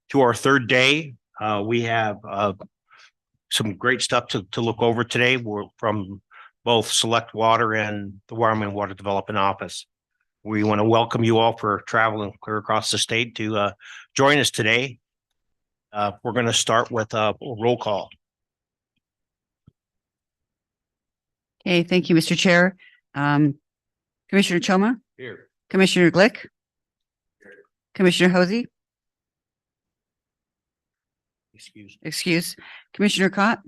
to our third day. We have some great stuff to look over today. We're from both Select Water and the Wyoming Water Development Office. We want to welcome you all for traveling clear across the state to join us today. We're going to start with a roll call. Okay, thank you, Mr. Chair. Commissioner Choma? Here. Commissioner Glick? Here. Commissioner Hosey? Excuse. Commissioner Cott?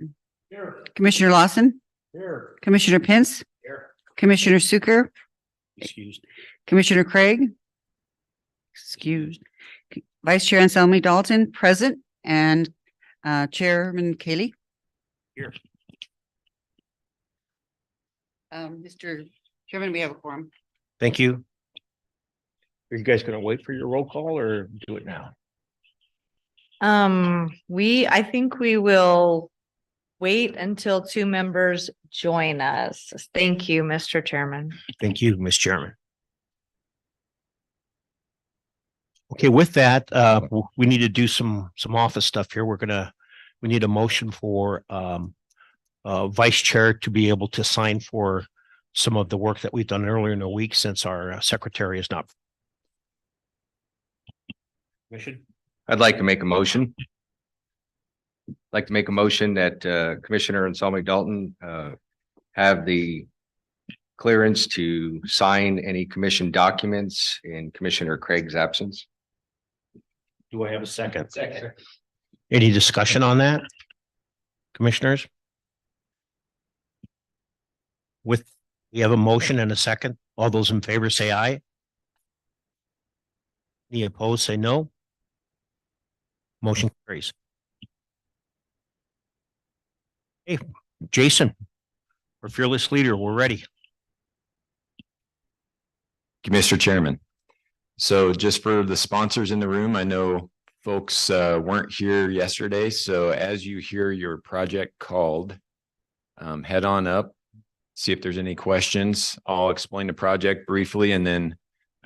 Here. Commissioner Lawson? Here. Commissioner Pence? Here. Commissioner Suker? Excused. Commissioner Craig? Excused. Vice Chair Anselmi Dalton, present, and Chairman Kaylee? Here. Mr. Chairman, we have a quorum. Thank you. Are you guys going to wait for your roll call or do it now? I think we will wait until two members join us. Thank you, Mr. Chairman. Thank you, Ms. Chairman. Okay, with that, we need to do some office stuff here. We need a motion for vice chair to be able to sign for some of the work that we've done earlier in the week since our secretary is not. Commission? I'd like to make a motion. That Commissioner Anselmi Dalton have the clearance to sign any commission documents in Commissioner Craig's absence. Do I have a second? Second. Any discussion on that? Commissioners? We have a motion and a second. All those in favor say aye. Any opposed say no. Motion carries. Hey, Jason, our fearless leader, we're ready. Mr. Chairman. So just for the sponsors in the room, I know folks weren't here yesterday. So as you hear your project called, head on up, see if there's any questions. I'll explain the project briefly, and then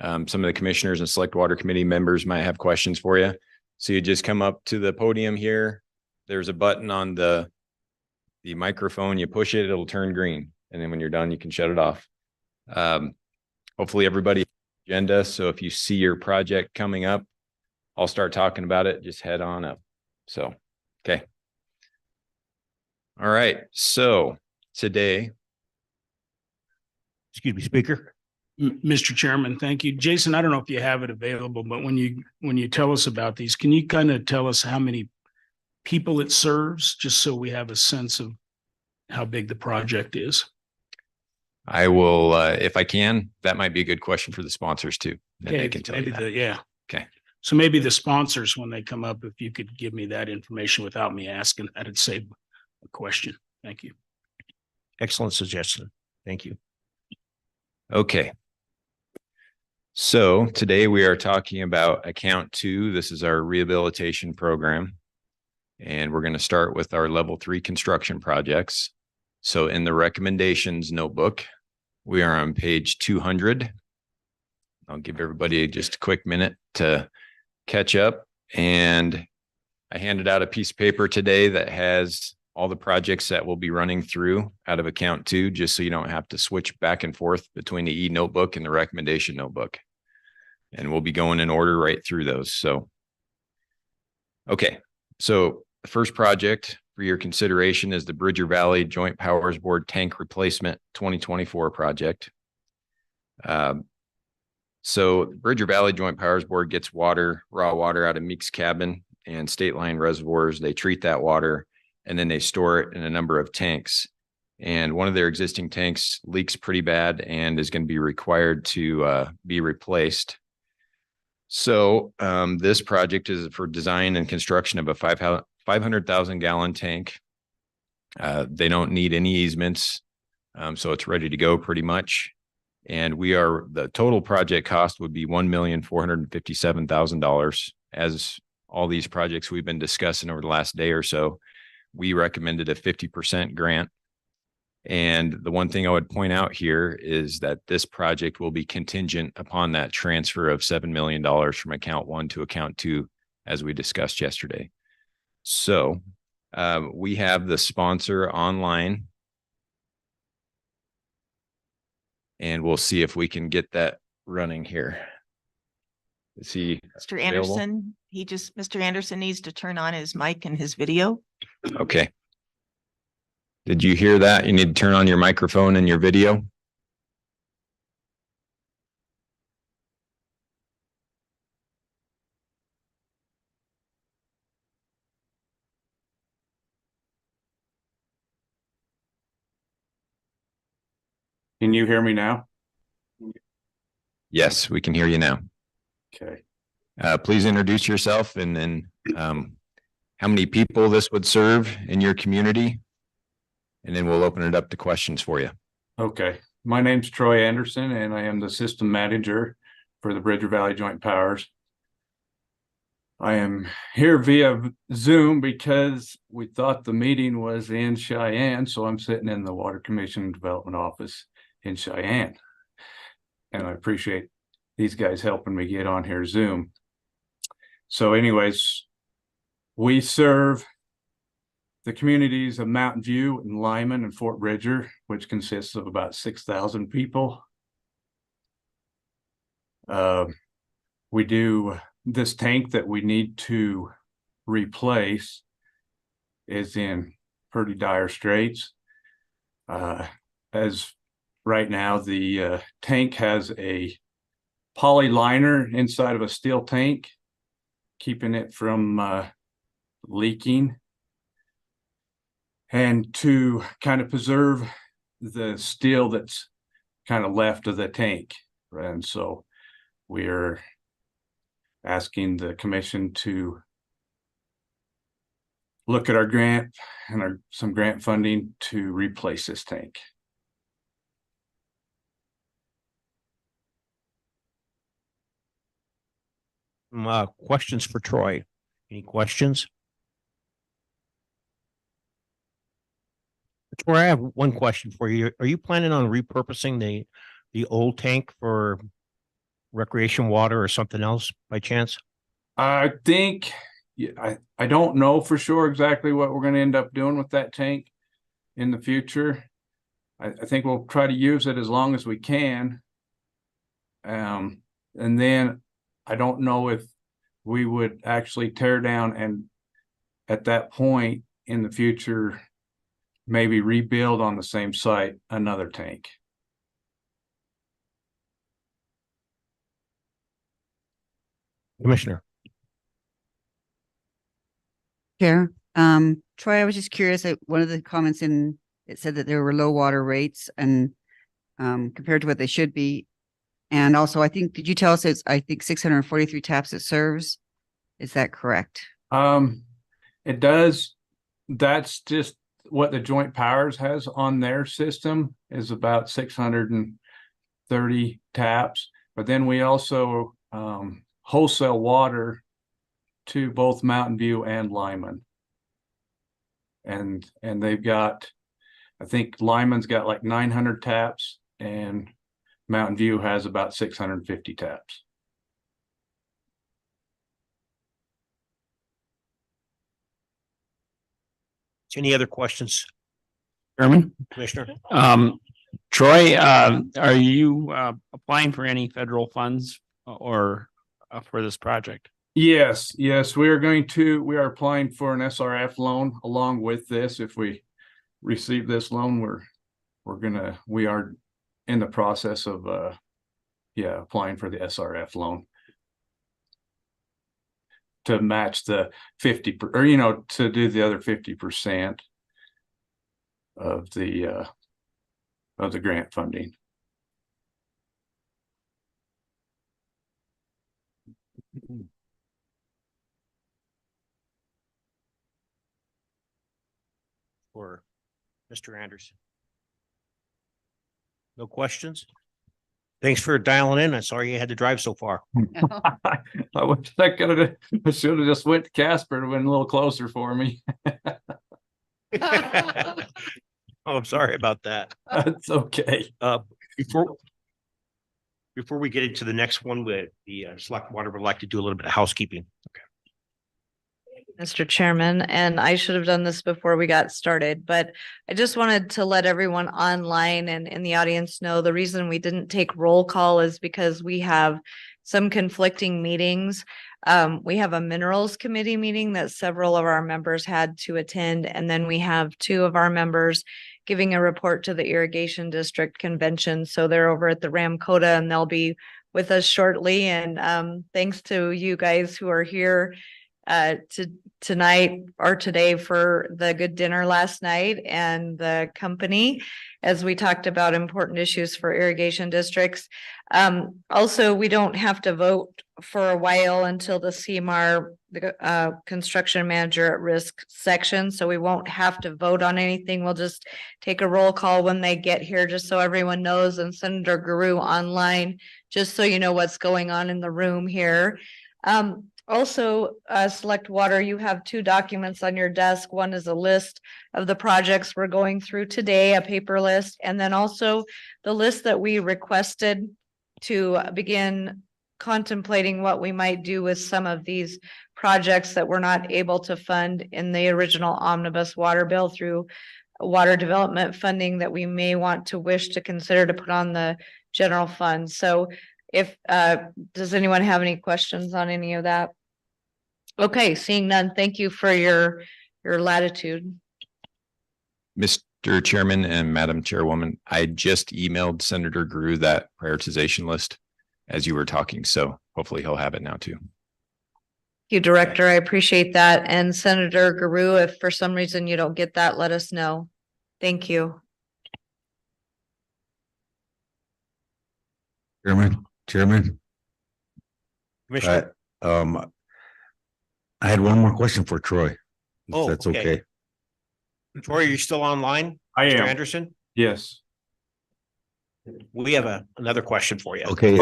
some of the commissioners and Select Water Committee members might have questions for you. So you just come up to the podium here. There's a button on the microphone. You push it, it'll turn green. And then when you're done, you can shut it off. Hopefully everybody agenda. So if you see your project coming up, I'll start talking about it. Just head on up. So, okay. All right. So today. Excuse me, Speaker. Mr. Chairman, thank you. Jason, I don't know if you have it available, but when you tell us about these, can you kind of tell us how many people it serves, just so we have a sense of how big the project is? I will, if I can, that might be a good question for the sponsors too. Okay, they can tell you that. Yeah. Okay. So maybe the sponsors, when they come up, if you could give me that information without me asking, that'd save a question. Thank you. Excellent suggestion. Thank you. Okay. So today we are talking about account 2. This is our rehabilitation program. And we're going to start with our level 3 construction projects. So in the recommendations notebook, we are on page 200. I'll give everybody just a quick minute to catch up. And I handed out a piece of paper today that has all the projects that we'll be running through out of account 2, just so you don't have to switch back and forth between the e-notebook and the recommendation notebook. And we'll be going in order right through those. So, okay. So the first project for your consideration is the Bridger Valley Joint Powers Board Tank Replacement 2024 project. So Bridger Valley Joint Powers Board gets raw water out of Meeks Cabin and State Line reservoirs. They treat that water and then they store it in a number of tanks. And one of their existing tanks leaks pretty bad and is going to be required to be replaced. So this project is for design and construction of a 500,000 gallon tank. They don't need any easements. So it's ready to go pretty much. And the total project cost would be $1,457,000. As all these projects we've been discussing over the last day or so, we recommended a 50% grant. And the one thing I would point out here is that this project will be contingent upon that transfer of $7 million from account 1 to account 2 as we discussed yesterday. So we have the sponsor online. And we'll see if we can get that running here. Is he Mr. available? Anderson, Mr. Anderson needs to turn on his mic and his video. Okay. Did you hear that? You need to turn on your microphone and your video. Can you hear me now? Yes, we can hear you now. Okay. Please introduce yourself and then how many people this would serve in your community. And then we'll open it up to questions for you. Okay. My name's Troy Anderson and I am the system manager for the Bridger Valley Joint Powers. I am here via Zoom because we thought the meeting was in Cheyenne, so I'm sitting in the Water Commission Development Office in Cheyenne. And I appreciate these guys helping me get on here Zoom. So anyways, we serve the communities of Mountain View and Lyman and Fort Bridger, which consists of about 6,000 people. We do this tank that we need to replace is in pretty dire straits. As right now, the tank has a poly liner inside of a steel tank, keeping it from leaking. And to kind of preserve the steel that's kind of left of the tank. And so we're asking the commission to look at our grant and some grant funding to replace this tank. Questions for Troy? Any questions? Troy, I have one question for you. Are you planning on repurposing the old tank for recreation water or something else by chance? I think, I don't know for sure exactly what we're going to end up doing with that tank in the future. I think we'll try to use it as long as we can. And then I don't know if we would actually tear down and at that point in the future, maybe rebuild on the same site another tank. Commissioner. Chair, Troy, I was just curious, one of the comments it said that there were low water rates and compared to what they should be. And also, I think, did you tell us I think 643 taps it serves? Is that correct? It does. That's just what the Joint Powers has on their system is about 630 taps. But then we also wholesale water to both Mountain View and Lyman. And they've got, I think Lyman's got like 900 taps and Mountain View has about 650 taps. Any other questions, Chairman, Commissioner? Troy, are you applying for any federal funds or for this project? Yes, we are applying for an SRF loan along with this. If we receive this loan, we are in the process of applying for the SRF loan to match the 50 or to do the other 50% of the grant funding. For Mr. Anderson. No questions? Thanks for dialing in. I'm sorry you had to drive so far. I should have just went to Casper. It would have been a little closer for me. Oh, I'm sorry about that. That's okay. Before we get into the next one, with the select water would like to do a little bit of housekeeping. Okay. Mr. Chairman, and I should have done this before we got started, but I just wanted to let everyone online and in the audience know the reason we didn't take roll call is because we have some conflicting meetings. We have a minerals committee meeting that several of our members had to attend, and then we have two of our members giving a report to the irrigation district convention. So they're over at the Ramcota and they'll be with us shortly. And thanks to you guys who are here tonight or today for the good dinner last night and the company as we talked about important issues for irrigation districts. Also, we don't have to vote for a while until the CMAR, the construction manager at risk section. So we won't have to vote on anything. We'll just take a roll call when they get here, just so everyone knows. And Senator Guru online, just so you know what's going on in the room here. Also, Select Water, you have two documents on your desk. One is a list of the projects we're going through today, a paper list, and then also the list that we requested to begin contemplating what we might do with some of these projects that we're not able to fund in the original omnibus water bill through water development funding that we may want to wish to consider to put on the general fund. So if, does anyone have any questions on any of that? Okay, seeing none, thank you for your latitude. Mr. Chairman and Madam Chairwoman, I just emailed Senator Guru that prioritization list as you were talking, so hopefully he'll have it now too. Thank you, Director. I appreciate that. And Senator Guru, if for some reason you don't get that, let us know. Thank you. Chairman. Commissioner. I had one more question for Troy. If Oh, that's okay. okay. Troy, are you still online? I Mr. am. Anderson, Yes. we have another question for you. Okay,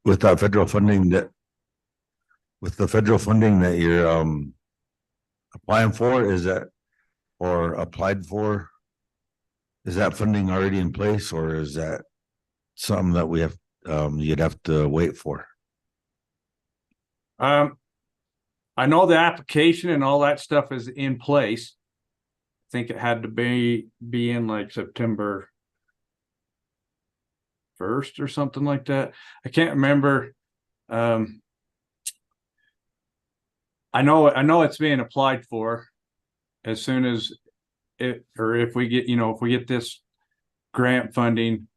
with that federal funding with the federal funding that you're applying for, is that or applied for? Is that funding already in place, or is that something that we have you'd have to wait for? I know the application and all that stuff is in place. I think it had to be in like September 1st or something like that. I can't remember. I know it's being applied for as soon as it, or if we get, if we get this grant funding,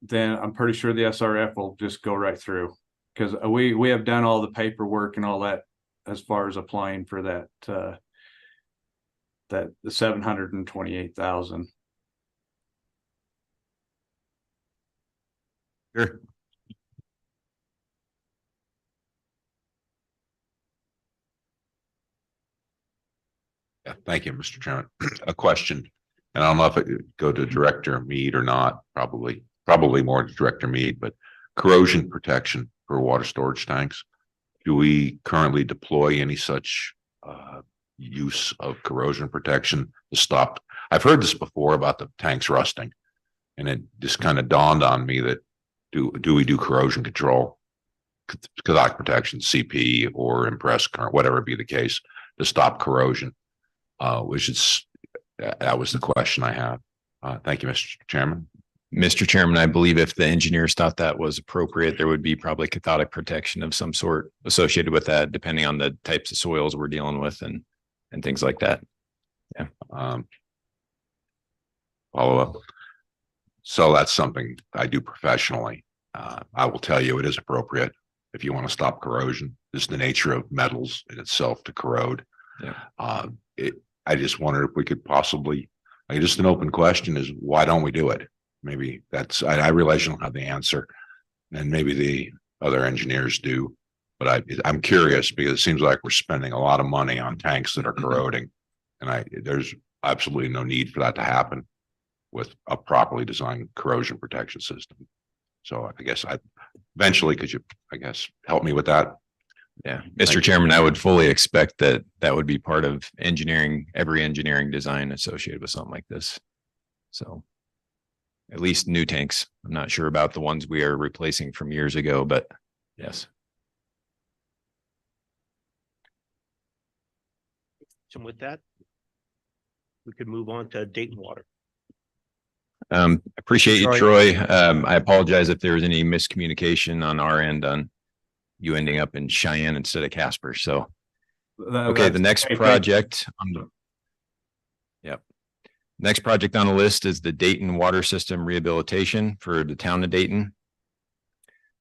then I'm pretty sure the SRF will just go right through. Because we have done all the paperwork and all that as far as applying for that the 728,000. Sure. Yeah, thank you, Mr. Chairman. A question, and I don't know if it would go to Director Mead or not, probably more to Director Mead, but corrosion protection for water storage tanks. Do we currently deploy any such use of corrosion protection to stop? I've heard this before about the tanks rusting, and it just kind of dawned on me that do we do corrosion control, cathodic protection, CP or impressed current, whatever be the case, to stop corrosion? Which is that was the question I have. Thank you, Mr. Chairman. Mr. Chairman, I believe if the engineers thought that was appropriate, there would be probably cathodic protection of some sort associated with that, depending on the types of soils we're dealing with and things like that. Yeah. Follow up. So that's something I do professionally. I will tell you it is appropriate if you want to stop corrosion. This is the nature of metals in itself to corrode. Yeah. I just wondered if we could possibly, just an open question is why don't we do it? Maybe that's, I realize you don't have the answer, and maybe the other engineers do, but I'm curious because it seems like we're spending a lot of money on tanks that are corroding, and there's absolutely no need for that to happen with a properly designed corrosion protection system. So I guess eventually, could you, help me with that? Yeah, Mr. Chairman, I would fully expect that would be part of every engineering design associated with something like this. So at least new tanks. I'm not sure about the ones we are replacing from years ago, but yes. So with that, we could move on to Dayton Water. Appreciate you, Troy. Troy. I apologize if there was any miscommunication on our end on you ending up in Cheyenne instead of Casper. So, okay, the next project on the next project on the list is the Dayton Water System Rehabilitation for the town of Dayton.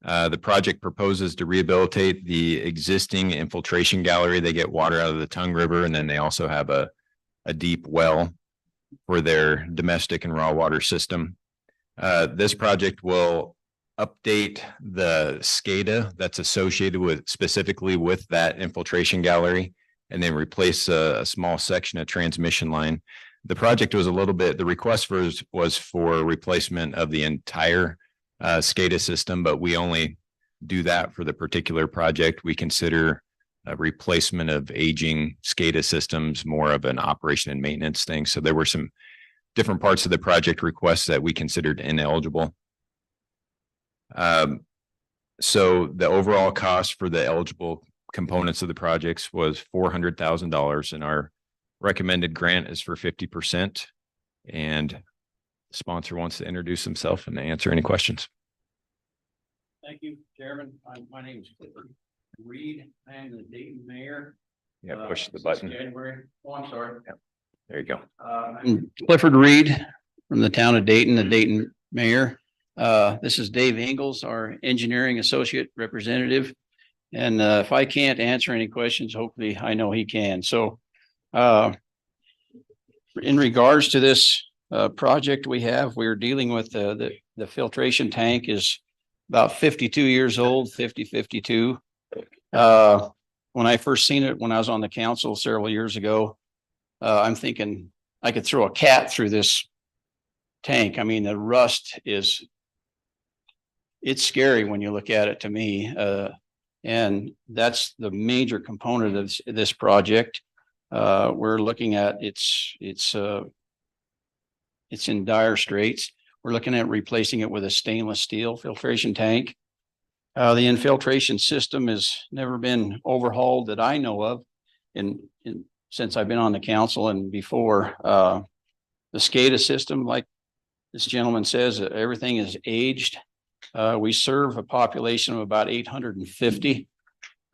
The project proposes to rehabilitate the existing infiltration gallery. They get water out of the Tongue River, and then they also have a deep well for their domestic and raw water system. This project will update the SCADA that's associated with specifically with that infiltration gallery, and then replace a small section of transmission line. The project was a little bit, the request was for replacement of the entire SCADA system, but we only do that for the particular project. We consider a replacement of aging SCADA systems more of an operation and maintenance thing. So there were some different parts of the project requests that we considered ineligible. So the overall cost for the eligible components of the projects was $400,000, and our recommended grant is for 50%. And the sponsor wants to introduce himself and answer any questions. Thank you, Chairman. My name is Clifford Reed. I am the Dayton mayor. Yeah, push the button. January. Oh, I'm sorry. There you go. I'm Clifford Reed from the town of Dayton, the Dayton mayor. This is Dave Ingles, our engineering associate representative. And if I can't answer any questions, hopefully I know he can. So in regards to this project we have, we're dealing with the filtration tank is about 52 years old, 52. When I first seen it, when I was on the council several years ago, I'm thinking I could throw a cat through this tank. I mean, the rust it's scary when you look at it to me. And that's the major component of this project. We're looking at it's in dire straits. We're looking at replacing it with a stainless steel filtration tank. The infiltration system has never been overhauled that I know of since I've been on the council and before. The SCADA system, like this gentleman says, everything is aged. We serve a population of about 850.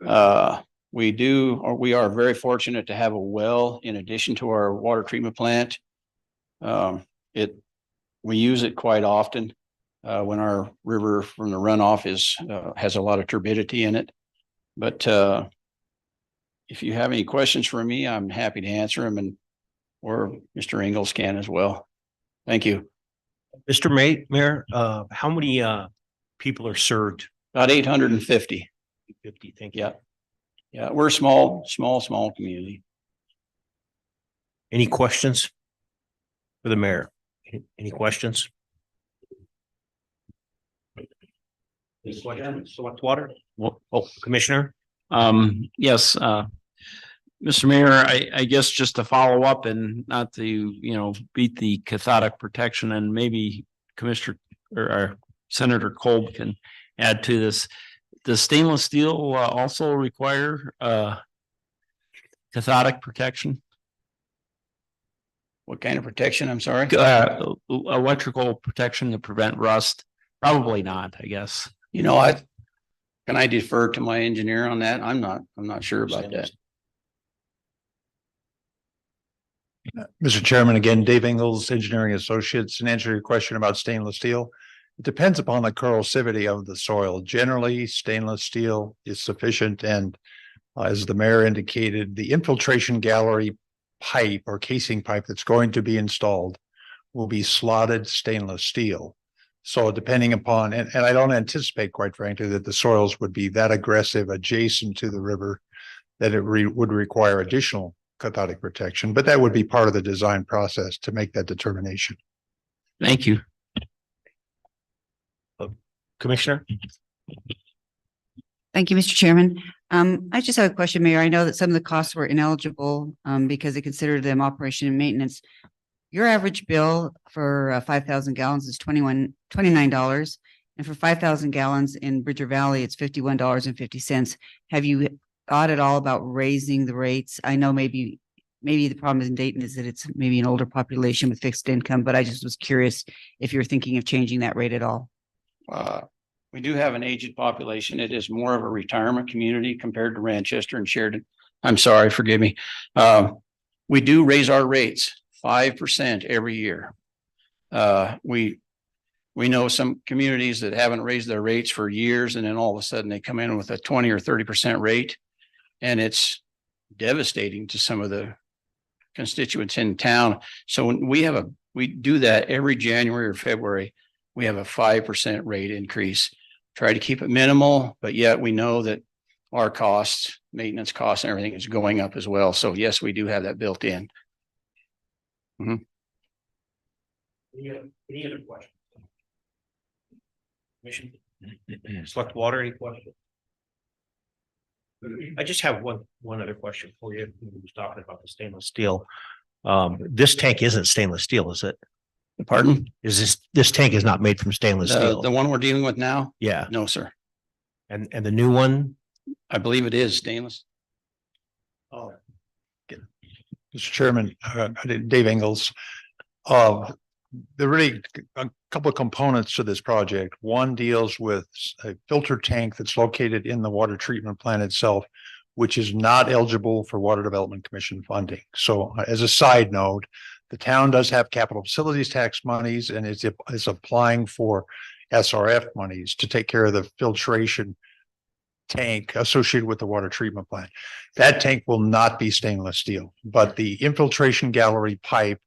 We are very fortunate to have a well in addition to our water treatment plant. We use it quite often when our river from the runoff has a lot of turbidity in it. But if you have any questions for me, I'm happy to answer them, or Mr. Ingles can as well. Thank you. Mr. Mayor, how many people are served? About 850. 50, thank you. Yeah. Yeah, we're a small community. Any questions for the mayor? Any questions? Select water? Oh, Commissioner? Yes, Mr. Mayor, I guess just to follow up and not to, beat the cathodic protection, and maybe Commissioner or Senator Kolb can add to this. Does stainless steel also require cathodic protection? What kind of protection? I'm sorry. Electrical protection to prevent rust? Probably not, I guess. You know what? Can I defer to my engineer on that? I'm not sure about that. Mr. Chairman, again, Dave Ingles, Engineering Associates, and answer your question about stainless steel. It depends upon the corrosivity of the soil. Generally, stainless steel is sufficient. And as the mayor indicated, the infiltration gallery pipe or casing pipe that's going to be installed will be slotted stainless steel. So depending upon, and I don't anticipate, quite frankly, that the soils would be that aggressive adjacent to the river that it would require additional cathodic protection, but that would be part of the design process to make that determination. Thank you. Commissioner? Thank you, Mr. Chairman. I just have a question, Mayor. I know that some of the costs were ineligible because they considered them operation and maintenance. Your average bill for 5,000 gallons is $29. And for 5,000 gallons in Bridger Valley, it's $51.50. Have you thought at all about raising the rates? I know maybe maybe the problem in Dayton is that it's maybe an older population with fixed income, but I just was curious if you're thinking of changing that rate at all. We do have an aged population. It is more of a retirement community compared to Manchester and Sheridan. I'm sorry, forgive me. We do raise our rates 5% every year. We know some communities that haven't raised their rates for years, and then all of a sudden they come in with a 20 or 30% rate. And it's devastating to some of the constituents in town. So when we do that every January or February, we have a 5% rate increase. Try to keep it minimal, but yet we know that our costs, maintenance costs and everything is going up as well. So yes, we do have that built in. Any other questions? Commission? Select water, any questions? I just have one other question for you. We was talking about the stainless steel. This tank isn't stainless steel, is it? Pardon? Is this tank is not made from stainless steel? The one we're dealing with now? Yeah. No, sir. And the new one? I believe it is stainless. Oh. Mr. Chairman, Dave Ingles. There are really a couple of components to this project. One deals with a filter tank that's located in the water treatment plant itself, which is not eligible for Water Development Commission funding. So as a side note, the town does have capital facilities tax monies and is applying for SRF monies to take care of the filtration tank associated with the water treatment plant. That tank will not be stainless steel, but the infiltration gallery pipe,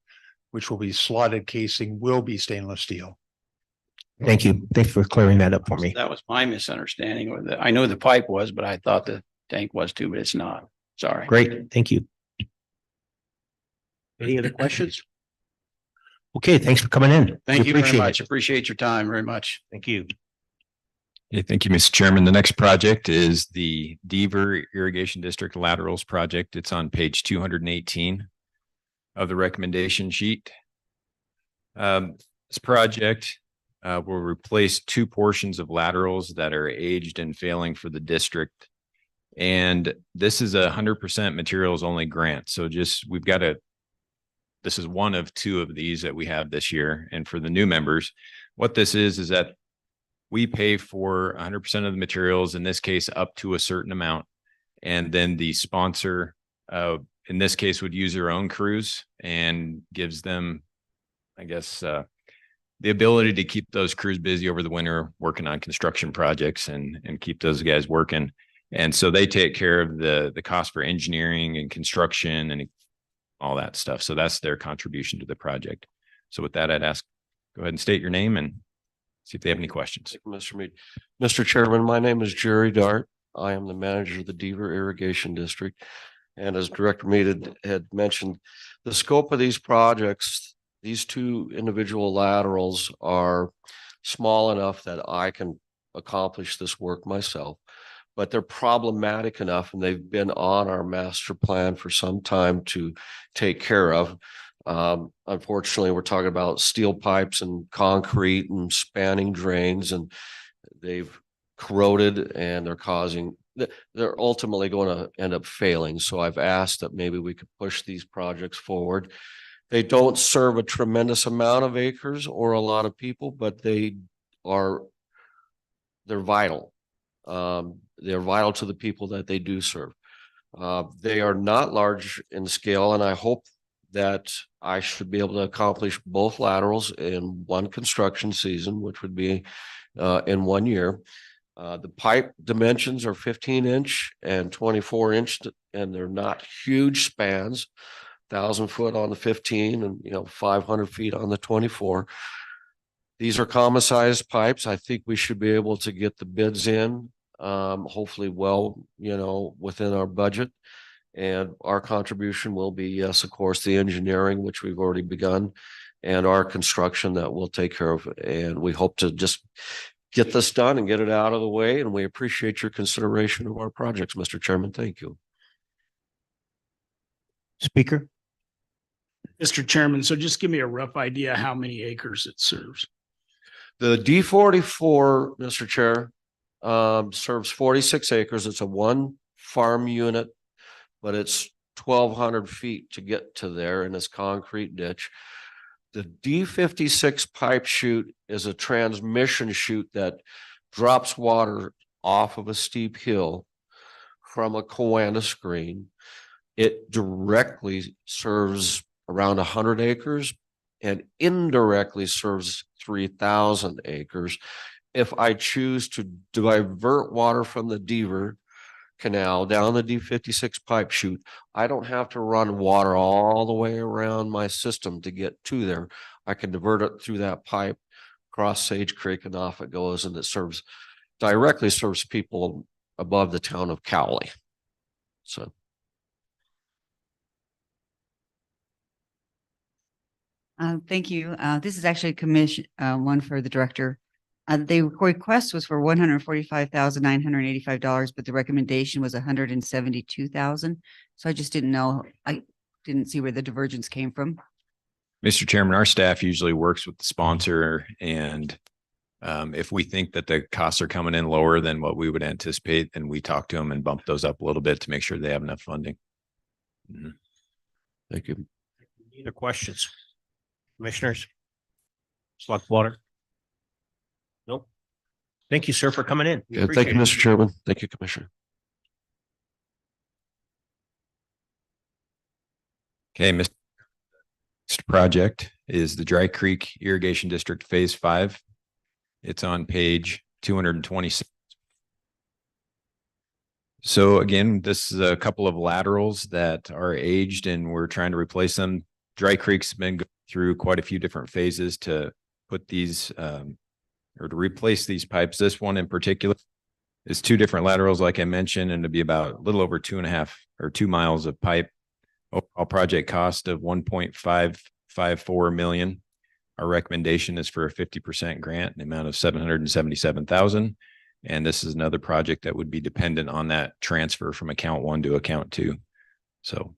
which will be slotted casing, will be stainless steel. Thank you. Thanks for clearing that up for me. That was my misunderstanding with it. I know the pipe was, but I thought the tank was too, but it's not. Sorry. Great. Thank you. Any other questions? Okay, thanks for coming in. Thank you very Appreciate much. it. Appreciate your time very much. Thank you. Okay, thank you, Mr. Chairman. The next project is the Deaver Irrigation District Laterals Project. It's on page 218 of the recommendation sheet. This project will replace two portions of laterals that are aged and failing for the district. And this is 100% materials only grant. So this is one of two of these that we have this year. And for the new members, what this is that we pay for 100% of the materials, in this case, up to a certain amount. And then the sponsor, in this case, would use their own crews and gives them, I guess, the ability to keep those crews busy over the winter working on construction projects and keep those guys working. And so they take care of the cost for engineering and construction and all that stuff. So that's their contribution to the project. So with that, I'd ask, go ahead and state your name and see if they have any questions. Mr. Mead. Mr. Chairman, my name is Jerry Dart. I am the manager of the Deaver Irrigation District. And as Director Mead had mentioned, the scope of these projects, these two individual laterals are small enough that I can accomplish this work myself, but they're problematic enough and they've been on our master plan for some time to take care of. Unfortunately, we're talking about steel pipes and concrete and spanning drains, and they've corroded and they're ultimately going to end up failing. So I've asked that maybe we could push these projects forward. They don't serve a tremendous amount of acres or a lot of people, but they're vital. They're vital to the people that they do serve. They are not large in scale, and I hope that I should be able to accomplish both laterals in one construction season, which would be in 1 year. The pipe dimensions are 15-inch and 24-inch, and they're not huge spans, 1,000 foot on the 15 and 500 feet on the 24. These are common sized pipes. I think we should be able to get the bids in, hopefully within our budget. And our contribution will be, yes, of course, the engineering, which we've already begun, and our construction that we'll take care of. And we hope to just get this done and get it out of the way. And we appreciate your consideration of our projects, Mr. Chairman. Thank you. Speaker. Mr. Chairman, so just give me a rough idea how many acres it serves. The D44, Mr. Chair, serves 46 acres. It's a one farm unit, but it's 1,200 feet to get to there in this concrete ditch. The D56 pipe chute is a transmission chute that drops water off of a steep hill from a Coanda screen. It directly serves around 100 acres and indirectly serves 3,000 acres. If I choose to divert water from the Deaver Canal down the D56 pipe chute, I don't have to run water all the way around my system to get to there. I can divert it through that pipe, cross Sage Creek, and off it goes, and it directly serves people above the town of Cowley. So. Thank you. This is actually a commission, one for the director. The request was for $145,985, but the recommendation was $172,000. So I just didn't know. I didn't see where the divergence came from. Mr. Chairman, our staff usually works with the sponsor, and if we think that the costs are coming in lower than what we would anticipate, then we talk to them and bump those up a little bit to make sure they have enough funding. Thank you. Any other questions? Commissioners? Select water? Nope. Thank you, sir, for coming in. We Yeah, thank appreciate you, it. Mr. Chairman. Thank you, Commissioner. Okay, Mr. Project is the Dry Creek Irrigation District Phase 5. It's on page 226. So again, this is a couple of laterals that are aged and we're trying to replace them. Dry Creek's been going through quite a few different phases to put these or to replace these pipes. This one in particular is 2 different laterals, like I mentioned, and to be about a little over 2.5 or 2 miles of pipe. Overall project cost of $1.554 million. Our recommendation is for a 50% grant, an amount of $777,000. And this is another project that would be dependent on that transfer from account 1 to account 2. So,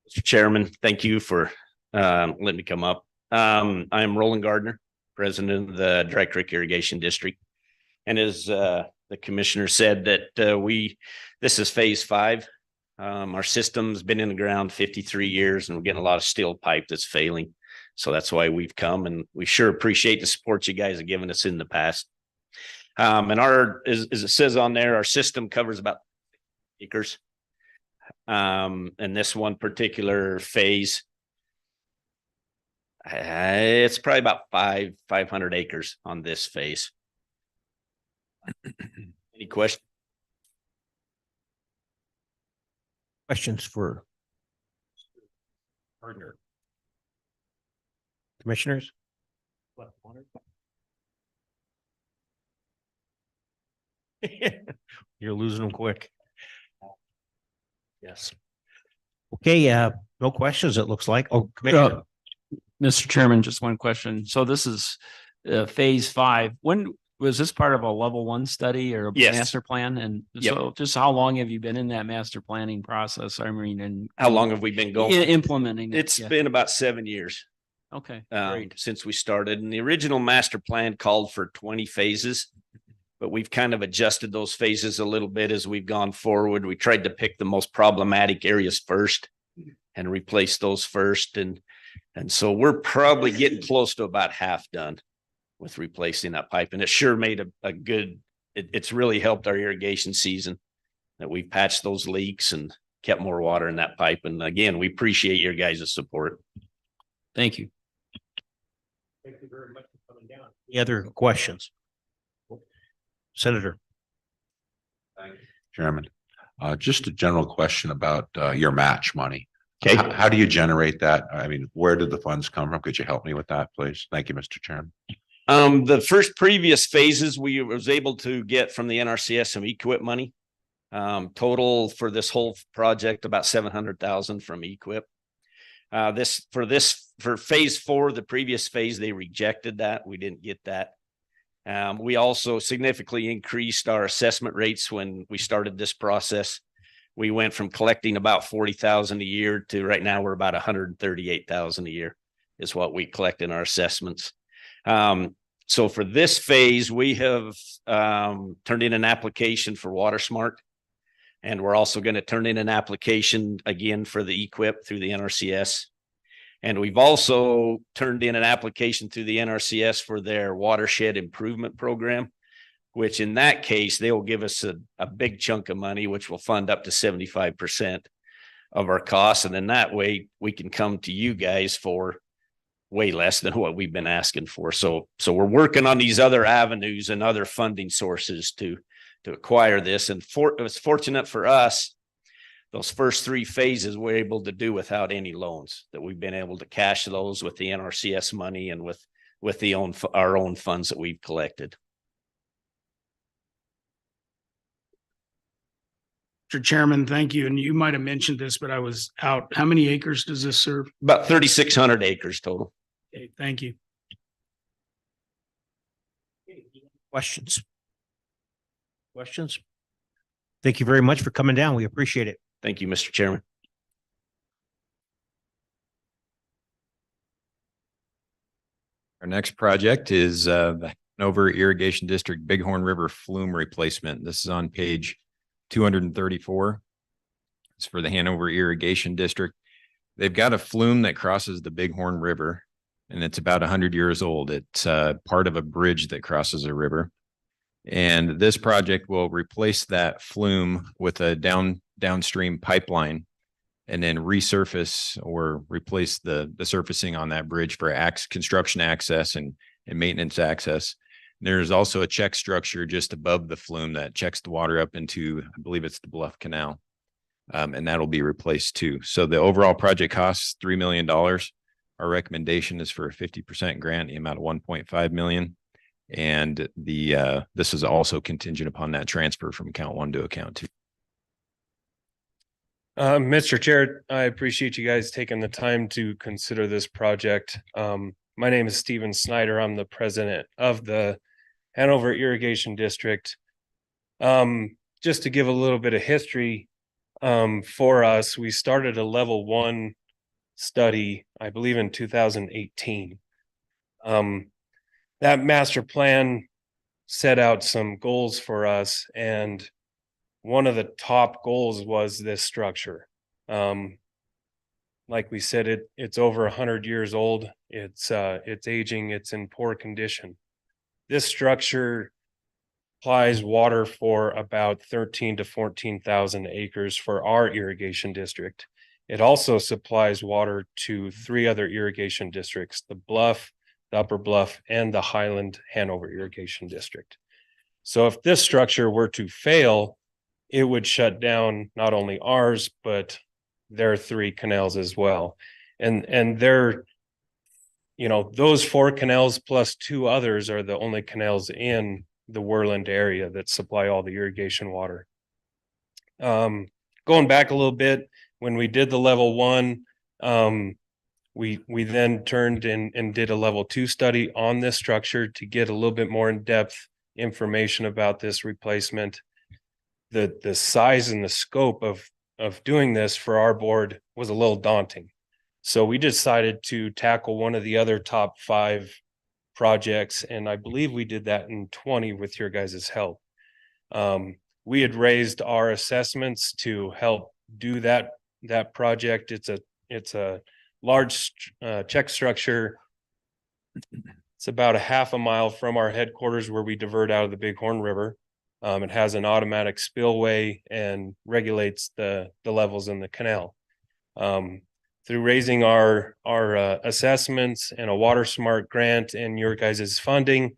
Mr. Chairman, thank you for letting me come up. I'm Roland Gardner, president of the Dry Creek Irrigation District. And as the commissioner said that this is phase 5. Our system's been in the ground 53 years and we're getting a lot of steel pipe that's failing. So that's why we've come, and we sure appreciate the support you guys have given us in the past. And as it says on there, our system covers about acres. And this one particular phase, it's probably about 500 acres on this phase. Any questions? Questions for partner? Commissioners? You're losing them quick. Yes. Okay, no questions, it looks like. Oh, Commissioner. Mr. Chairman, just one question. So this is phase 5. When was this part of a level 1 study or a Yes. master plan? And Yep. so just how long have you been in that master planning process? I mean, and How long have we been going? implementing it? It's Yeah. been about 7 years. Okay. Since we started, and the original master plan called for 20 phases, but we've kind of adjusted those phases a little bit as we've gone forward. We tried to pick the most problematic areas first and replace those first. And so we're probably getting close to about half done with replacing that pipe. And it sure made a good, it's really helped our irrigation season that we patched those leaks and kept more water in that pipe. And again, we appreciate your guys' support. Thank you. Thank you very much for coming down. Any other questions? Senator. Chairman, just a general question about your match money. Okay. How do you generate that? I mean, where did the funds come from? Could you help me with that, please? Thank you, Mr. Chairman. The previous phases we was able to get from the NRCS some EQIP money. Total for this whole project, about 700,000 from EQIP. For phase 4, the previous phase, they rejected that. We didn't get that. We also significantly increased our assessment rates when we started this process. We went from collecting about 40,000 a year to right now we're about 138,000 a year is what we collect in our assessments. So for this phase, we have turned in an application for WaterSmart, And we're also going to turn in an application again for the equip through the NRCS. And we've also turned in an application through the NRCS for their watershed improvement program, which in that case, they will give us a big chunk of money, which will fund up to 75% of our costs. And then that way we can come to you guys for way less than what we've been asking for. So we're working on these other avenues and other funding sources to acquire this. And it was fortunate for us, those first 3 phases we're able to do without any loans, that we've been able to cash those with the NRCS money and with our own funds that we've collected. Mr. Chairman, thank you. And you might have mentioned this, but I was out. How many acres does this serve? About 3,600 acres total. Okay, thank you. Questions? Questions? Thank you very much for coming down. We appreciate it. Thank you, Mr. Chairman. Our next project is the Hanover Irrigation District Bighorn River Flume Replacement. This is on page 234. It's for the Hanover Irrigation District. They've got a flume that crosses the Bighorn River, and it's about 100 years old. It's part of a bridge that crosses a river. And this project will replace that flume with a downstream pipeline and then resurface or replace the surfacing on that bridge for construction access and maintenance access. There's also a check structure just above the flume that checks the water up into, I believe it's the Bluff Canal. And that'll be replaced too. So the overall project costs $3 million. Our recommendation is for a 50% grant, the amount of 1.5 million. And this is also contingent upon that transfer from account 1 to account 2. Mr. Chair, I appreciate you guys taking the time to consider this project. My name is Steven Snyder. I'm the president of the Hanover Irrigation District. Just to give a little bit of history for us, we started a level 1 study, I believe in 2018. That master plan set out some goals for us, and one of the top goals was this structure. Like we said, it's over 100 years old. It's aging. It's in poor condition. This structure supplies water for about 13 to 14,000 acres for our irrigation district. It also supplies water to 3 other irrigation districts: the Bluff, the Upper Bluff, and the Highland Hanover Irrigation District. So if this structure were to fail, it would shut down not only ours, but their 3 canals as well. And they're, those 4 canals plus 2 others are the only canals in the Worland area that supply all the irrigation water. Going back a little bit, when we did the level 1, we then turned and did a level 2 study on this structure to get a little bit more in-depth information about this replacement. The size and the scope of doing this for our board was a little daunting. So we decided to tackle one of the other top 5 projects, and I believe we did that in 20 with your guys' help. We had raised our assessments to help do that project. It's a large check structure. It's about a half a mile from our headquarters where we divert out of the Bighorn River. It has an automatic spillway and regulates the levels in the canal. Through raising our assessments and a Water Smart grant and your guys' funding,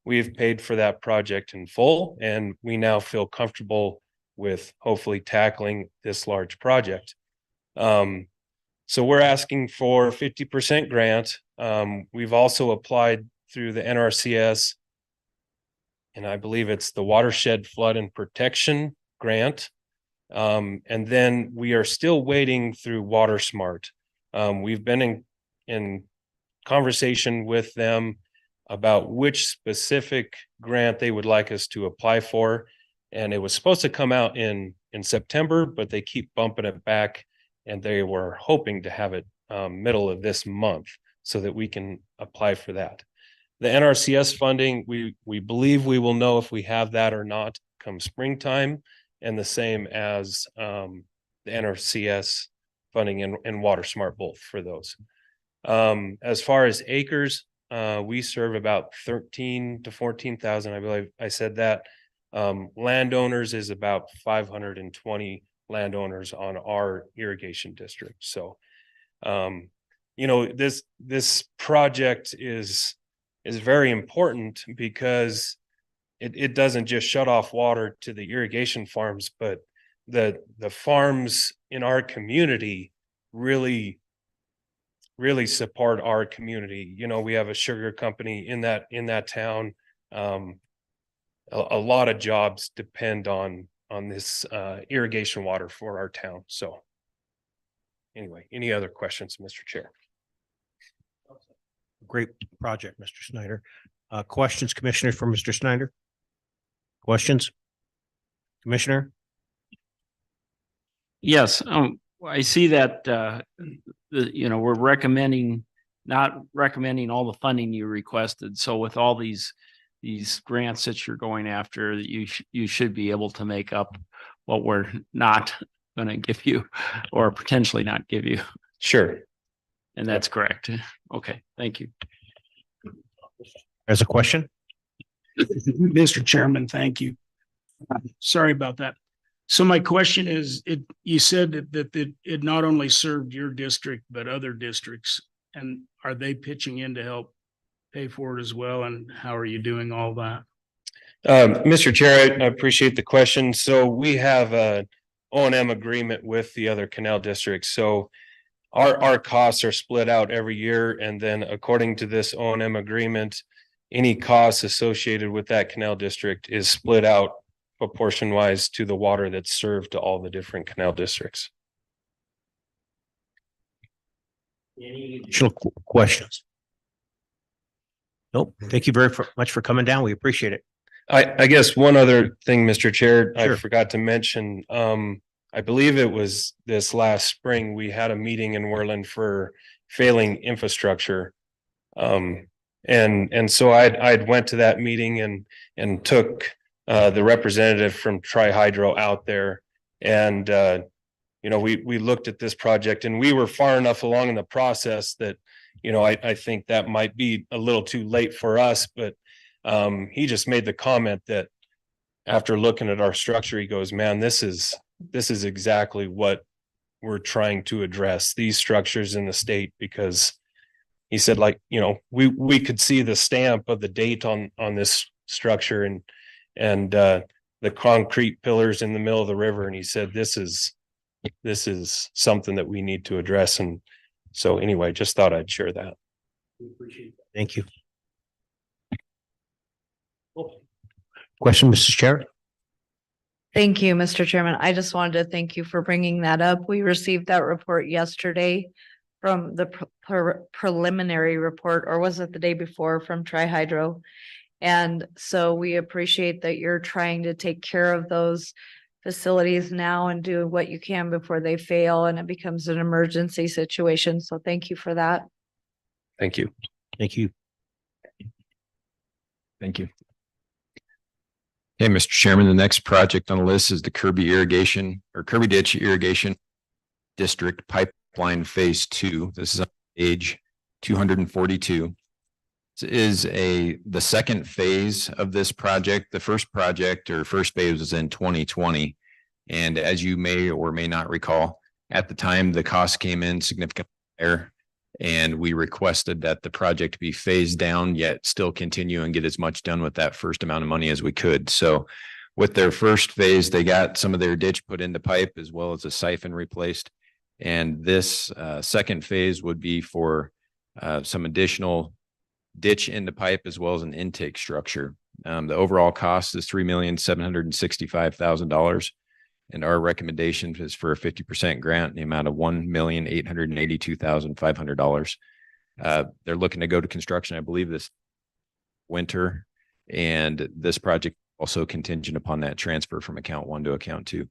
we've paid for that project in full, and we now feel comfortable with hopefully tackling this large project. So we're asking for 50% grant. We've also applied through the NRCS, and I believe it's the Watershed Flood and Protection Grant. And then we are still waiting through Water Smart. We've been in conversation with them about which specific grant they would like us to apply for. And it was supposed to come out in September, but they keep bumping it back, and they were hoping to have it middle of this month so that we can apply for that. The NRCS funding, we believe we will know if we have that or not come springtime, and the same as the NRCS funding and Water Smart both for those. As far as acres, we serve about 13 to 14,000. I believe I said that. Landowners is about 520 landowners on our irrigation district. So, you know, this project is very important because it doesn't just shut off water to the irrigation farms, but the farms in our community really support our community. You know, we have a sugar company in that town. A lot of jobs depend on this irrigation water for our town. So anyway, any other questions, Mr. Chair? Great project, Mr. Snyder. Questions, Commissioner, for Mr. Snyder? Questions? Commissioner? Yes, I see that, we're not recommending all the funding you requested. So with all these grants that you're going after, you should be able to make up what we're not going to give you or potentially not give you. Sure. And that's correct. Okay, thank you. As a question? Mr. Chairman, thank you. Sorry about that. So my question is, you said that it not only served your district, but other districts, and are they pitching in to help pay for it as well? And how are you doing all that? Mr. Chair, I appreciate the question. So we have a O&M agreement with the other canal districts. So our costs are split out every year. And then according to this O&M agreement, any costs associated with that canal district is split out proportion wise to the water that's served to all the different canal districts. Any additional questions? Nope. Thank you very much for coming down. We appreciate it. I guess one other thing, Mr. Chair, Sure. I forgot to mention, I believe it was this last spring, we had a meeting in Worland for failing infrastructure. And so I'd went to that meeting and took the representative from Tri-Hydro out there. And we looked at this project and we were far enough along in the process that, I think that might be a little too late for us, but he just made the comment that after looking at our structure, he goes, man, this is exactly what we're trying to address, these structures in the state, because he said, we could see the stamp of the date on this structure and the concrete pillars in the middle of the river. And he said, this is something that we need to address. And so anyway, just thought I'd share that. We appreciate that. Thank you. Question, Mrs. Chair? Thank you, Mr. Chairman. I just wanted to thank you for bringing that up. We received that report yesterday from the preliminary report, or was it the day before, from Tri-Hydro? And so we appreciate that you're trying to take care of those facilities now and do what you can before they fail and it becomes an emergency situation. So thank you for that. Thank you. Thank you. Thank you. Okay, Mr. Chairman, the next project on the list is the Kirby Ditch Irrigation District Pipeline Phase 2. This is on page 242. This is the second phase of this project. The first phase was in 2020. And as you may or may not recall, at the time, the cost came in significantly higher. And we requested that the project be phased down, yet still continue and get as much done with that first amount of money as we could. So with their first phase, they got some of their ditch put into pipe as well as a siphon replaced. And this second phase would be for some additional ditch into pipe as well as an intake structure. The overall cost is $3,765,000. And our recommendation is for a 50% grant in the amount of $1,882,500. They're looking to go to construction, I believe, this winter. And this project also contingent upon that transfer from account 1 to account 2.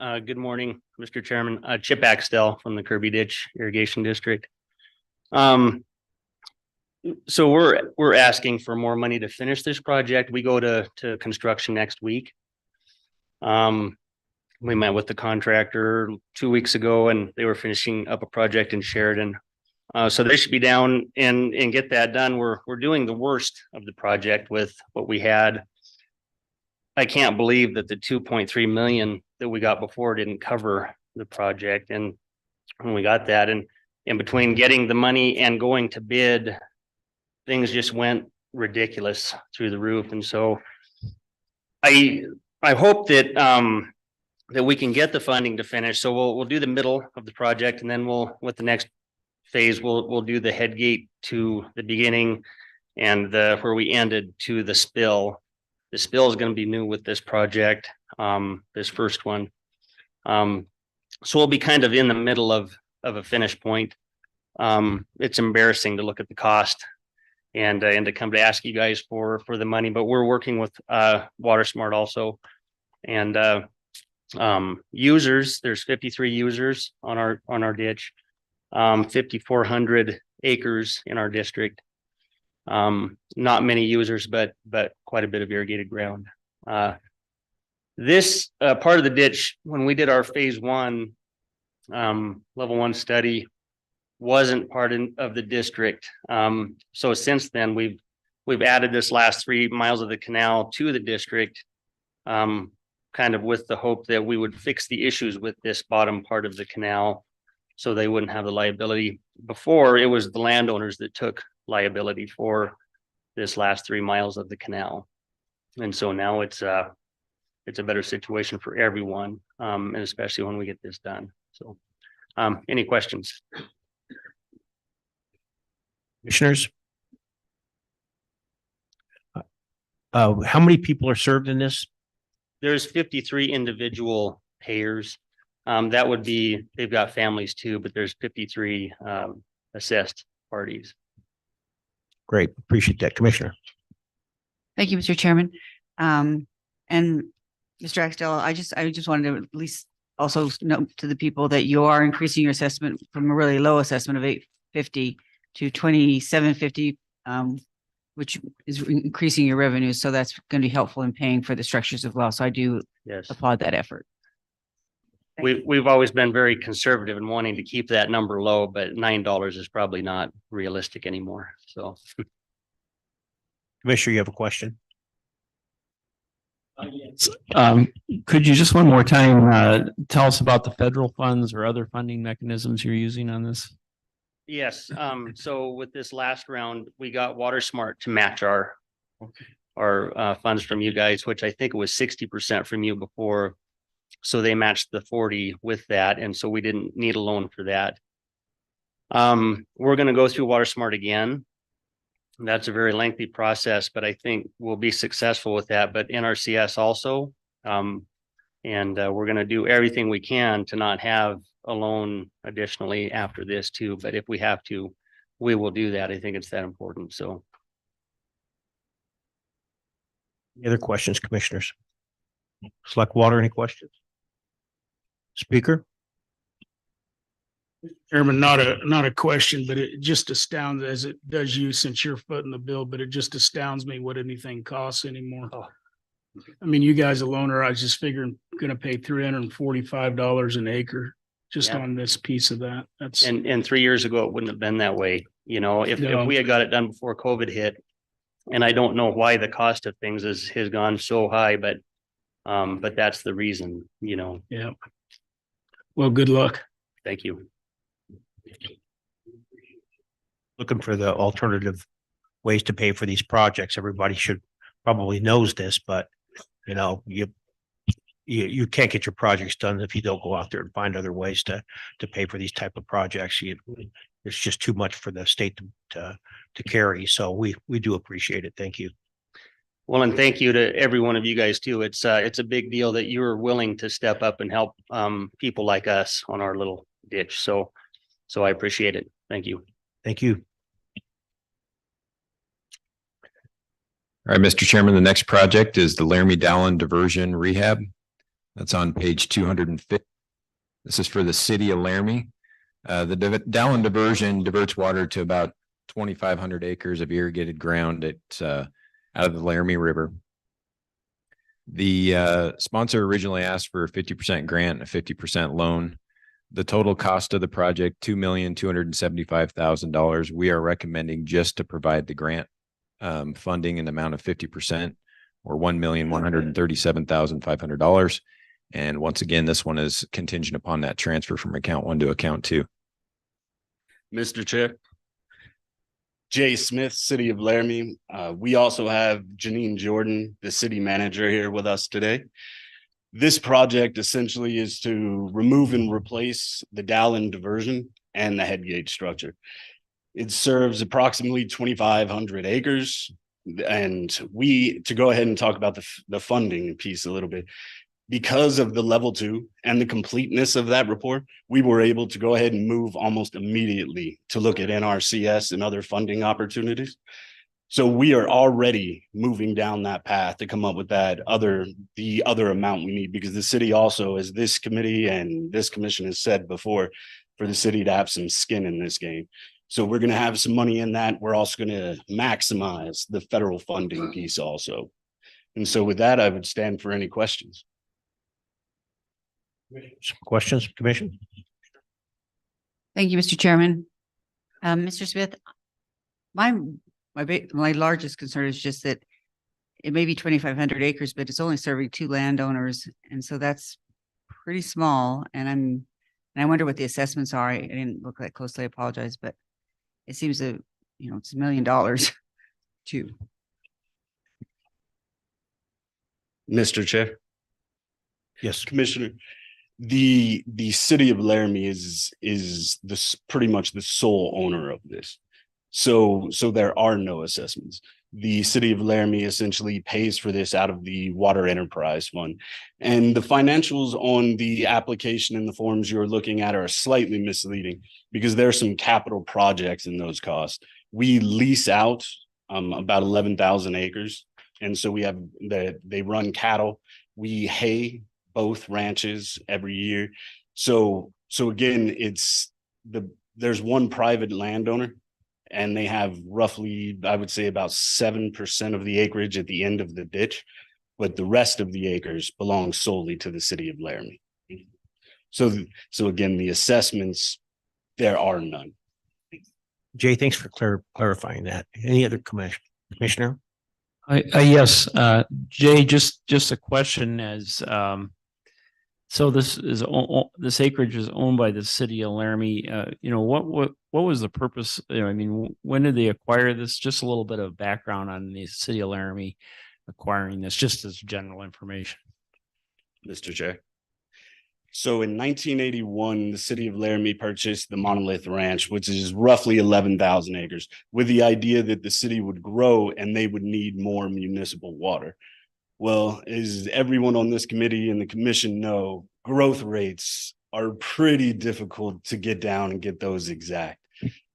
Good morning, Mr. Chairman. Chip Axtell from the Kirby Ditch Irrigation District. So we're asking for more money to finish this project. We go to construction next week. We met with the contractor 2 weeks ago and they were finishing up a project in Sheridan. So they should be down and get that done. We're doing the worst of the project with what we had. I can't believe that the 2.3 million that we got before didn't cover the project. And when we got that, and in between getting the money and going to bid, things just went ridiculous through the roof. And so I hope that that we can get the funding to finish. So we'll do the middle of the project, and then with the next phase, we'll do the head gate to the beginning and where we ended to the spill. The spill is going to be new with this project, this first one. So we'll be kind of in the middle of a finish point. It's embarrassing to look at the cost and to come to ask you guys for the money, but we're working with WaterSmart also. And users, there's 53 users on our ditch, 5,400 acres in our district. Not many users, but quite a bit of irrigated ground. This part of the ditch, when we did our phase 1 level 1 study, wasn't part of the district. So since then we've added this last 3 miles of the canal to the district, kind of with the hope that we would fix the issues with this bottom part of the canal so they wouldn't have the liability. Before, it was the landowners that took liability for this last 3 miles of the canal. And so now it's a better situation for everyone, and especially when we get this done. So any questions? Commissioners? How many people are served in this? There's 53 individual payers. That would be, they've got families too, but there's 53 assessed parties. Great. Appreciate that, Commissioner. Thank you, Mr. Chairman. And Mr. Axtell, I just wanted to at least also note to the people that you are increasing your assessment from a really low assessment of $850 to $2,750, which is increasing your revenues. So that's going to be helpful in paying for the structures as well. So I do applaud that effort. We've always been very conservative in wanting to keep that number low, but $9 is probably not realistic anymore. So, Commissioner, you have a question? Could you just one more time tell us about the federal funds or other funding mechanisms you're using on this? yes. So with this last round, we got WaterSmart to match our funds from you guys, which I think it was 60% from you before. So they matched the 40 with that. And so we didn't need a loan for that. We're going to go through WaterSmart again. That's a very lengthy process, but I think we'll be successful with that. But NRCS also, and we're going to do everything we can to not have a loan additionally after this too. But if we have to, we will do that. I think it's that important. So, any other questions, commissioners? Select Water, any questions? Speaker? Chairman, not a question, but it just astounds, as it does you since you're footing the bill, but it just astounds me what anything costs anymore. I mean, you guys alone are, I was just figuring, gonna pay $345 an acre just on this piece of that. That's and 3 years ago, it wouldn't have been that way. You know, if we had got it done before COVID hit, and I don't know why the cost of things has gone so high, but that's the reason, you know. Yeah. Well, good luck. Thank you. Looking for the alternative ways to pay for these projects. Everybody should probably knows this, but you know, you can't get your projects done if you don't go out there and find other ways to pay for these type of projects. It's just too much for the state to carry. So we do appreciate it. Thank you. Well, and thank you to every one of you guys too. It's a big deal that you're willing to step up and help people like us on our little ditch. So I appreciate it. Thank you. Thank you. All right, Mr. Chairman, the next project is the Laramie Dallin Diversion Rehab. That's on page 250. This is for the city of Laramie. The Dallin diversion diverts water to about 2,500 acres of irrigated ground at, out of the Laramie River. The sponsor originally asked for a 50% grant and a 50% loan. The total cost of the project, $2,275,000. We are recommending just to provide the grant funding in the amount of 50%, or $1,137,500. And once again, this one is contingent upon that transfer from account 1 to account 2. Mr. Chair. Jay Smith, City of Laramie. We also have Janine Jordan, the city manager, here with us today. This project essentially is to remove and replace the Dallin diversion and the headgate structure. It serves approximately 2,500 acres. And to go ahead and talk about the funding piece a little bit, because of the level 2 and the completeness of that report, we were able to go ahead and move almost immediately to look at NRCS and other funding opportunities. So we are already moving down that path to come up with the other amount we need, because the city also, as this committee and this commission has said before, for the city to have some skin in this game. So we're going to have some money in that. We're also going to maximize the federal funding piece also. And so with that, I would stand for any questions. Some questions, Commission? Thank you, Mr. Chairman. Mr. Smith, my largest concern is just that it may be 2,500 acres, but it's only serving 2 landowners. And so that's pretty small. And I wonder what the assessments are. I didn't look that closely, I apologize, but it seems it's $1 million too. Mr. Chair. Yes, Commissioner. The city of Laramie is this pretty much the sole owner of this. So there are no assessments. The city of Laramie essentially pays for this out of the Water Enterprise Fund. And the financials on the application and the forms you're looking at are slightly misleading, because there are some capital projects in those costs. We lease out about 11,000 acres. And so we have they run cattle. We hay both ranches every year. So again, there's one private landowner, and they have roughly, I would say, about 7% of the acreage at the end of the ditch, but the rest of the acres belong solely to the city of Laramie. So again, the assessments, there are none. Jay, thanks for clarifying that. Any other commissioner? Yes, Jay, just a question as, so this acreage is owned by the city of Laramie. What was the purpose? When did they acquire this? Just a little bit of background on the city of Laramie acquiring this, just as general information. Mr. Chair. So in 1981, the city of Laramie purchased the Monolith Ranch, which is roughly 11,000 acres, with the idea that the city would grow and they would need more municipal water. Well, as everyone on this committee and the commission know, growth rates are pretty difficult to get down and get those exact.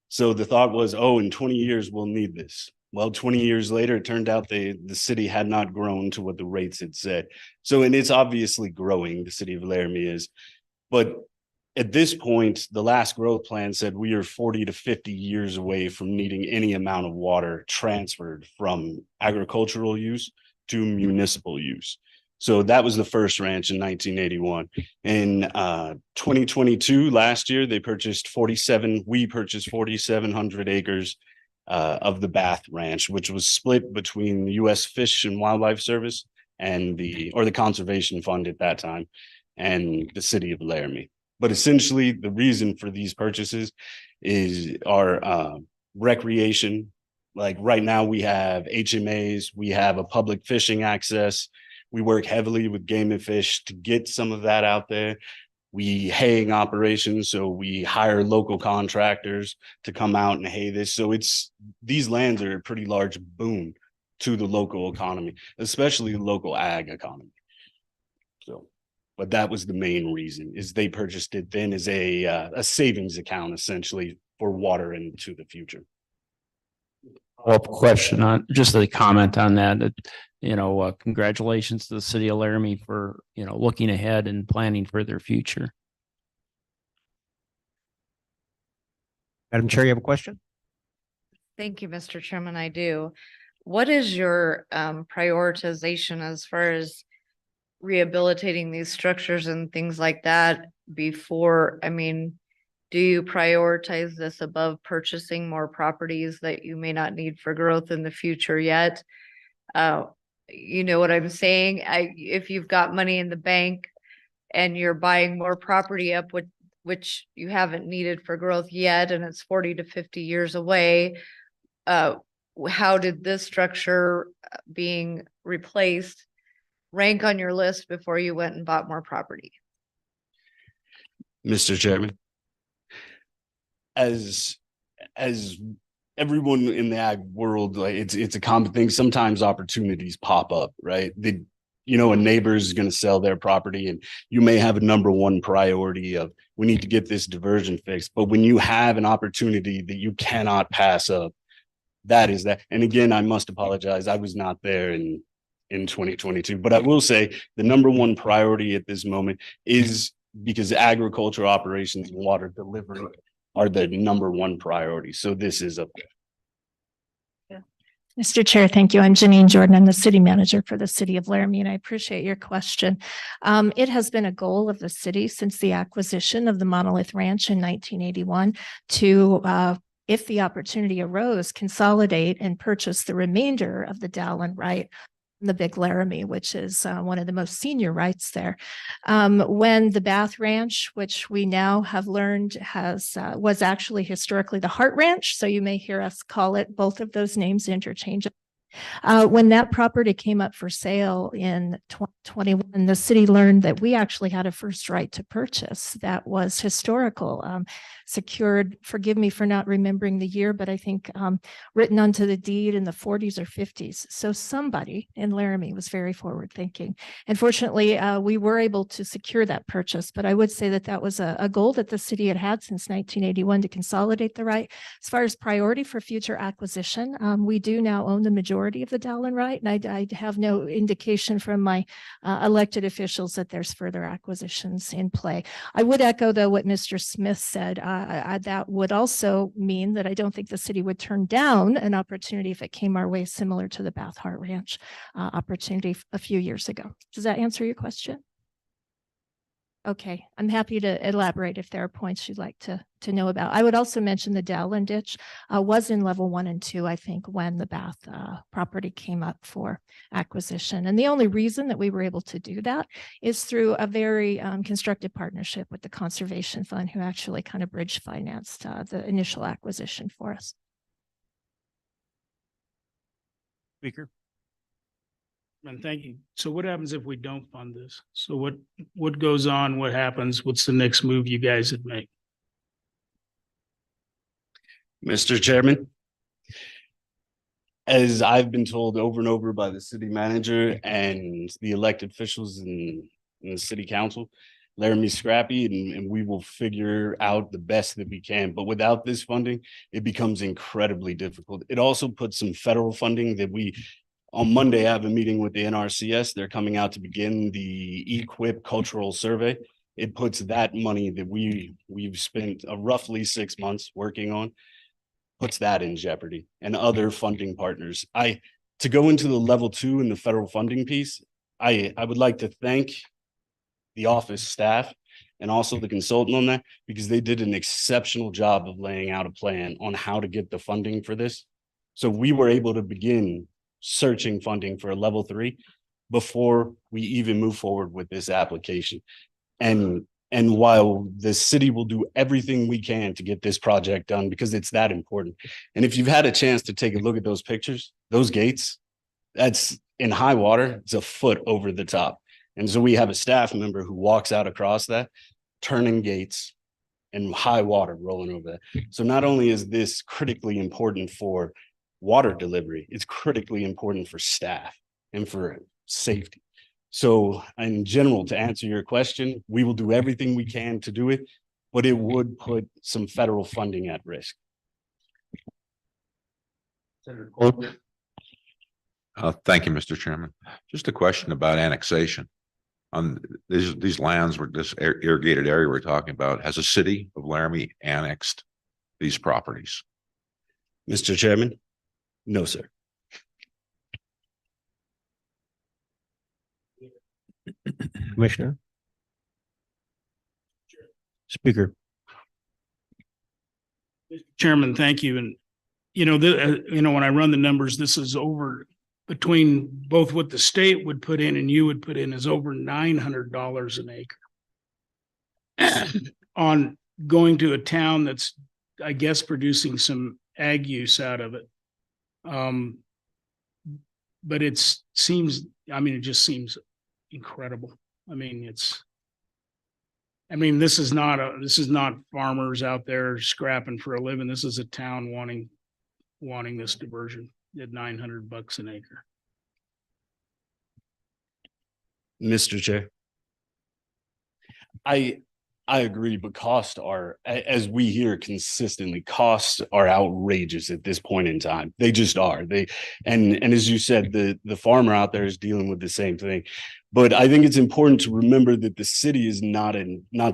So the thought was, in 20 years, we'll need this. Well, 20 years later, it turned out the city had not grown to what the rates had said. So, and it's obviously growing, the city of Laramie is. But at this point, the last growth plan said we are 40 to 50 years away from needing any amount of water transferred from agricultural use to municipal use. So that was the first ranch in 1981. In 2022, last year, we purchased 4,700 acres of the Bath Ranch, which was split between the U.S. Fish and Wildlife Service and the Conservation Fund at that time, and the city of Laramie. But essentially, the reason for these purchases is our recreation. Like right now, we have HMAs, we have a public fishing access. We work heavily with Game and Fish to get some of that out there. We haying operations, so we hire local contractors to come out and hay this. So these lands are a pretty large boon to the local economy, especially the local ag economy. So, but that was the main reason, is they purchased it then as a savings account, essentially, for water into the future. Follow-up question on just a comment on that. Congratulations to the city of Laramie for looking ahead and planning for their future. Madam Chair, you have a question? Thank you, Mr. Chairman. I do. What is your prioritization as far as rehabilitating these structures and things like that before, I mean, do you prioritize this above purchasing more properties that you may not need for growth in the future yet? You know what I'm saying? If you've got money in the bank and you're buying more property up with which you haven't needed for growth yet, and it's 40 to 50 years away, how did this structure being replaced rank on your list before you went and bought more property? Mr. Chairman, as everyone in the ag world, like it's a common thing. Sometimes opportunities pop up, right? A neighbor is going to sell their property, and you may have a number one priority of we need to get this diversion fixed. But when you have an opportunity that you cannot pass up, that is that. And again, I must apologize. I was not there in 2022, but I will say the number one priority at this moment is because agricultural operations and water delivery are the number one priority. So this is up there. Mr. Chair, thank you. I'm Janine Jordan. I'm the city manager for the city of Laramie, and I appreciate your question. It has been a goal of the city since the acquisition of the Monolith Ranch in 1981 to, if the opportunity arose, consolidate and purchase the remainder of the Dowland right, the Big Laramie, which is one of the most senior rights there. When the Bath Ranch, which we now have learned was actually historically the Hart Ranch, so you may hear us call it both of those names interchangeably. When that property came up for sale in 2021, the city learned that we actually had a first right to purchase that was historical, secured, forgive me for not remembering the year, but I think written onto the deed in the 40s or 50s. So somebody in Laramie was very forward thinking. And fortunately, we were able to secure that purchase, but I would say that that was a goal that the city had had since 1981 to consolidate the right. As far as priority for future acquisition, we do now own the majority of the Dowland right, and I have no indication from my elected officials that there's further acquisitions in play. I would echo, though, what Mr. Smith said. That would also mean that I don't think the city would turn down an opportunity if it came our way, similar to the Bath Hart Ranch opportunity a few years ago. Does that answer your question? Okay, I'm happy to elaborate if there are points you'd like to know about. I would also mention the Dowland ditch was in level 1 and 2, I think, when the Bath property came up for acquisition. And the only reason that we were able to do that is through a very constructive partnership with the Conservation Fund, who actually kind of bridge financed the initial acquisition for us. Speaker. And thank you. So what happens if we don't fund this? So what goes on? What happens? What's the next move you guys would make? Mr. Chairman, as I've been told over and over by the city manager and the elected officials in the city council, Laramie's scrappy, and we will figure out the best that we can. But without this funding, it becomes incredibly difficult. It also puts some federal funding that on Monday, I have a meeting with the NRCS. They're coming out to begin the EQIP cultural survey. It puts that money that we've spent roughly 6 months working on, puts that in jeopardy, and other funding partners. To go into the level 2 in the federal funding piece, I would like to thank the office staff and also the consultant on that, because they did an exceptional job of laying out a plan on how to get the funding for this. So we were able to begin searching funding for a level 3 before we even move forward with this application. And while the city will do everything we can to get this project done, because it's that important. And if you've had a chance to take a look at those pictures, those gates, that's in high water, it's a foot over the top. And so we have a staff member who walks out across that, turning gates and high water rolling over that. So not only is this critically important for water delivery, it's critically important for staff and for safety. So in general, to answer your question, we will do everything we can to do it, but it would put some federal funding at risk. Thank you, Mr. Chairman. Just a question about annexation. On these lands, where this irrigated area we're talking about, has the city of Laramie annexed these properties? Mr. Chairman? No, sir. Commissioner? Speaker? Chairman, thank you. And, when I run the numbers, this is over between both what the state would put in and you would put in is over $900 an acre. On going to a town that's, I guess, producing some ag use out of it. But it just seems incredible. This is not farmers out there scrapping for a living. This is a town wanting this diversion at $900 an acre. Mr. Chair. I agree, but costs are, as we hear consistently, costs are outrageous at this point in time. They just are. And as you said, the farmer out there is dealing with the same thing. But I think it's important to remember that the city is not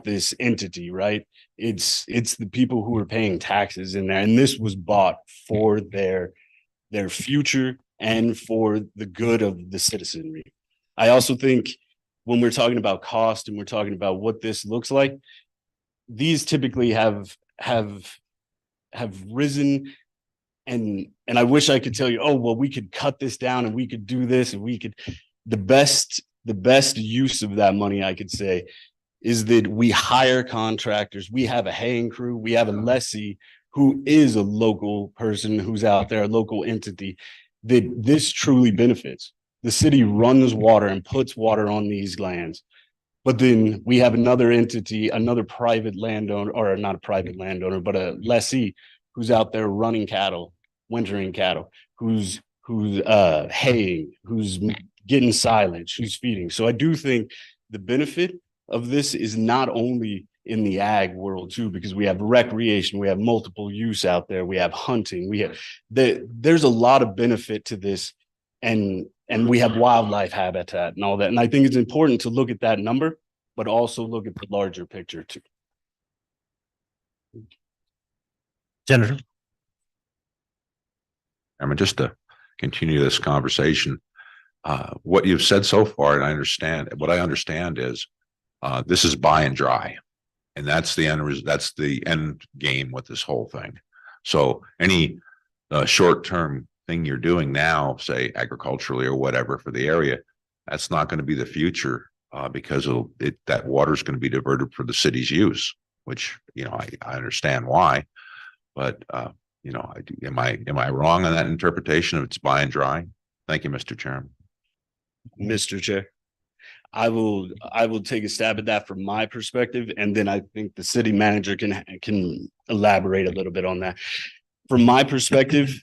this entity, right? It's the people who are paying taxes in there, and this was bought for their future and for the good of the citizenry. I also think when we're talking about cost and we're talking about what this looks like, these typically have risen, and I wish I could tell you, oh, well, we could cut this down and we could do this and we could. The best use of that money, I could say, is that we hire contractors. We have a haying crew. We have a lessee who is a local person who's out there, a local entity that this truly benefits. The city runs water and puts water on these lands. But then we have another entity, another private landowner, or not a private landowner, but a lessee who's out there running cattle, wintering cattle, who's haying, who's getting silage, who's feeding. So I do think the benefit of this is not only in the ag world too, because we have recreation, we have multiple use out there, we have hunting, there's a lot of benefit to this. And we have wildlife habitat and all that. And I think it's important to look at that number, but also look at the larger picture too. Senator? I mean, just to continue this conversation, what you've said so far, and what I understand is this is buy and dry. And that's the end game with this whole thing. So any short-term thing you're doing now, say agriculturally or whatever for the area, that's not going to be the future because that water is going to be diverted for the city's use, which, I understand why, but am I wrong on that interpretation of it's buy and dry? Thank you, Mr. Chairman. Mr. Chair, I will take a stab at that from my perspective, and then I think the city manager can elaborate a little bit on that. From my perspective,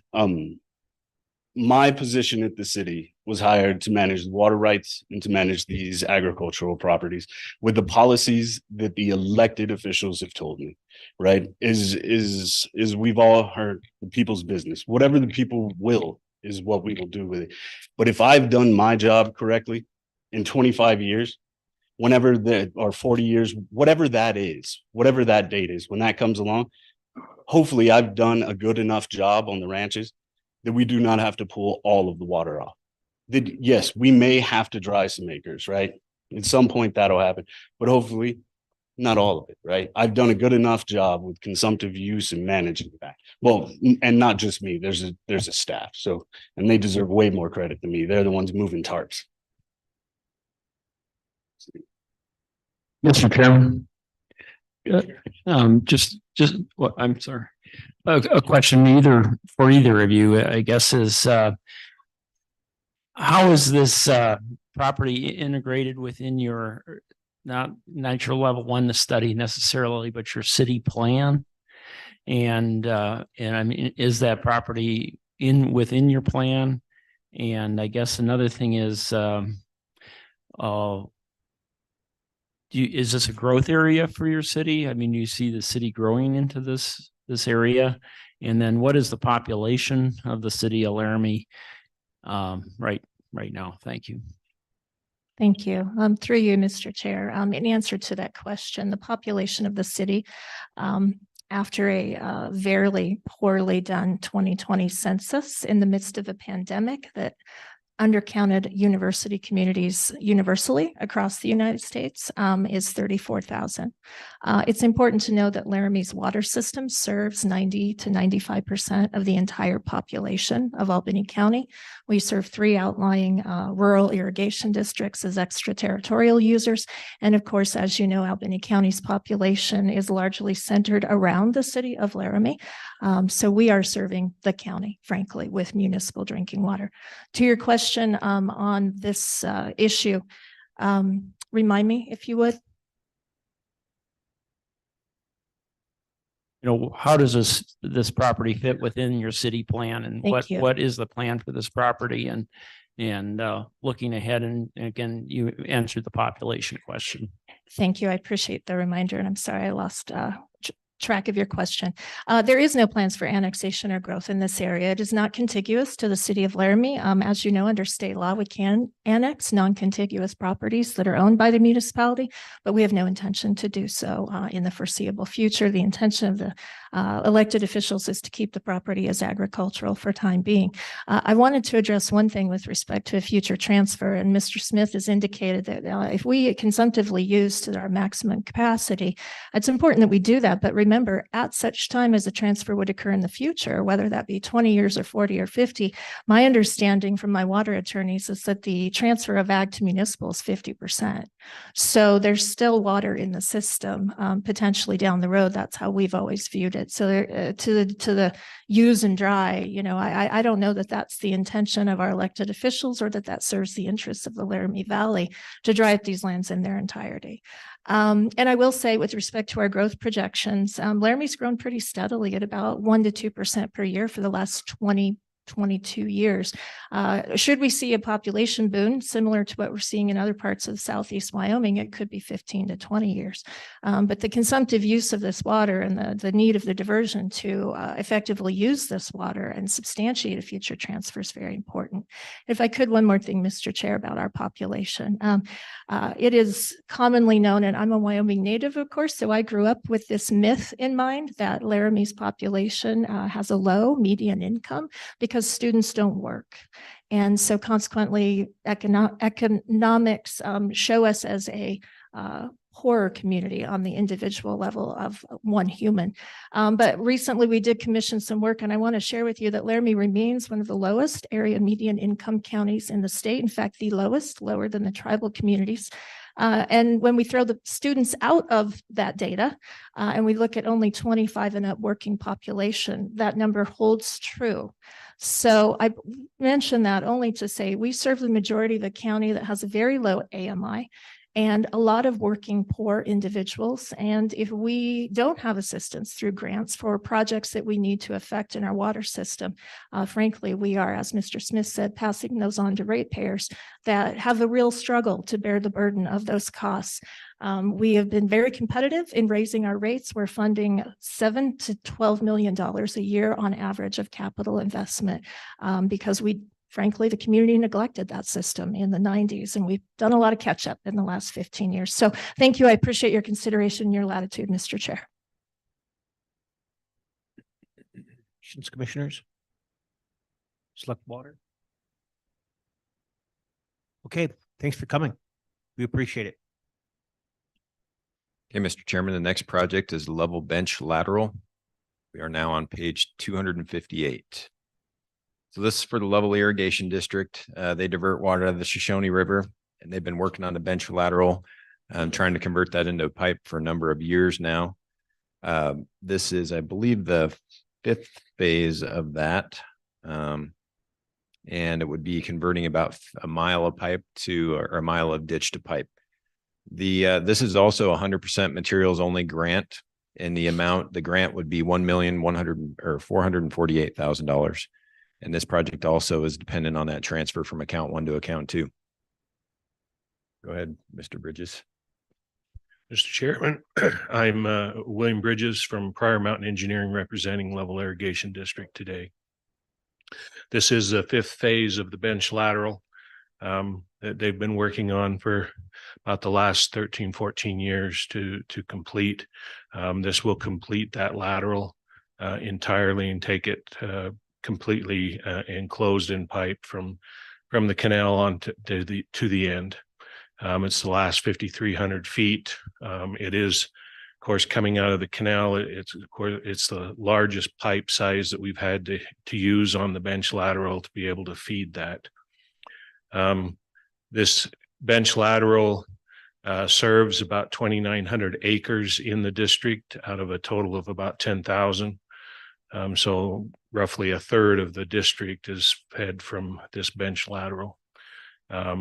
my position at the city was hired to manage the water rights and to manage these agricultural properties with the policies that the elected officials have told me, right? Is we've all heard the people's business. Whatever the people will is what we will do with it. But if I've done my job correctly in 25 years, or 40 years, whatever that is, whatever that date is, when that comes along, hopefully I've done a good enough job on the ranches that we do not have to pull all of the water off. Yes, we may have to dry some acres, right? At some point that'll happen, but hopefully not all of it, right? I've done a good enough job with consumptive use and managing that. Well, and not just me, there's a staff. So, and they deserve way more credit than me. They're the ones moving tarps. Mr. Chairman. I'm sorry. A question for either of you, I guess, is how is this property integrated within your not your level 1 to study necessarily, but your city plan? And I mean, is that property within your plan? And I guess another thing is, is this a growth area for your city? I mean, you see the city growing into this area, and then what is the population of the city of Laramie right now? Thank you. Thank you. Through you, Mr. Chair. In answer to that question, the population of the city after a very poorly done 2020 census in the midst of a pandemic that undercounted university communities universally across the United States is 34,000. It's important to know that Laramie's water system serves 90 to 95% of the entire population of Albany County. We serve 3 outlying rural irrigation districts as extraterritorial users. And of course, as you know, Albany County's population is largely centered around the city of Laramie. So we are serving the county, frankly, with municipal drinking water. To your question on this issue, remind me if you would. You know, how does this property fit within your city plan, and what is the plan for this property, and looking ahead, and again, you answered the population question. Thank you. I appreciate the reminder, and I'm sorry I lost track of your question. There is no plans for annexation or growth in this area. It is not contiguous to the city of Laramie. As you know, under state law, we can annex non-contiguous properties that are owned by the municipality, but we have no intention to do so in the foreseeable future. The intention of the elected officials is to keep the property as agricultural for time being. I wanted to address one thing with respect to a future transfer, and Mr. Smith has indicated that if we consumptively use to our maximum capacity, it's important that we do that. But remember, at such time as a transfer would occur in the future, whether that be 20 years or 40 or 50, my understanding from my water attorneys is that the transfer of ag to municipal is 50%. So there's still water in the system potentially down the road. That's how we've always viewed it. So to the use and dry, you know, I don't know that that's the intention of our elected officials, or that serves the interests of the Laramie Valley to dry up these lands in their entirety. And I will say, with respect to our growth projections, Laramie's grown pretty steadily at about 1 to 2% per year for the last 22 years. Should we see a population boom similar to what we're seeing in other parts of Southeast Wyoming, it could be 15 to 20 years. But the consumptive use of this water and the need of the diversion to effectively use this water and substantiate a future transfer is very important. If I could, one more thing, Mr. Chair, about our population. It is commonly known, and I'm a Wyoming native, of course, so I grew up with this myth in mind that Laramie's population has a low median income because students don't work. And so consequently, economics show us as a poorer community on the individual level of one human. But recently we did commission some work, and I want to share with you that Laramie remains one of the lowest area median income counties in the state. In fact, the lowest, lower than the tribal communities. And when we throw the students out of that data and we look at only 25 and up working population, that number holds true. So I mention that only to say we serve the majority of the county that has a very low AMI and a lot of working poor individuals. And if we don't have assistance through grants for projects that we need to affect in our water system, frankly, we are, as Mr. Smith said, passing those on to ratepayers that have a real struggle to bear the burden of those costs. We have been very competitive in raising our rates. We're funding $7 to $12 million a year on average of capital investment because frankly, the community neglected that system in the 90s, and we've done a lot of catch up in the last 15 years. So thank you. I appreciate your consideration and your latitude, Mr. Chair. Commissioners? Select water? Okay, thanks for coming. We appreciate it. Okay, Mr. Chairman, the next project is level bench lateral. We are now on page 258. So this is for the level irrigation district. They divert water out of the Shoshone River, and they've been working on the bench lateral, trying to convert that into a pipe for a number of years now. This is, I believe, the 5th phase of that. And it would be converting about a mile of pipe or a mile of ditch to pipe. This is also 100% materials only grant, and the grant would be $448,000. And this project also is dependent on that transfer from account 1 to account 2. Go ahead, Mr. Bridges. Mr. Chairman, I'm William Bridges from Prior Mountain Engineering, representing Level Irrigation District today. This is the 5th phase of the bench lateral. that they've been working on for about the last 13, 14 years to complete. This will complete that lateral entirely and take it completely enclosed in pipe from the canal on to the end. It's the last 5,300 feet. It is, of course, coming out of the canal. It's the largest pipe size that we've had to use on the bench lateral to be able to feed that. This bench lateral serves about 2,900 acres in the district out of a total of about 10,000. So roughly a third of the district is fed from this bench lateral. I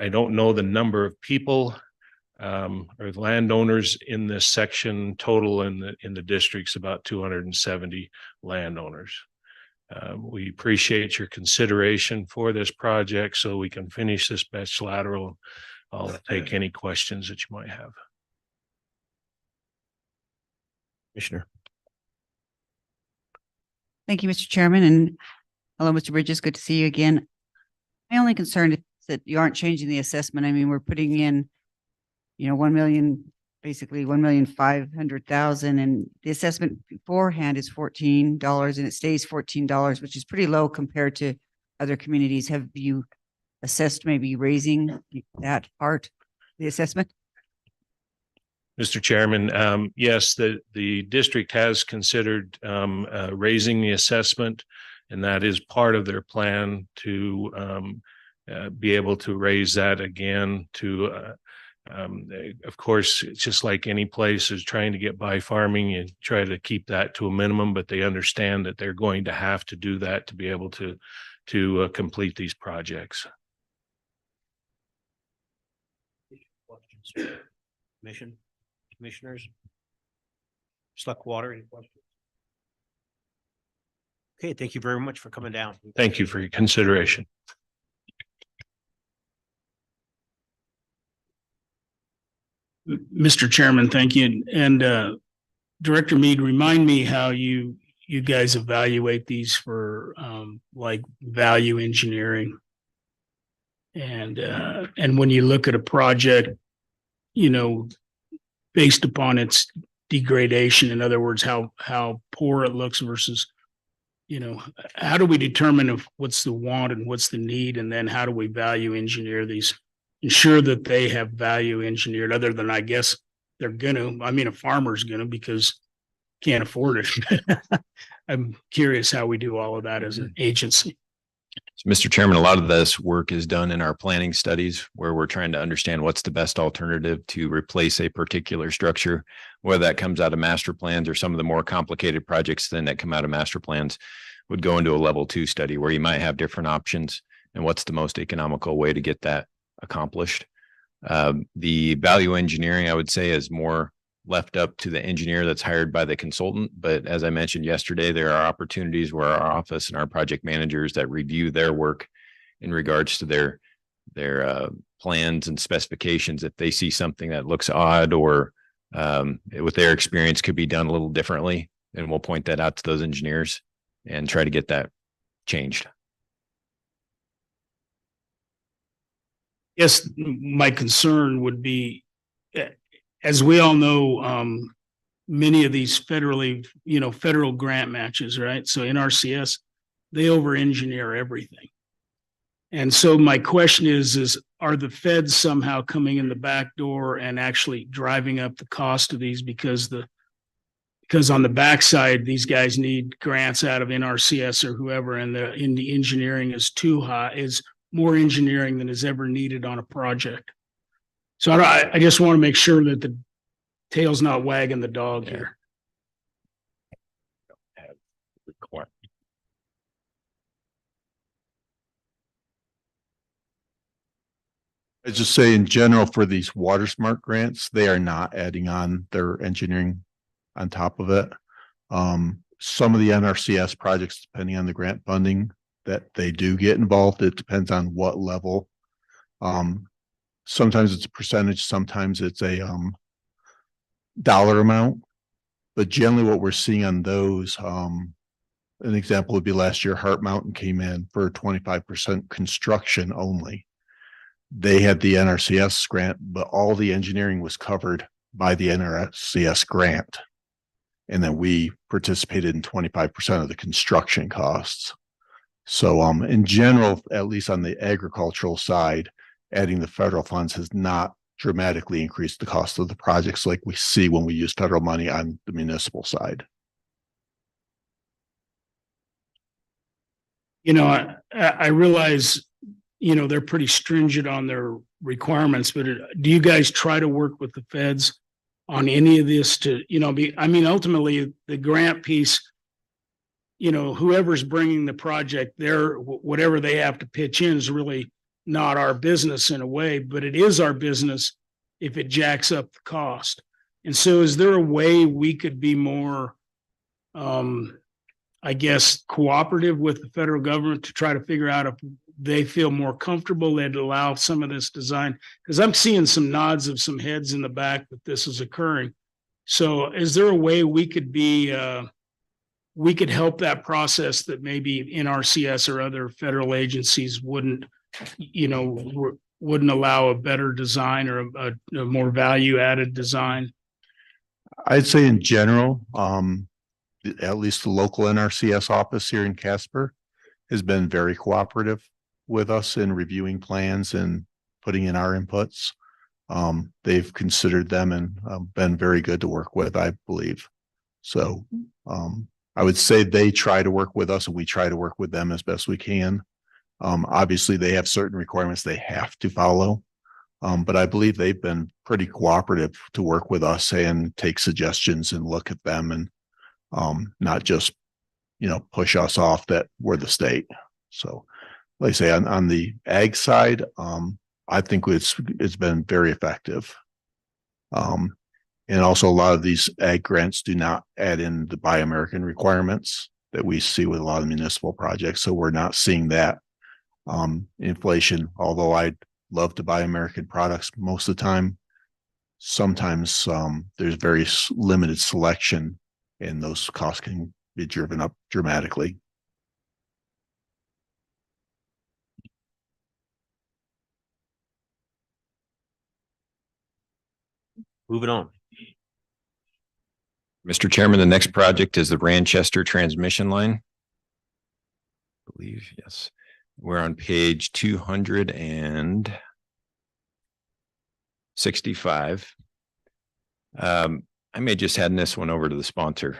don't know the number of people or landowners in this section. Total in the district's about 270 landowners. We appreciate your consideration for this project so we can finish this bench lateral. I'll take any questions that you might have. Commissioner. Thank you, Mr. Chairman, and hello, Mr. Bridges. Good to see you again. My only concern is that you aren't changing the assessment. I mean, we're putting in, 1 million, basically 1,500,000, and the assessment beforehand is $14 and it stays $14, which is pretty low compared to other communities. Have you assessed maybe raising that part, the assessment? Mr. Chairman, yes, the district has considered raising the assessment, and that is part of their plan to be able to raise that again to, of course, it's just like any place is trying to get by farming and try to keep that to a minimum, but they understand that they're going to have to do that to be able to complete these projects. Commissioners? Select Water, any questions? Okay, thank you very much for coming down. Thank you for your consideration. Mr. Chairman, thank you. And Director Mead, remind me how you guys evaluate these for like value engineering. And when you look at a project, based upon its degradation, in other words, how poor it looks versus, how do we determine what's the want and what's the need? And then how do we value engineer these, ensure that they have value engineered, other than, I guess, they're a farmer's gonna, because can't afford it. I'm curious how we do all of that as an agency. So, Mr. Chairman, a lot of this work is done in our planning studies where we're trying to understand what's the best alternative to replace a particular structure, whether that comes out of master plans or some of the more complicated projects then that come out of master plans would go into a level 2 study where you might have different options and what's the most economical way to get that accomplished. The value engineering, I would say, is more left up to the engineer that's hired by the consultant. But as I mentioned yesterday, there are opportunities where our office and our project managers that review their work in regards to their plans and specifications. If they see something that looks odd or with their experience could be done a little differently, then we'll point that out to those engineers and try to get that changed. Yes, my concern would be, as we all know, many of these federal grant matches, right? So NRCS, they over-engineer everything. And so my question is are the feds somehow coming in the back door and actually driving up the cost of these because on the backside, these guys need grants out of NRCS or whoever, and the engineering is too high, is more engineering than is ever needed on a project. So I just want to make sure that the tail's not wagging the dog here. I just say in general for these water smart grants, they are not adding on their engineering on top of it. Some of the NRCS projects, depending on the grant funding that they do get involved, it depends on what level. Sometimes it's a percentage, sometimes it's a dollar amount, but generally what we're seeing on those, an example would be last year, Heart Mountain came in for 25% construction only. They had the NRCS grant, but all the engineering was covered by the NRCS grant. And then we participated in 25% of the construction costs. So in general, at least on the agricultural side, adding the federal funds has not dramatically increased the cost of the projects like we see when we use federal money on the municipal side. You know, I realize, you know, they're pretty stringent on their requirements, but do you guys try to work with the feds on any of this to, you know, I mean, ultimately the grant piece, you know, whoever's bringing the project there, whatever they have to pitch in is really not our business in a way, but it is our business if it jacks up the cost. And so is there a way we could be more, I guess, cooperative with the federal government to try to figure out if they feel more comfortable they'd allow some of this design? Because I'm seeing some nods of some heads in the back that this is occurring. So is there a way we could be, we could help that process that maybe NRCS or other federal agencies wouldn't, you know, wouldn't allow a better design or a more value added design? I'd say in general, at least the local NRCS office here in Casper has been very cooperative with us in reviewing plans and putting in our inputs. They've considered them and been very good to work with, I believe. So I would say they try to work with us and we try to work with them as best we can. Obviously, they have certain requirements they have to follow, but I believe they've been pretty cooperative to work with us and take suggestions and look at them and not just, you know, push us off that we're the state. So like I say, on the ag side, I think it's been very effective. And also a lot of these ag grants do not add in the Buy American requirements that we see with a lot of municipal projects. So we're not seeing that inflation, although I'd love to buy American products most of the time. Sometimes there's very limited selection and those costs can be driven up dramatically. Moving on. Mr. Chairman, the next project is the Ranchester transmission line. I believe, yes. We're on page 265. I may just hand this one over to the sponsor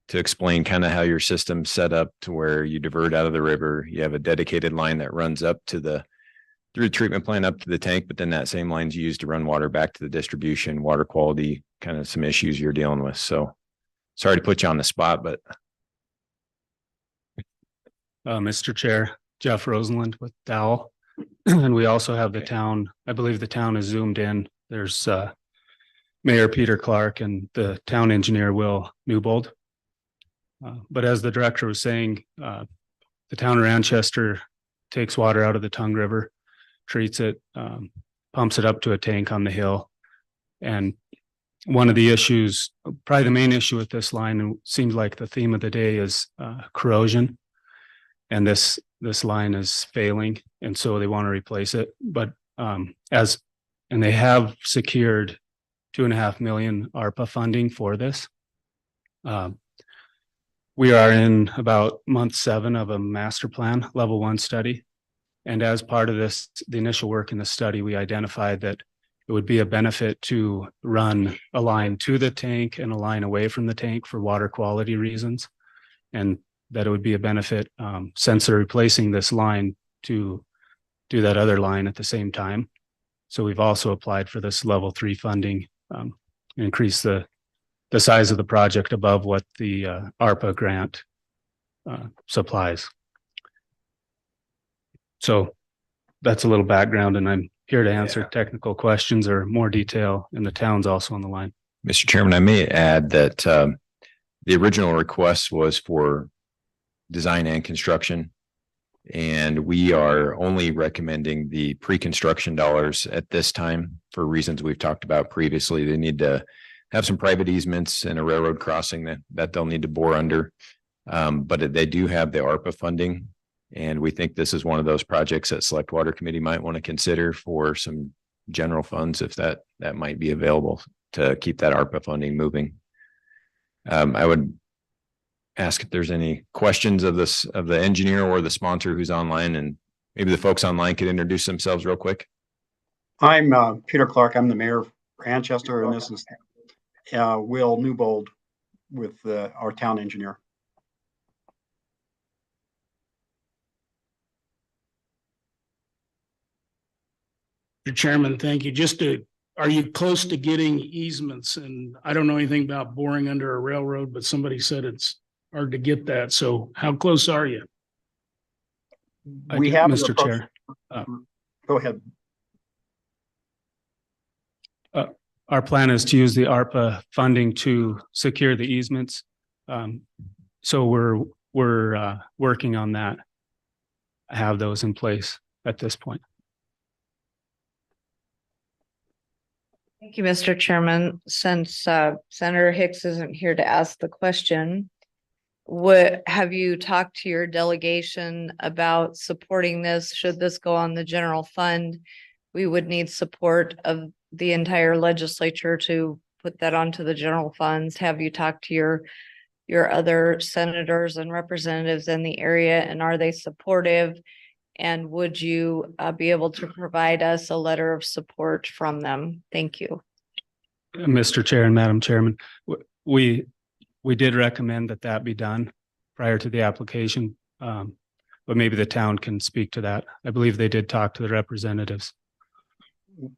to explain kind of how your system's set up to where you divert out of the river. You have a dedicated line that runs up to through the treatment plant up to the tank, but then that same line's used to run water back to the distribution, water quality, kind of some issues you're dealing with. So sorry to put you on the spot, but. Mr. Chair, Jeff Rosenland with Dowell. And we also have the town, I believe the town is zoomed in. There's Mayor Peter Clark and the town engineer, Will Newbold. But as the director was saying, the town of Ranchester takes water out of the Tongue River, treats it, pumps it up to a tank on the hill. And one of the issues, probably the main issue with this line, and seems like the theme of the day, is corrosion. And this line is failing, and so they want to replace it. But and they have secured $2.5 million ARPA funding for this. We are in about month 7 of a master plan level 1 study. And as part of this, the initial work in the study, we identified that it would be a benefit to run a line to the tank and a line away from the tank for water quality reasons. And that it would be a benefit since they're replacing this line to do that other line at the same time. So we've also applied for this level 3 funding, increase the size of the project above what the ARPA grant supplies. So that's a little background, and I'm here to answer technical questions or more detail, and the town's also on the line. Mr. Chairman, I may add that the original request was for design and construction, and we are only recommending the pre-construction dollars at this time for reasons we've talked about previously. They need to have some private easements and a railroad crossing that they'll need to bore under. But they do have the ARPA funding. And we think this is one of those projects that Select Water Committee might want to consider for some general funds if that might be available to keep that ARPA funding moving. I would ask if there's any questions of the engineer or the sponsor who's online, and maybe the folks online could introduce themselves real quick. I'm Peter Clark. I'm the mayor of Manchester, and this is Will Newbold with our town engineer. Mr. Chairman, thank you. Are you close to getting easements? And I don't know anything about boring under a railroad, but somebody said it's hard to get that. So how close are you? We have, Mr. Chair. Go ahead. Our plan is to use the ARPA funding to secure the easements. So we're working on that. I have those in place at this point. Thank you, Mr. Chairman. Since Senator Hicks isn't here to ask the question, have you talked to your delegation about supporting this? Should this go on the general fund? We would need support of the entire legislature to put that onto the general funds. Have you talked to your other senators and representatives in the area, and are they supportive? And would you be able to provide us a letter of support from them? Thank you. Mr. Chair and Madam Chairman, we did recommend that be done prior to the application. But maybe the town can speak to that. I believe they did talk to the representatives.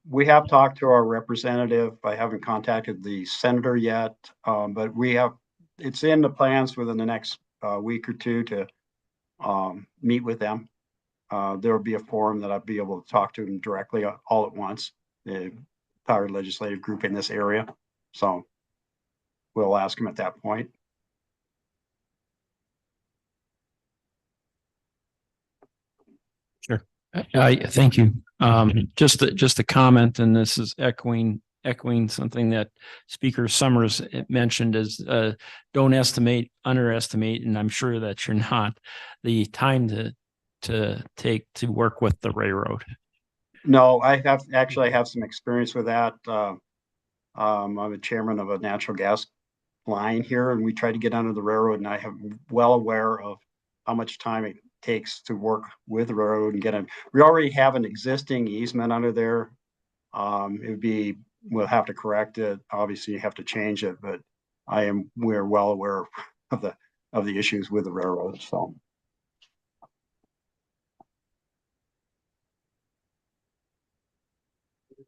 We have talked to our representative. I haven't contacted the senator yet, but it's in the plans within the next week or two to meet with them. There will be a forum that I'll be able to talk to them directly all at once, the entire legislative group in this area. So we'll ask them at that point. Sure. Thank you. Just a comment, and this is echoing something that Speaker Summers mentioned is don't underestimate, and I'm sure that you're not, the time to take to work with the railroad. No, I have some experience with that. I'm a chairman of a natural gas line here, and we try to get under the railroad, and I am well aware of how much time it takes to work with the railroad and get them. We already have an existing easement under there. We'll have to correct it. Obviously, you have to change it, but we're well aware of the issues with the railroad. So.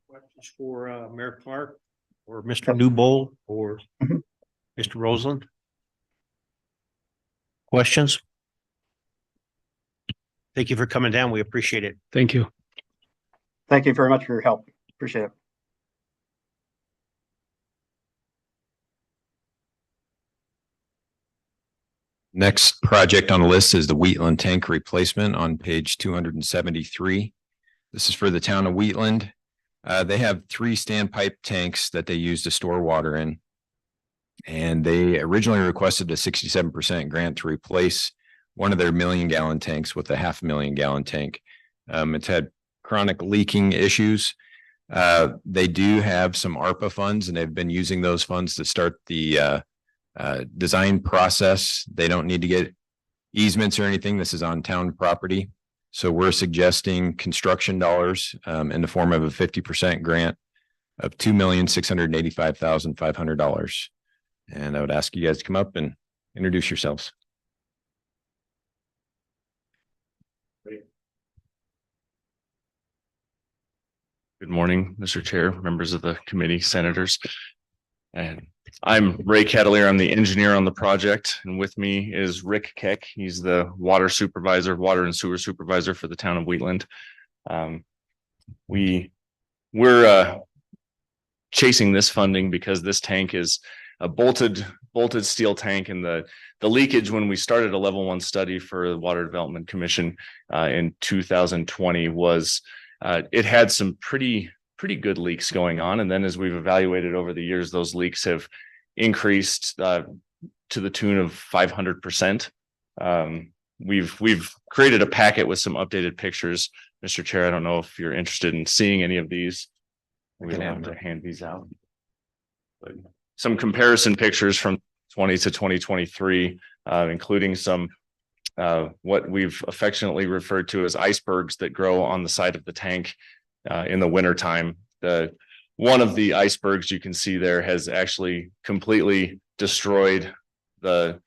Questions for Mayor Clark or Mr. Newbold or Mr. Roseland? Questions? Thank you for coming down. We appreciate it. Thank you. Thank you very much for your help. Appreciate it. Next project on the list is the Wheatland tank replacement on page 273. This is for the town of Wheatland. They have 3 standpipe tanks that they use to store water in. And they originally requested a 67% grant to replace one of their 1 million gallon tanks with a 500,000 gallon tank. It's had chronic leaking issues. They do have some ARPA funds, and they've been using those funds to start the design process. They don't need to get easements or anything. This is on town property. So we're suggesting construction dollars in the form of a 50% grant of $2,685,500. And I would ask you guys to come up and introduce yourselves. Good morning, Mr. Chair, members of the committee, senators. And I'm Ray Catalier. I'm the engineer on the project. And with me is Rick Keck. He's the water and sewer supervisor for the town of Wheatland. We're chasing this funding because this tank is a bolted steel tank, and the leakage when we started a level 1 study for the Water Development Commission in 2020 was it had some pretty good leaks going on. And then as we've evaluated over the years, those leaks have increased to the tune of 500%. We've created a packet with some updated pictures. Mr. Chair, I don't know if you're interested in seeing any of these. We don't have to hand these out. But some comparison pictures from 20 to 2023, including some what we've affectionately referred to as icebergs that grow on the side of the tank in the wintertime. One of the icebergs you can see there has actually completely destroyed the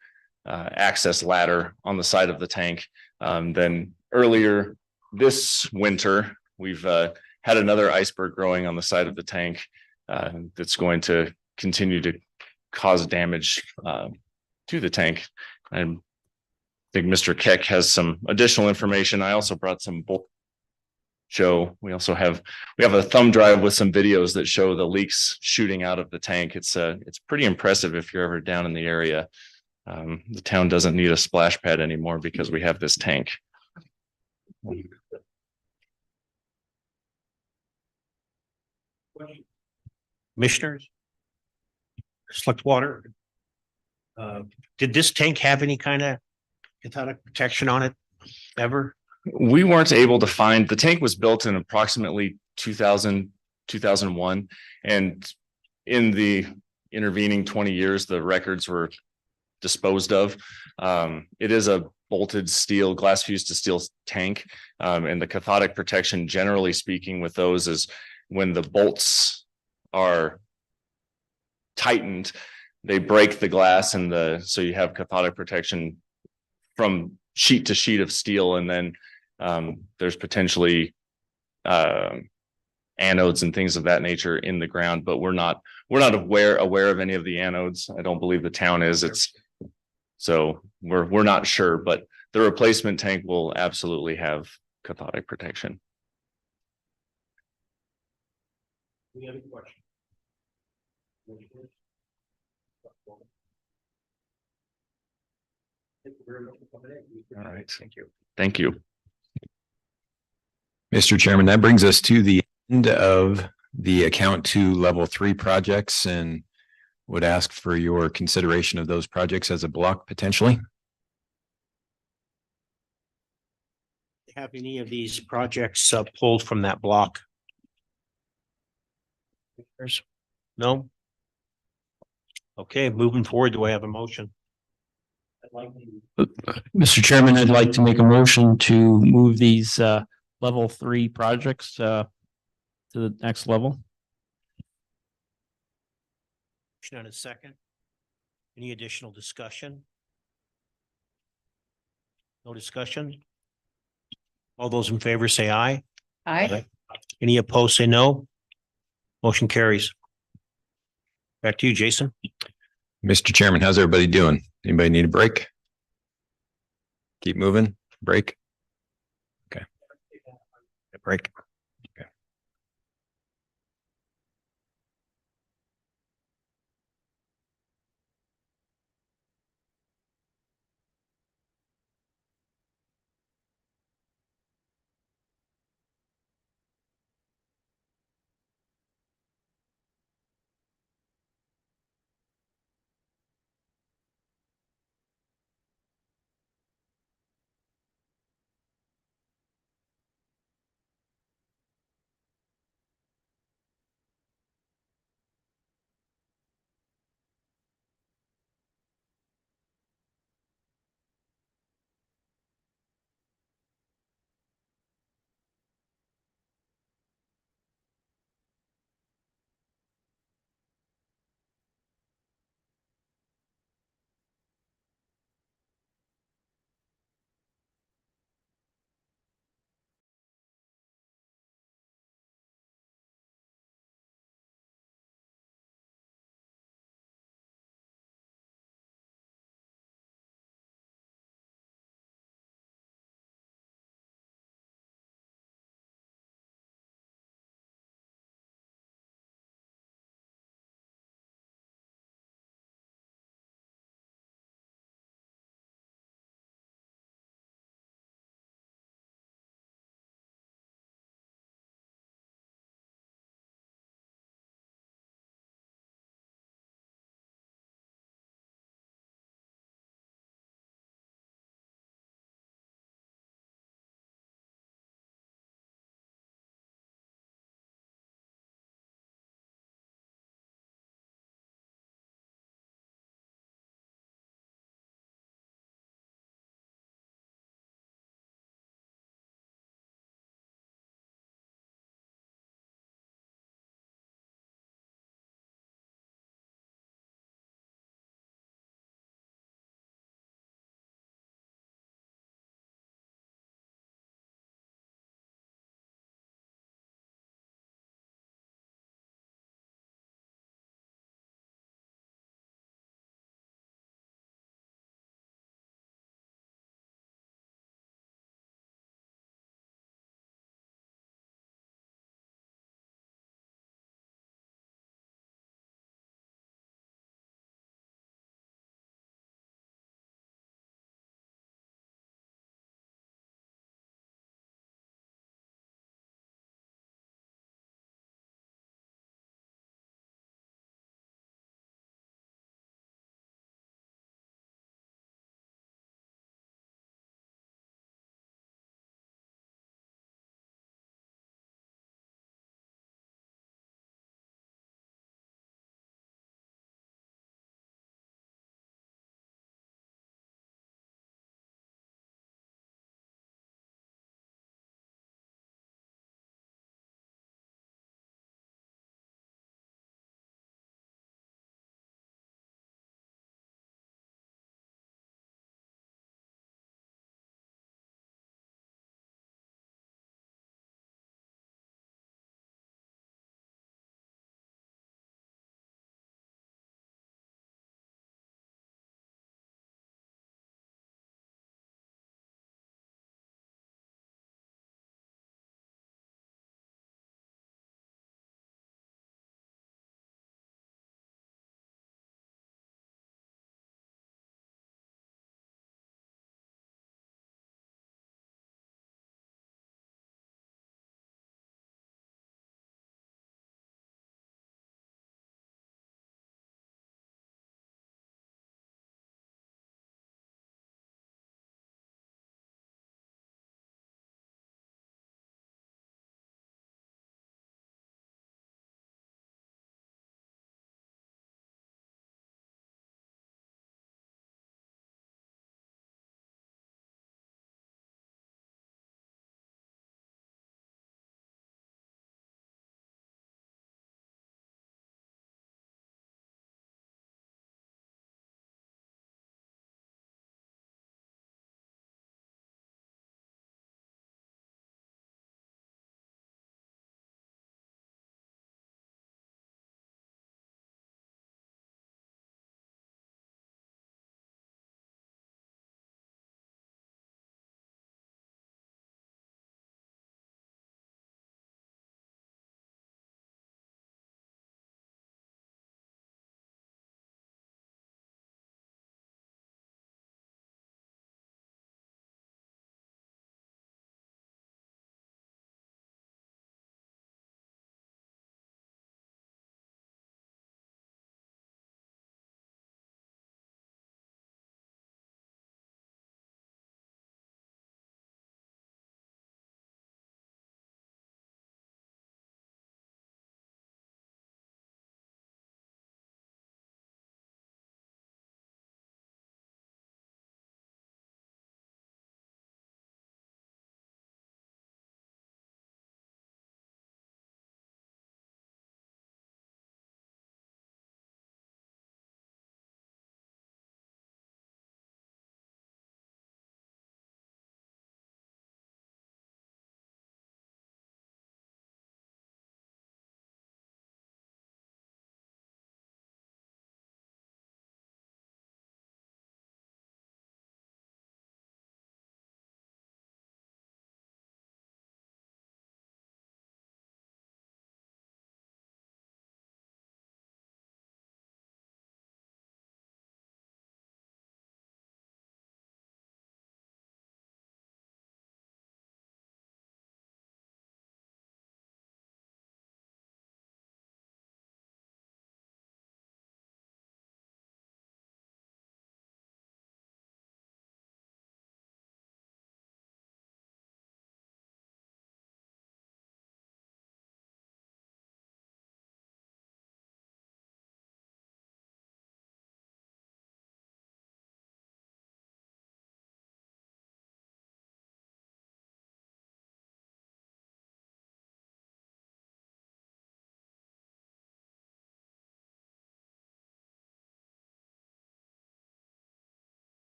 access ladder on the side of the tank. Then earlier this winter, we've had another iceberg growing on the side of the tank that's going to continue to cause damage to the tank. And I think Mr. Keck has some additional information. I also brought some show. We have a thumb drive with some videos that show the leaks shooting out of the tank. It's pretty impressive if you're ever down in the area. The town doesn't need a splash pad anymore because we have this tank. Commissioners? Select water. Did this tank have any kind of cathodic protection on it ever? We weren't able to find, the tank was built in approximately 2000, 2001. And in the intervening 20 years, the records were disposed of. It is a bolted steel, glass fused to steel tank. And the cathodic protection, generally speaking, with those is when the bolts are tightened, they break the glass, and so you have cathodic protection from sheet to sheet of steel. And then there's potentially anodes and things of that nature in the ground, but we're not aware of any of the anodes. I don't believe the town is. So we're not sure, but the replacement tank will absolutely have cathodic protection. Any other questions? Thank you very much for coming in. All right. Thank you. Mr. Chairman, that brings us to the end of the account 2 level 3 projects, and would ask for your consideration of those projects as a block potentially. Have any of these projects pulled from that block? No? Okay, moving forward, do I have a motion? Mr. Chairman, I'd like to make a motion to move these level 3 projects to the next level. Motion and a second. Any additional discussion? No discussion? All those in favor say aye. Aye. Any opposed say no. Motion carries. Back to you, Jason. Mr. Chairman, how's everybody doing? Anybody need a break? Keep moving, break. Okay. Break. Okay.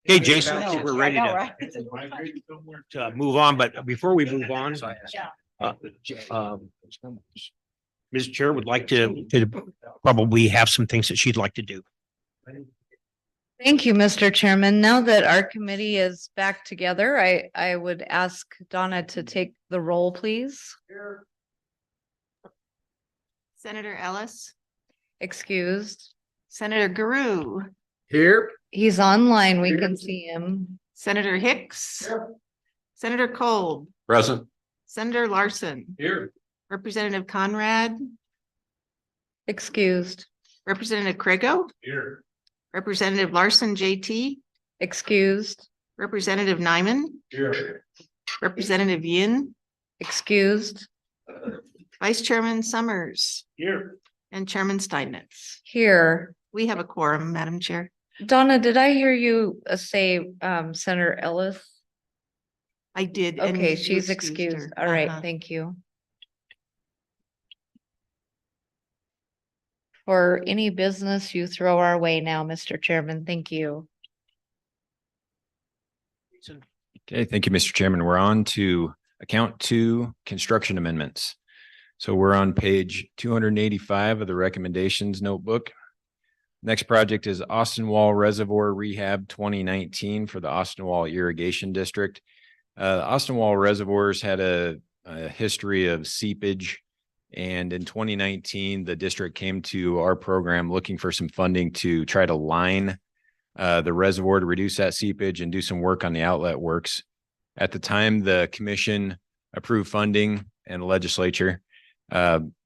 Okay, Jason, we're ready to move on, but before we move on, Ms. Chair would like to probably have some things that she'd like to do. Thank you, Mr. Chairman. Now that our committee is back together, I would ask Donna to take the roll, please. Senator Ellis, Excused. Senator Guru, Here. He's online. We can see him. Senator Hicks, Senator Kolb, Present. Senator Larson, Here. Representative Conrad, Excused. Representative Craigo, Here. Representative Larson JT, Excused. Representative Nyman, Here. Representative Yin, Excused. Vice Chairman Summers, Here. and Chairman Steinitz. Here. We have a quorum, Madam Chair. Donna, did I hear you say Senator Ellis? I did. and Okay, you she's excused excused. her. All right, Uh-huh. thank you. For any business you throw our way now, Mr. Chairman, thank you. Okay, thank you, Mr. Chairman. We're on to account 2, construction amendments. So we're on page 285 of the recommendations notebook. Next project is Austin Wall Reservoir Rehab 2019 for the Austin Wall Irrigation District. Austin Wall Reservoirs had a history of seepage. And in 2019, the district came to our program looking for some funding to try to line the reservoir to reduce that seepage and do some work on the outlet works. At the time, the commission approved funding and the legislature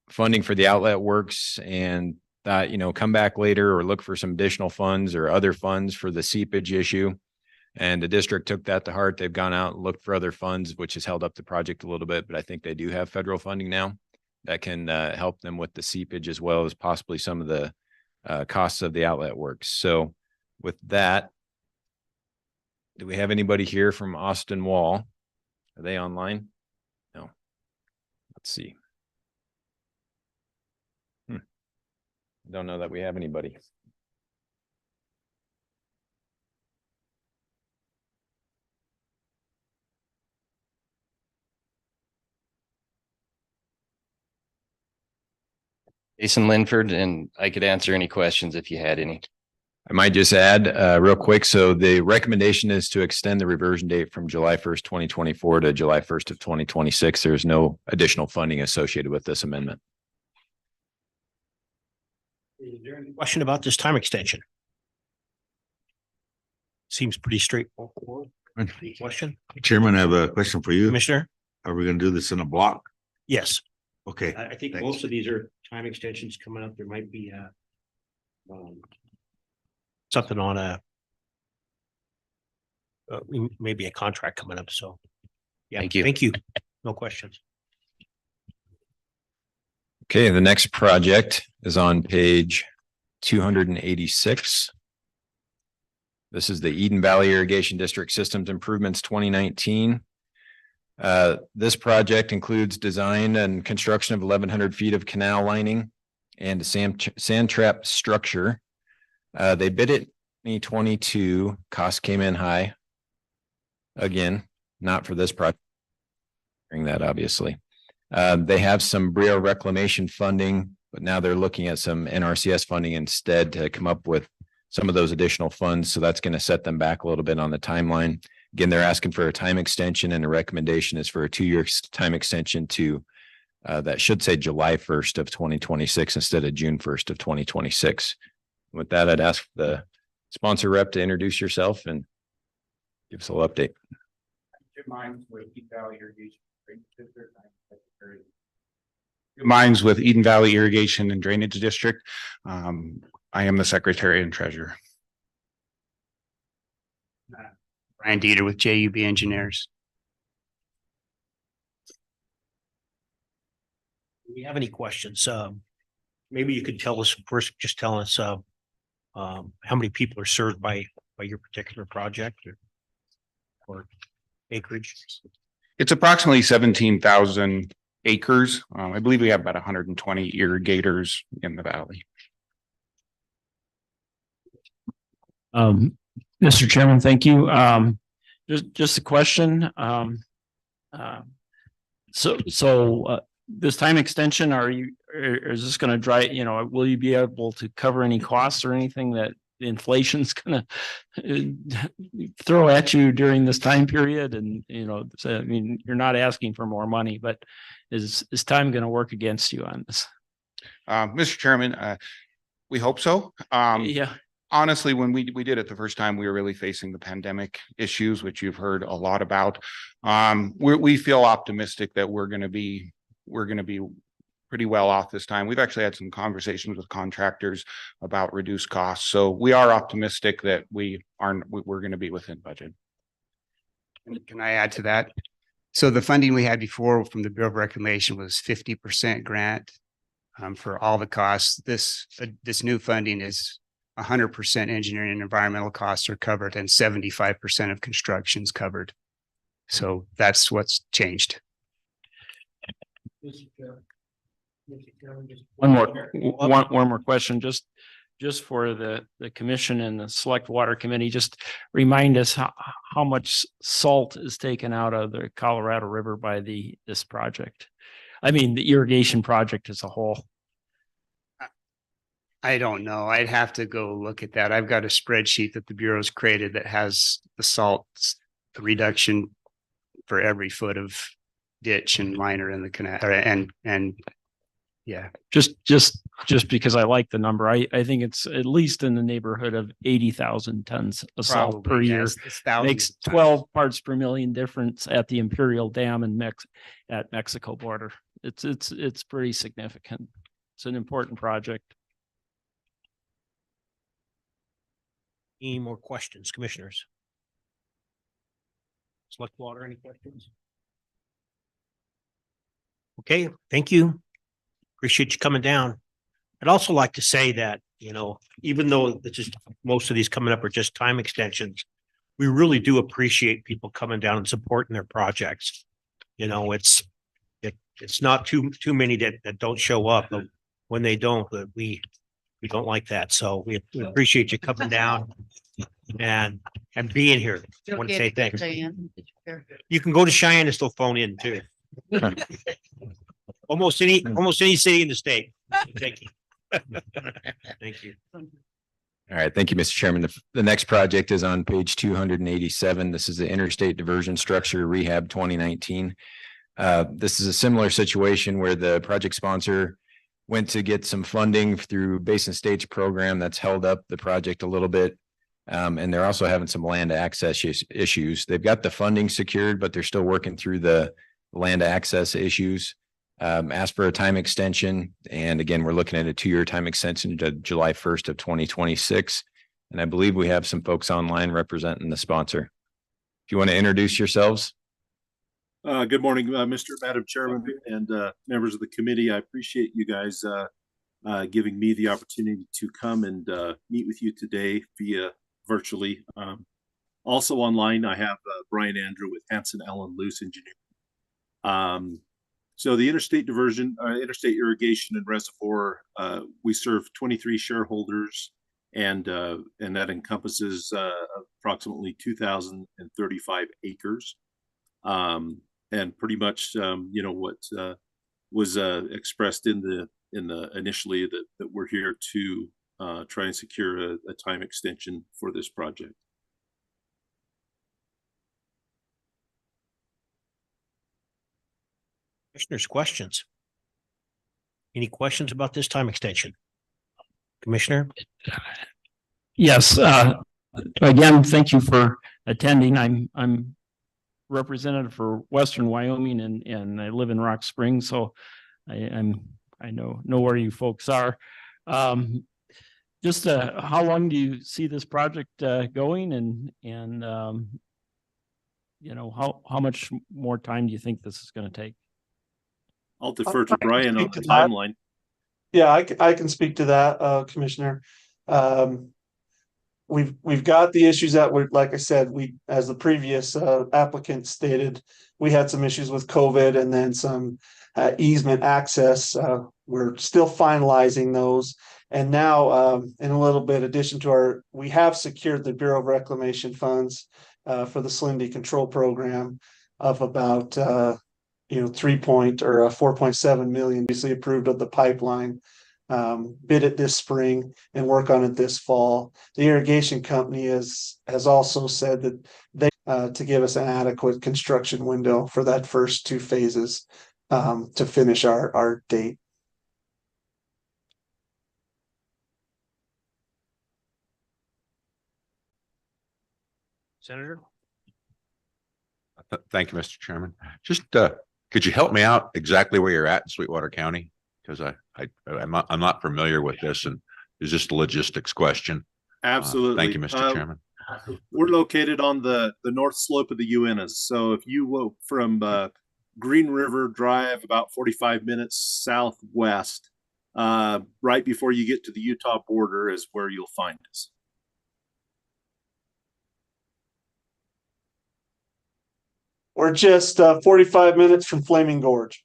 funding for the outlet works, and thought, come back later or look for some additional funds or other funds for the seepage issue. And the district took that to heart. They've gone out and looked for other funds, which has held up the project a little bit, but I think they do have federal funding now that can help them with the seepage as well as possibly some of the costs of the outlet works. So with that, do we have anybody here from Austin Wall? Are they online? No. Let's see. Don't know that we have anybody. Jason Linford, and I could answer any questions if you had any. I might just add real quick. So the recommendation is to extend the reversion date from July 1st, 2024 to July 1st of 2026. There's no additional funding associated with this amendment. Is there any question about this time extension? Seems pretty straightforward. Any question? Chairman, I have a question for you. Commissioner? Are we gonna do this in a block? Yes. Okay. I think thanks. most of these are time extensions coming up. There might be something on maybe a contract coming up. So yeah, Thank you. Thank you. No questions. Okay, the next project is on page 286. This is the Eden Valley Irrigation District Systems Improvements 2019. This project includes design and construction of 1,100 feet of canal lining and a sand trap structure. They bid it 2022. Cost came in high. Again, not for this project. Bring that obviously. They have some Brio reclamation funding, but now they're looking at some NRCS funding instead to come up with some of those additional funds. So that's going to set them back a little bit on the timeline. Again, they're asking for a time extension, and the recommendation is for a 2-year time extension to that should say July 1st of 2026 instead of June 1st of 2026. With that, I'd ask the sponsor rep to introduce yourself and give us a little update. Mines with Eden Valley Irrigation and Drainage District. I am the secretary and treasurer. Brian Dieter with JUB Engineers. Do we have any questions? Maybe you could tell us first, just tell us how many people are served by your particular project or acreage? It's approximately 17,000 acres. I believe we have about 120 irrigators in the valley. Mr. Chairman, thank you. Just a question. This time extension, is this going to will you be able to cover any costs or anything that inflation's going to throw at you during this time period? And, I mean, you're not asking for more money, but is time going to work against you on this? Mr. Chairman, we hope so. Yeah. Honestly, when we did it the first time, we were really facing the pandemic issues, which you've heard a lot about. We feel optimistic that we're going to be pretty well off this time. We've actually had some conversations with contractors about reduced costs, so we are optimistic that we're going to be within budget. Can I add to that? So the funding we had before from the Bureau of Reclamation was 50% grant for all the costs. This new funding is 100% engineering and environmental costs are covered, and 75% of construction is covered. So that's what's changed. One more question, just for the commission and the select water committee, just remind us how much salt is taken out of the Colorado River by this project. I mean, the irrigation project as a whole. I don't know. I'd have to go look at that. I've got a spreadsheet that the Bureau's created that has the salt reduction for every foot of ditch and liner in the canal, and yeah. Just because I like the number, I think it's at least in the neighborhood of 80,000 tons of salt per year. Makes 12 parts per million difference at the Imperial Dam in at Mexico border. It's pretty significant. It's an important project. Any more questions, commissioners? Select water, any questions? Okay, thank you. Appreciate you coming down. I'd also like to say that, even though most of these coming up are just time extensions, we really do appreciate people coming down and supporting their projects. It's not too many that don't show up, but when they don't, we don't like that. So we appreciate you coming down and being here. I want to say thanks. You can go to Cheyenne and still phone in too. Almost any city in the state. Thank you. Thank you. All right. Thank you, Mr. Chairman. The next project is on page 287. This is the Interstate Diversion Structure Rehab 2019. This is a similar situation where the project sponsor went to get some funding through Basin States program that's held up the project a little bit. And they're also having some land access issues. They've got the funding secured, but they're still working through the land access issues. Asked for a time extension. And again, we're looking at a 2-year time extension to July 1st of 2026. And I believe we have some folks online representing the sponsor. If you want to introduce yourselves. Good morning, Madam Chairman and members of the committee. I appreciate you guys giving me the opportunity to come and meet with you today via virtually. Also online, I have Brian Andrew with Hanson Allen Luce Engineering. So the interstate irrigation and reservoir, we serve 23 shareholders, and that encompasses approximately 2,035 acres. And pretty much, what was expressed in the initially that we're here to try and secure a time extension for this project. Commissioners, questions? Any questions about this time extension? Commissioner? Yes. Again, thank you for attending. I'm representative for Western Wyoming and I live in Rock Springs, so I know where you folks are. Just how long do you see this project going, and how much more time do you think this is going to take? I'll defer to Brian on the timeline. Yeah, I can speak to that, Commissioner. We've got the issues that were, like I said, as the previous applicant stated, we had some issues with COVID and then some easement access. we're still finalizing those. And now, in a little bit addition to we have secured the Bureau of Reclamation funds for the salinity control program of about 4.7 million, obviously approved of the pipeline. Bid it this spring and work on it this fall. The irrigation company has also said that they to give us an adequate construction window for that first 2 phases to finish our date. Senator? Thank you, Mr. Chairman. Just, could you help me out exactly where you're at in Sweetwater County? Because I'm not familiar with this, and it's just a logistics question. Absolutely. Thank you, Mr. Chairman. We're located on the north slope of the Uintas. So if you go from Green River Drive about 45 minutes southwest, right before you get to the Utah border is where you'll find us. We're just 45 minutes from Flaming Gorge.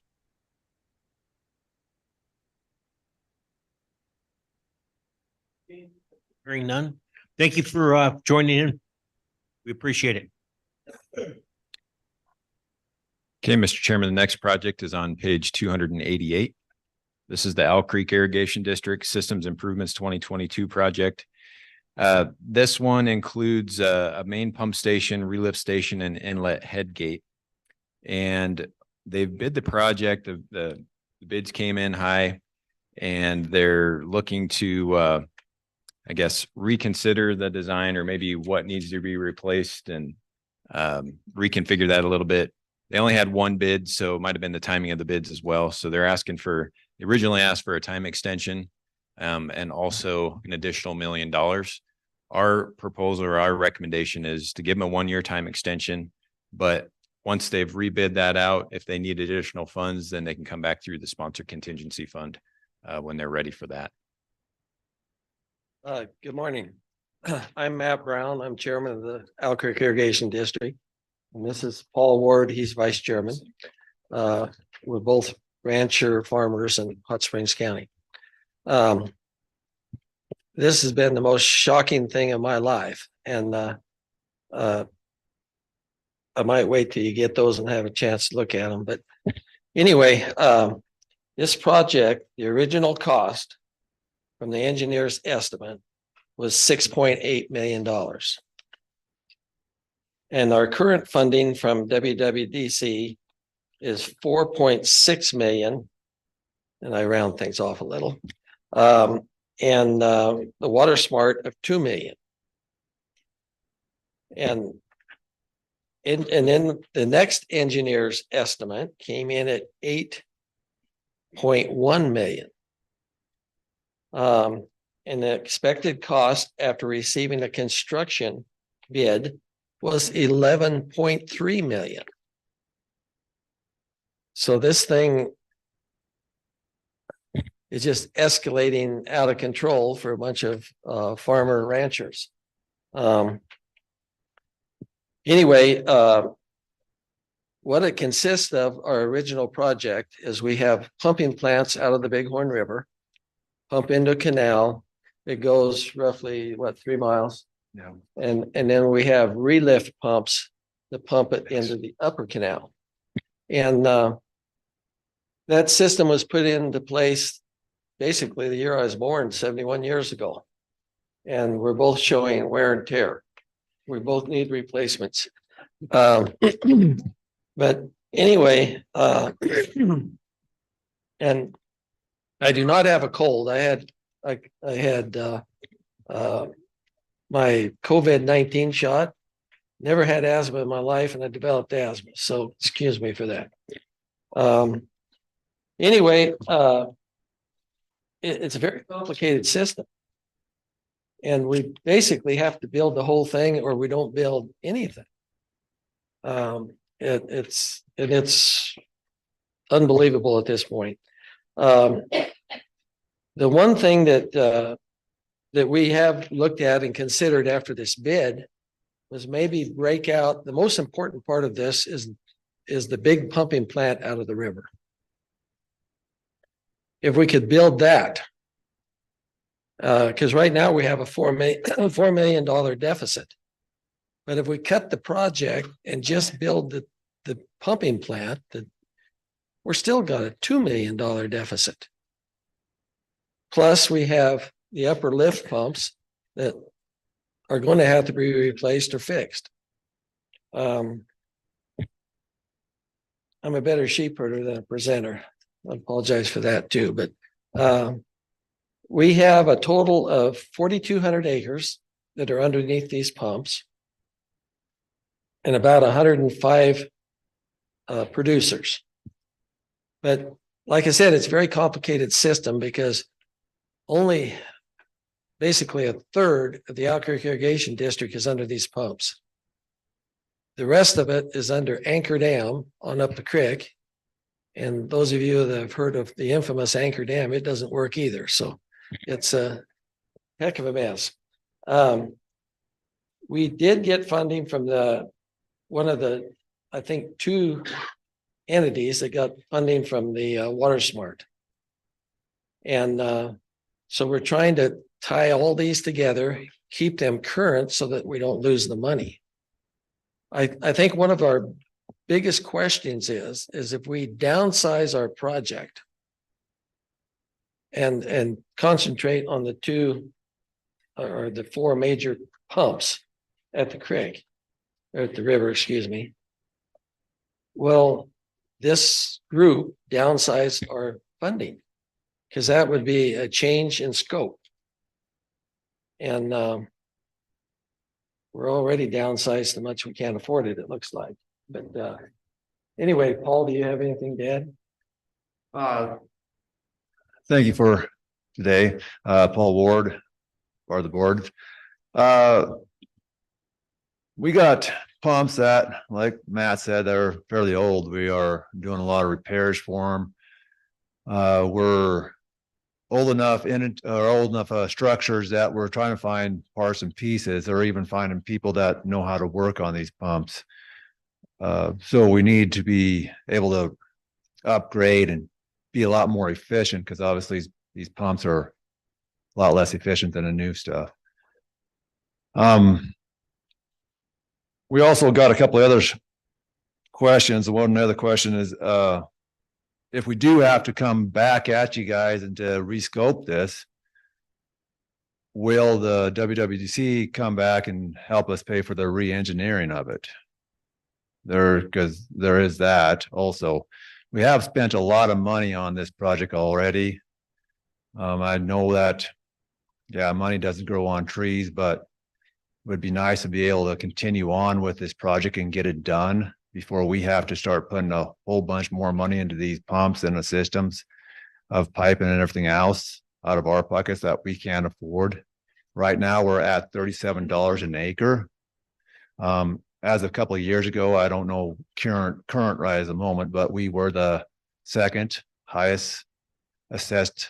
Hearing none. Thank you for joining in. We appreciate it. Okay, Mr. Chairman, the next project is on page 288. This is the Owl Creek Irrigation District Systems Improvements 2022 project. This one includes a main pump station, relift station, and inlet head gate. And they've bid the project. The bids came in high, and they're looking to, I guess, reconsider the design or maybe what needs to be replaced and reconfigure that a little bit. They only had one bid, so it might have been the timing of the bids as well. So they're asking they originally asked for a time extension and also an additional $1 million. Our proposal or our recommendation is to give them a 1-year time extension, but once they've rebid that out, if they need additional funds, then they can come back through the sponsor contingency fund when they're ready for that. Good morning. I'm Matt Brown. I'm chairman of the Owl Creek Irrigation District. And this is Paul Ward. He's vice chairman. We're both rancher farmers in Hot Springs County. This has been the most shocking thing in my life. And I might wait till you get those and have a chance to look at them. But anyway, this project, the original cost from the engineer's estimate was $6.8 million. And our current funding from WWDC is 4.6 million. And I round things off a little. And the Water Smart of 2 million. And then the next engineer's estimate came in at 8.1 million. And the expected cost after receiving a construction bid was 11.3 million. So this thing is just escalating out of control for a bunch of farmer ranchers. Anyway, what it consists of, our original project, is we have pumping plants out of the Bighorn River, pump into a canal. It goes roughly, 3 miles? Yeah. And then we have relift pumps that pump it into the upper canal. And that system was put into place basically the year I was born, 71 years ago. And we're both showing wear and tear. We both need replacements. But anyway, and I do not have a cold. I had my COVID-19 shot. Never had asthma in my life, and I developed asthma. So excuse me for that. Anyway, it's a very complicated system. And we basically have to build the whole thing or we don't build anything. It's unbelievable at this point. The one thing that we have looked at and considered after this bid was maybe break out. The most important part of this is the big pumping plant out of the river. if we could build that. Because right now we have a $4 million deficit. But if we cut the project and just build the pumping plant, we're still got a $2 million deficit. Plus we have the upper lift pumps that are going to have to be replaced or fixed. I'm a better sheep herder than a presenter. I apologize for that too, but we have a total of 4,200 acres that are underneath these pumps and about 105 producers. But like I said, it's a very complicated system because only basically a third of the Owl Creek Irrigation District is under these pumps. The rest of it is under Anchor Dam on up the creek. And those of you that have heard of the infamous Anchor Dam, it doesn't work either. So it's a heck of a mess. We did get funding from one of the, I think, two entities that got funding from the Water Smart. And so we're trying to tie all these together, keep them current so that we don't lose the money. I think one of our biggest questions is if we downsize our project and concentrate on the two or the four major pumps at the creek, or at the river, excuse me. Well, this group downsized our funding because that would be a change in scope. And we're already downsized so much we can't afford it, it looks like. But anyway, Paul, do you have anything to add? Thank you for today. Paul Ward, part of the board. We got pumps that, like Matt said, they're fairly old. We are doing a lot of repairs for them. We're old enough structures that we're trying to find parts and pieces, or even finding people that know how to work on these pumps. So we need to be able to upgrade and be a lot more efficient, because obviously these pumps are a lot less efficient than the new stuff. We also got a couple of other questions. One other question is, if we do have to come back at you guys and to rescope this, will the WWDC come back and help us pay for the re-engineering of it? Because there is that also. We have spent a lot of money on this project already. I know that, yeah, money doesn't grow on trees, but it would be nice to be able to continue on with this project and get it done before we have to start putting a whole bunch more money into these pumps and the systems of piping and everything else out of our pockets that we can't afford. Right now, we're at $37 an acre. As a couple of years ago, I don't know current right at the moment, but we were the second highest assessed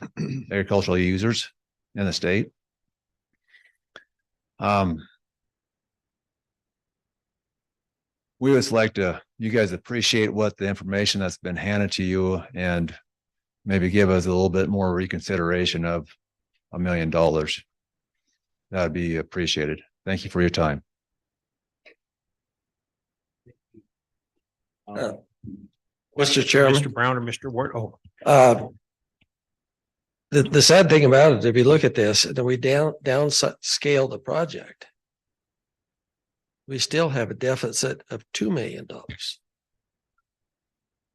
agricultural users in the state. We would like to, you guys appreciate what the information that's been handed to you, and maybe give us a little bit more reconsideration of $1 million. That'd be appreciated. Thank you for your time. Mr. Chairman. Mr. Brown or Mr. Ward? The sad thing about it, if you look at this, then we downscale the project, we still have a deficit of $2 million.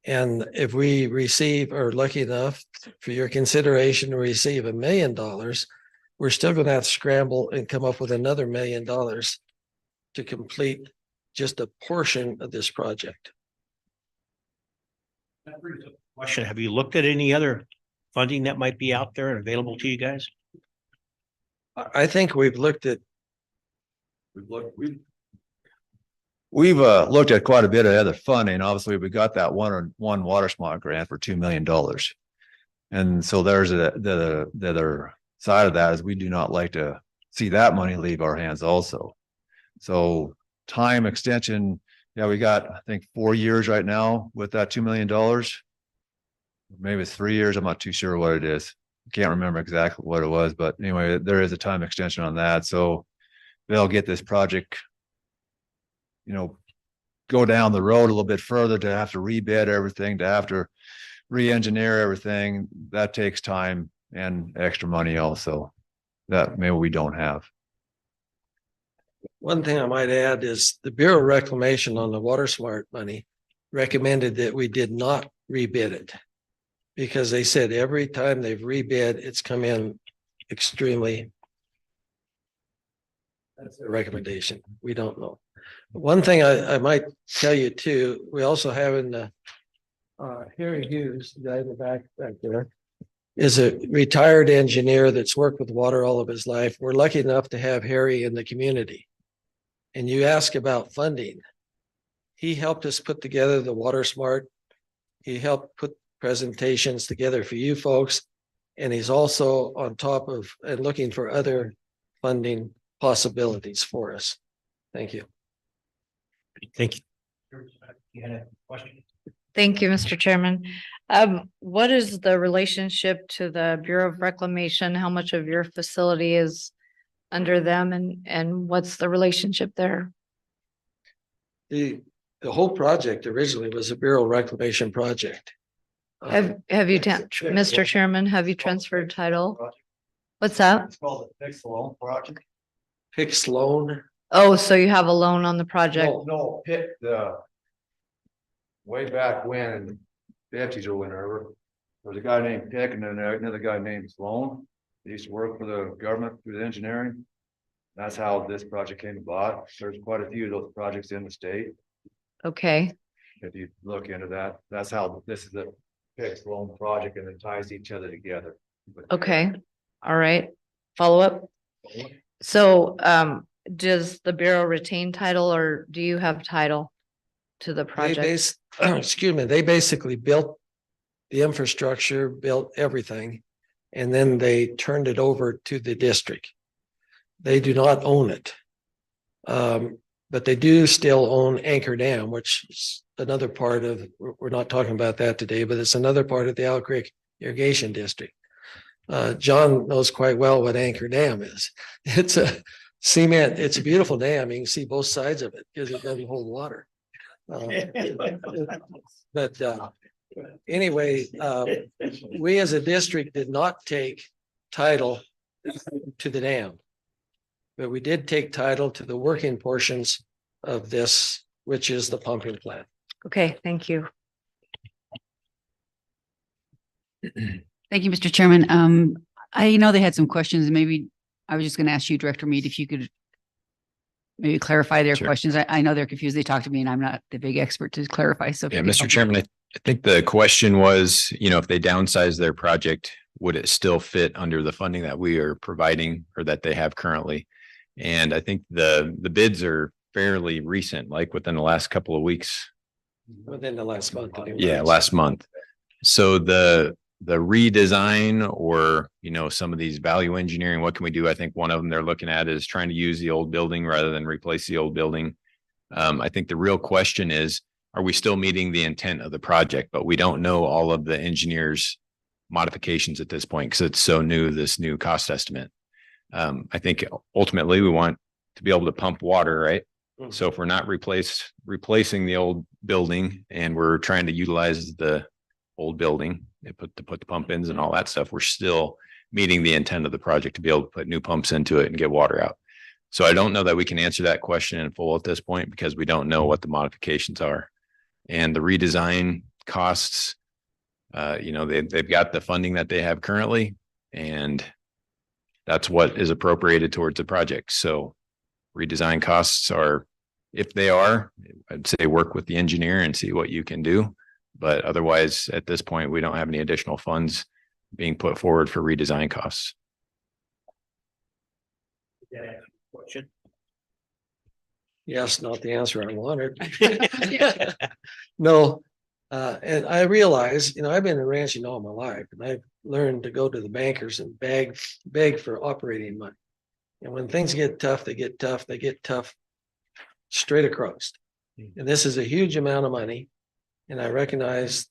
And if we receive, or lucky enough for your consideration to receive $1 million, we're still going to have to scramble and come up with another $1 million to complete just a portion of this project. Question: have you looked at any other funding that might be out there and available to you guys? I think we've looked at. We've looked at quite a bit of other funding. Obviously, we got that one Water Smart grant for $2 million. And so there's the other side of that is we do not like to see that money leave our hands also. So time extension, yeah, we got, I think, 4 years right now with that $2 million. maybe it's 3 years. I'm not too sure what it is. Can't remember exactly what it was, but anyway, there is a time extension on that. So they'll get this project, go down the road a little bit further to have to rebid everything, to have to re-engineer everything. That takes time and extra money also that maybe we don't have. One thing I might add is the Bureau of Reclamation on the Water Smart money recommended that we did not rebid it. Because they said every time they've rebid, it's come in extremely. That's their recommendation. We don't know. One thing I might tell you too, we also have in the Harry Hughes, the guy in the back there, is a retired engineer that's worked with water all of his life. We're lucky enough to have Harry in the community. And you ask about funding. He helped us put together the Water Smart. He helped put presentations together for you folks. And he's also on top of and looking for other funding possibilities for us. Thank you. Thank you. Thank you, Mr. Chairman. What is the relationship to the Bureau of Reclamation? How much of your facility is under them and what's the relationship there? The whole project originally was a Bureau of Reclamation project. Have you, Mr. Chairman, have you transferred title? What's that? It's called the fixed loan project. Fixed loan? Oh, so you have a loan on the project? No, way back when, fifties or whenever, there was a guy named Pick and then another guy named Sloan. They used to work for the government through the engineering. That's how this project came about. There's quite a few of those projects in the state. Okay, If you look into that, that's how this is a fixed loan project and it ties each other together. okay, all right. Follow up? So, does the Bureau retain title or do you have title to the project? Excuse me, they basically built the infrastructure, built everything, and then they turned it over to the district. They do not own it. But they do still own Anchor Dam, which is another part of, we're not talking about that today, but it's another part of the Owl Creek Irrigation District. John knows quite well what Anchor Dam is. It's a cement, it's a beautiful dam. You can see both sides of it because it doesn't hold water. But anyway, we as a district did not take title to the dam. But we did take title to the working portions of this, which is the pumping plant. Okay, thank you. Thank you, Mr. Chairman. I know they had some questions and maybe I was just going to ask you, Director Mead, if you could maybe clarify their questions. I know they're confused. They talked to me and I'm not the big expert to clarify. So Yeah, Mr. Chairman, I think the question was, if they downsize their project, would it still fit under the funding that we are providing or that they have currently? And I think the bids are fairly recent, like within the last couple of weeks. Within the last month. Yeah, last month. So the redesign or, some of these value engineering, what can we do? I think one of them they're looking at is trying to use the old building rather than replace the old building. I think the real question is, are we still meeting the intent of the project? But we don't know all of the engineers' modifications at this point because it's so new, this new cost estimate. I think ultimately we want to be able to pump water, right? Mm-hmm. So if we're not replacing the old building and we're trying to utilize the old building, to put the pump ins and all that stuff, we're still meeting the intent of the project to be able to put new pumps into it and get water out. So I don't know that we can answer that question in full at this point because we don't know what the modifications are. And the redesign costs, they've got the funding that they have currently, and that's what is appropriated towards the project. So redesign costs are, if they are, I'd say work with the engineer and see what you can do. But otherwise, at this point, we don't have any additional funds being put forward for redesign costs. Yes, not the answer I wanted. No. And I realize, I've been in ranching all my life and I've learned to go to the bankers and beg for operating money. And when things get tough, they get tough straight across. And this is a huge amount of money. And I recognize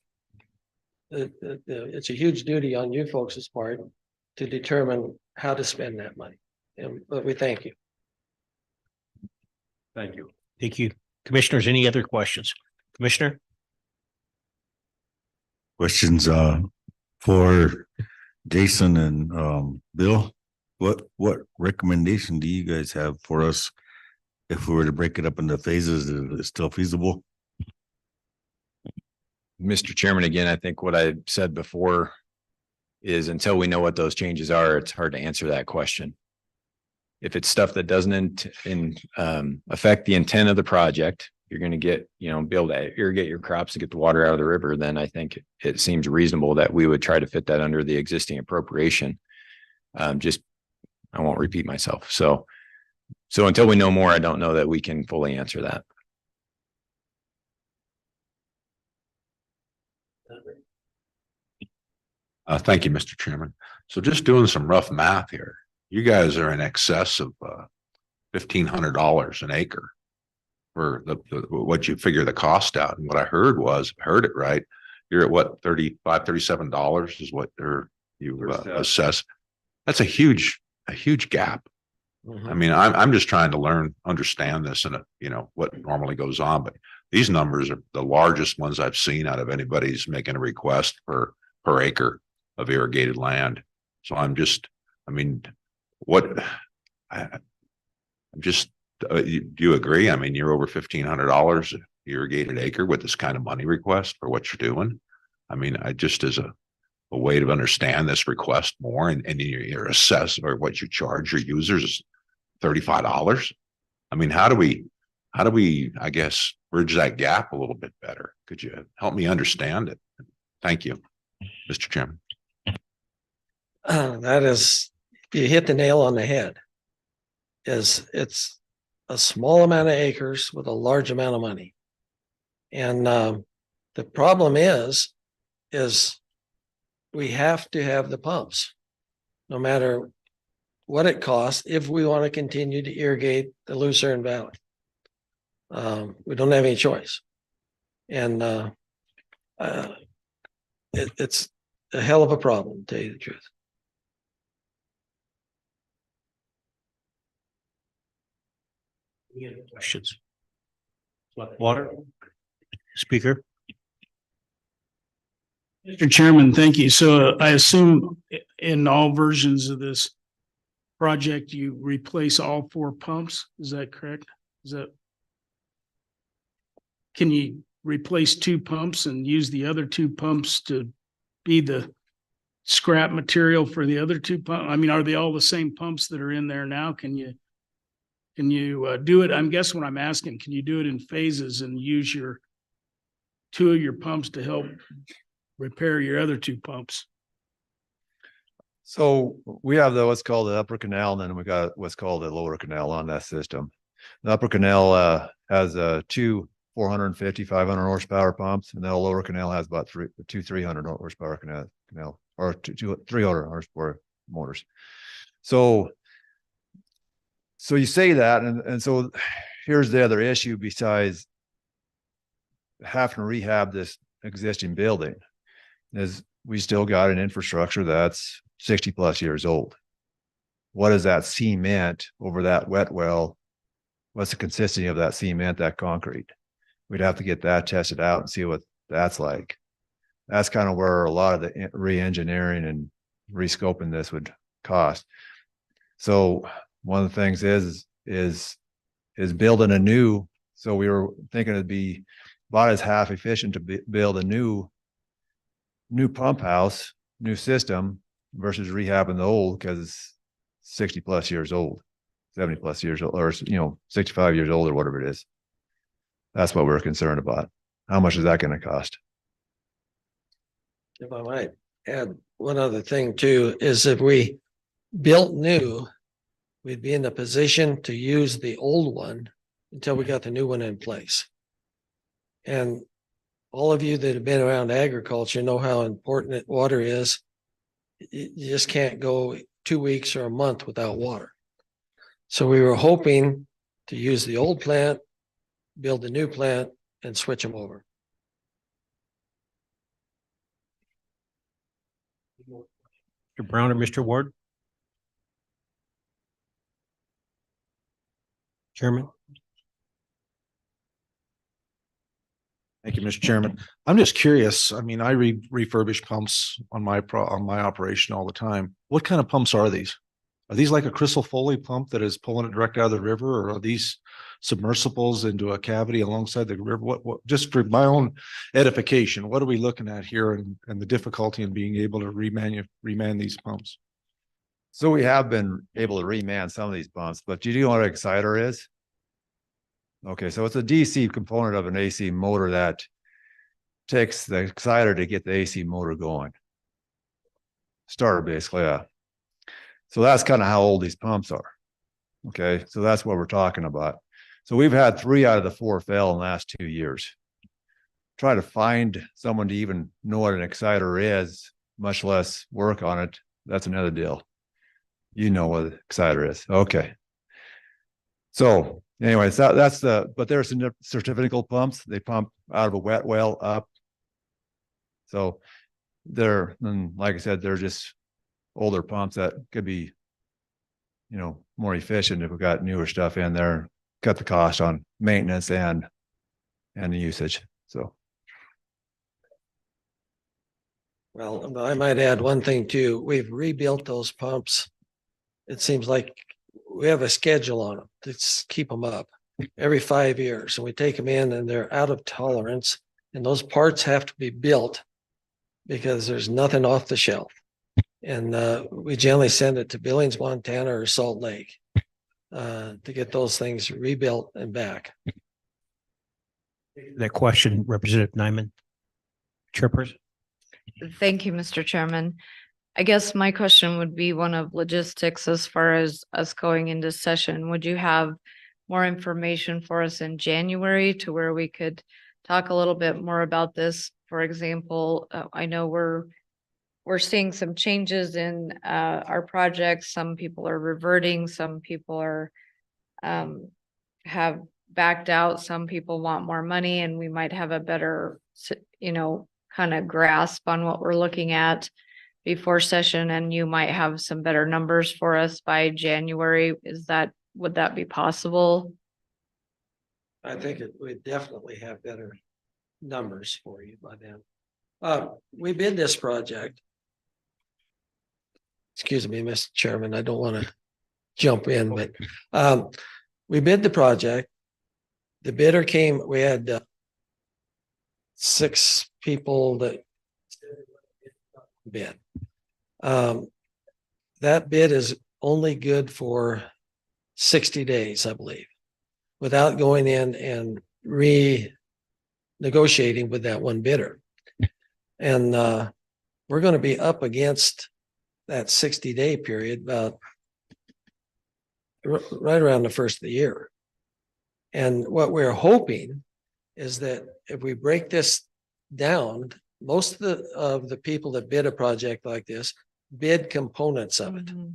it's a huge duty on you folks' part to determine how to spend that money. But we thank you. Thank you. Thank you. Commissioners, any other questions? Commissioner? Questions for Jason and Bill. What recommendation do you guys have for us if we were to break it up into phases? Is it still feasible? Mr. Chairman, again, I think what I said before is until we know what those changes are, it's hard to answer that question. If it's stuff that doesn't affect the intent of the project, you're going to get, be able to irrigate your crops to get the water out of the river, then I think it seems reasonable that we would try to fit that under the existing appropriation. I won't repeat myself. So until we know more, I don't know that we can fully answer that. Thank you, Mr. Chairman. So just doing some rough math here, you guys are in excess of $1,500 an acre for what you figure the cost out. And what I heard it right, you're at what, $37 is what you assess. That's a huge gap. I mean, I'm just trying to understand this and what normally goes on, but these numbers are the largest ones I've seen out of anybody's making a request per acre of irrigated land. So do you agree? I mean, you're over $1,500 irrigated acre with this kind of money request for what you're doing. I mean, I just as a way to understand this request more and your assess or what you charge your users is $35. I mean, how do we, I guess, bridge that gap a little bit better? Could you help me understand it? Thank you, Mr. Chairman. You hit the nail on the head. It's a small amount of acres with a large amount of money. And the problem is we have to have the pumps, no matter what it costs, if we want to continue to irrigate the Lucerne Valley. We don't have any choice. And it's a hell of a problem, to tell you the truth. Any other questions? Water? Speaker? Mr. Chairman, thank you. So I assume in all versions of this project, you replace all 4 pumps. Is that correct? Can you replace 2 pumps and use the other 2 pumps to be the scrap material for the other 2 pumps? I mean, are they all the same pumps that are in there now? Can you do it? I guess what I'm asking, can you do it in phases and use 2 of your pumps to help repair your other 2 pumps? So we have what's called the upper canal, and then we got what's called the lower canal on that system. The upper canal has 2 450, 500 horsepower pumps, and the lower canal has about 300 horsepower canal or 300 horsepower motors. So you say that, and so here's the other issue besides having to rehab this existing building is we still got an infrastructure that's 60 plus years old. What is that cement over that wet well? What's the consistency of that cement, that concrete? We'd have to get that tested out and see what that's like. That's kind of where a lot of the re-engineering and rescoping this would cost. So one of the things is building a new. So we were thinking it'd be about as half efficient to build a new pump house, new system versus rehabbing the old, because it's 60 plus years old, 70 plus years old, or 65 years old or whatever it is. That's what we're concerned about. How much is that going to cost? If I might add one other thing too, is if we built new, we'd be in a position to use the old one until we got the new one in place. And all of you that have been around agriculture know how important water is. You just can't go 2 weeks or a month without water. So we were hoping to use the old plant, build a new plant, and switch them over. Mr. Brown or Mr. Ward? Chairman? Thank you, Mr. Chairman. I'm just curious. I mean, I refurbish pumps on my operation all the time. What kind of pumps are these? Are these like a Crystal Foley pump that is pulling it direct out of the river, or are these submersibles into a cavity alongside the river? What just for my own edification, what are we looking at here and the difficulty in being able to reman these pumps? So we have been able to reman some of these pumps, but do you know what an exciter is? Okay, so it's a DC component of an AC motor that takes the exciter to get the AC motor going. Starter, basically, yeah. So that's kind of how old these pumps are. Okay, so that's what we're talking about. So we've had 3 out of the 4 fail in the last 2 years. Try to find someone to even know what an exciter is, much less work on it. That's another deal. You know what an exciter is. Okay. So anyways, that's but there's some certificate pumps. They pump out of a wet well up. So and like I said, they're just older pumps that could be, more efficient if we got newer stuff in there, cut the cost on maintenance and the usage. So. Well, I might add one thing too. We've rebuilt those pumps. It seems like we have a schedule on them to keep them up every 5 years. And we take them in and they're out of tolerance. And those parts have to be built because there's nothing off the shelf. And we generally send it to Billings, Montana or Salt Lake to get those things rebuilt and back. That question, Representative Nyman. Chairperson? Thank you, Mr. Chairman. I guess my question would be one of logistics as far as us going into session. Would you have more information for us in January to where we could talk a little bit more about this? For example, I know we're seeing some changes in our projects. Some people are reverting, some people are have backed out, some people want more money, and we might have a better, kind of grasp on what we're looking at before session, and you might have some better numbers for us by January. Would that be possible? I think we definitely have better numbers for you by then. We bid this project. Excuse me, Mr. Chairman, I don't want to jump in, but we bid the project. The bidder came, we had 6 people that bid. That bid is only good for 60 days, I believe, without going in and renegotiating with that one bidder. And we're going to be up against that 60-day period about right around the first of the year. And what we're hoping is that if we break this down, most of the people that bid a project like this bid components of it. Mm-hmm.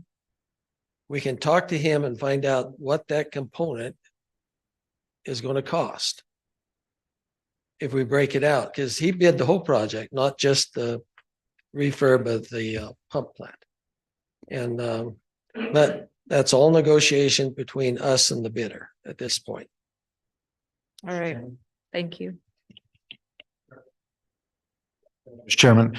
We can talk to him and find out what that component is going to cost if we break it out, because he bid the whole project, not just the refurb of the pump plant. And but that's all negotiation between us and the bidder at this point. All right. Thank you. Mr. Chairman,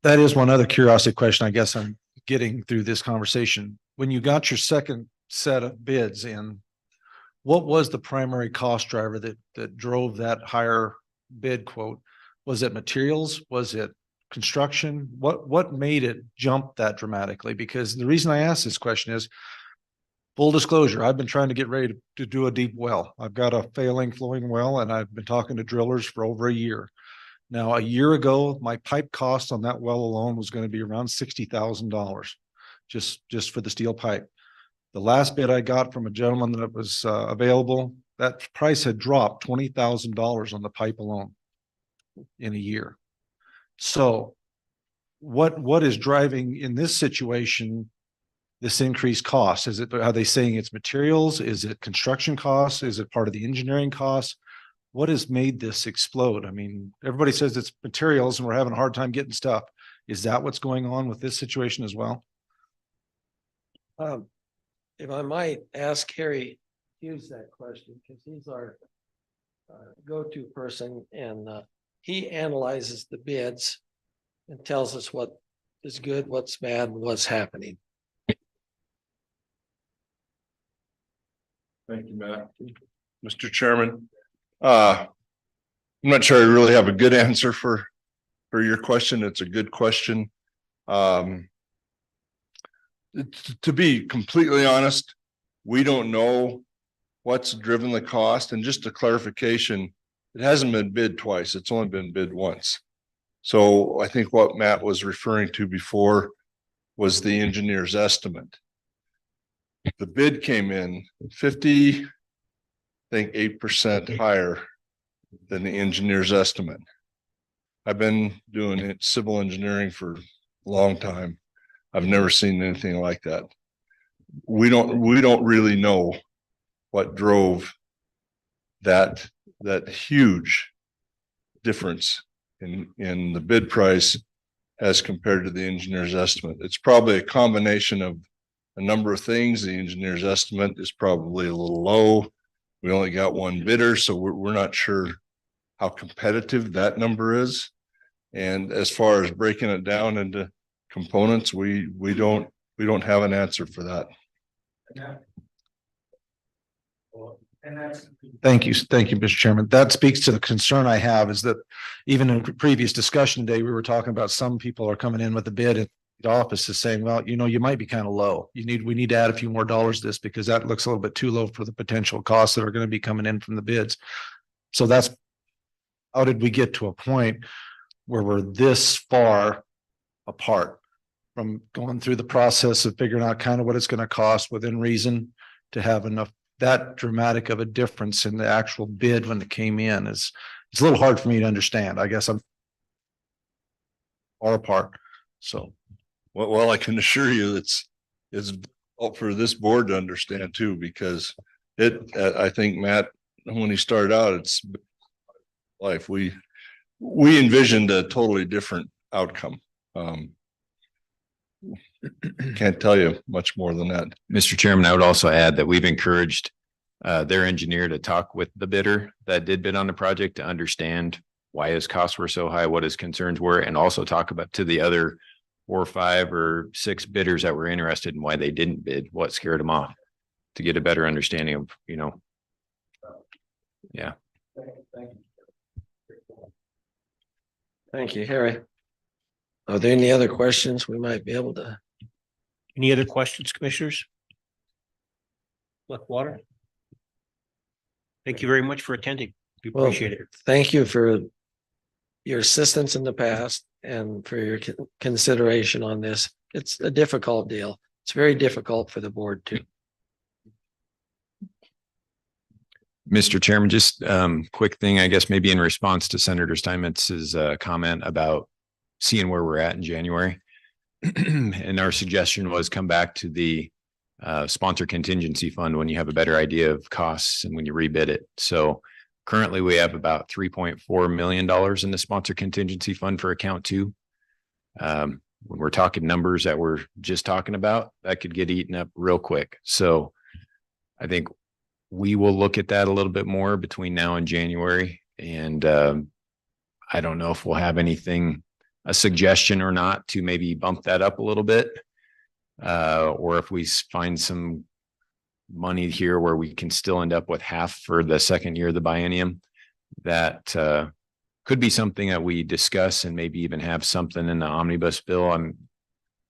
that is one other curiosity question I guess I'm getting through this conversation. When you got your second set of bids in, what was the primary cost driver that drove that higher bid quote? Was it materials? Was it construction? What made it jump that dramatically? Because the reason I ask this question is, full disclosure, I've been trying to get ready to do a deep well. I've got a failing flowing well, and I've been talking to drillers for over a year. Now, a year ago, my pipe cost on that well alone was going to be around $60,000 just for the steel pipe. The last bid I got from a gentleman that was available, that price had dropped $20,000 on the pipe alone in a year. So what is driving in this situation this increased cost? Are they saying it's materials? Is it construction costs? Is it part of the engineering costs? What has made this explode? I mean, everybody says it's materials and we're having a hard time getting stuff. Is that what's going on with this situation as well? If I might ask Harry Hughes that question, because he's our go-to person, and he analyzes the bids and tells us what is good, what's bad, what's happening. Thank you, Matt. Mr. Chairman, I'm not sure I really have a good answer for your question. It's a good question. To be completely honest, we don't know what's driven the cost. And just a clarification, it hasn't been bid twice. It's only been bid once. So I think what Matt was referring to before was the engineer's estimate. The bid came in 8% higher than the engineer's estimate. I've been doing civil engineering for a long time. I've never seen anything like that. We don't really know what drove that huge difference in the bid price as compared to the engineer's estimate. It's probably a combination of a number of things. The engineer's estimate is probably a little low. We only got one bidder, so we're not sure how competitive that number is. And as far as breaking it down into components, we don't have an answer for that. Thank you, Mr. Chairman. That speaks to the concern I have, is that even in previous discussion today, we were talking about some people are coming in with a bid at the office is saying, well, you might be kind of low. We need to add a few more dollars to this because that looks a little bit too low for the potential costs that are going to be coming in from the bids. So that's, how did we get to a point where we're this far apart from going through the process of figuring out kind of what it's going to cost within reason to have enough, that dramatic of a difference in the actual bid when it came in it's a little hard for me to understand. I guess I'm far apart. So, well, I can assure you it's up for this board to understand too, because I think Matt, when he started out, it's life. We envisioned a totally different outcome. Can't tell you much more than that. Mr. Chairman, I would also add that we've encouraged their engineer to talk with the bidder that did bid on the project to understand why his costs were so high, what his concerns were, and also talk about to the other 4, 5, or 6 bidders that were interested in why they didn't bid, what scared them off, to get a better understanding of, yeah. Thank you, Harry. Are there any other questions we might be able to? Any other questions, commissioners? Left water? Thank you very much for attending. We appreciate it. Thank you for your assistance in the past and for your consideration on this. It's a difficult deal. It's very difficult for the board too. Mr. Chairman, just quick thing, I guess maybe in response to Senator Steinmetz's comment about seeing where we're at in January. And our suggestion was come back to the sponsor contingency fund when you have a better idea of costs and when you rebid it. So currently we have about $3.4 million in the sponsor contingency fund for account 2. When we're talking numbers that we're just talking about, that could get eaten up real quick. So I think we will look at that a little bit more between now and January. And I don't know if we'll have anything, a suggestion or not, to maybe bump that up a little bit. Or if we find some money here where we can still end up with half for the second year of the biennium, that could be something that we discuss and maybe even have something in the omnibus bill.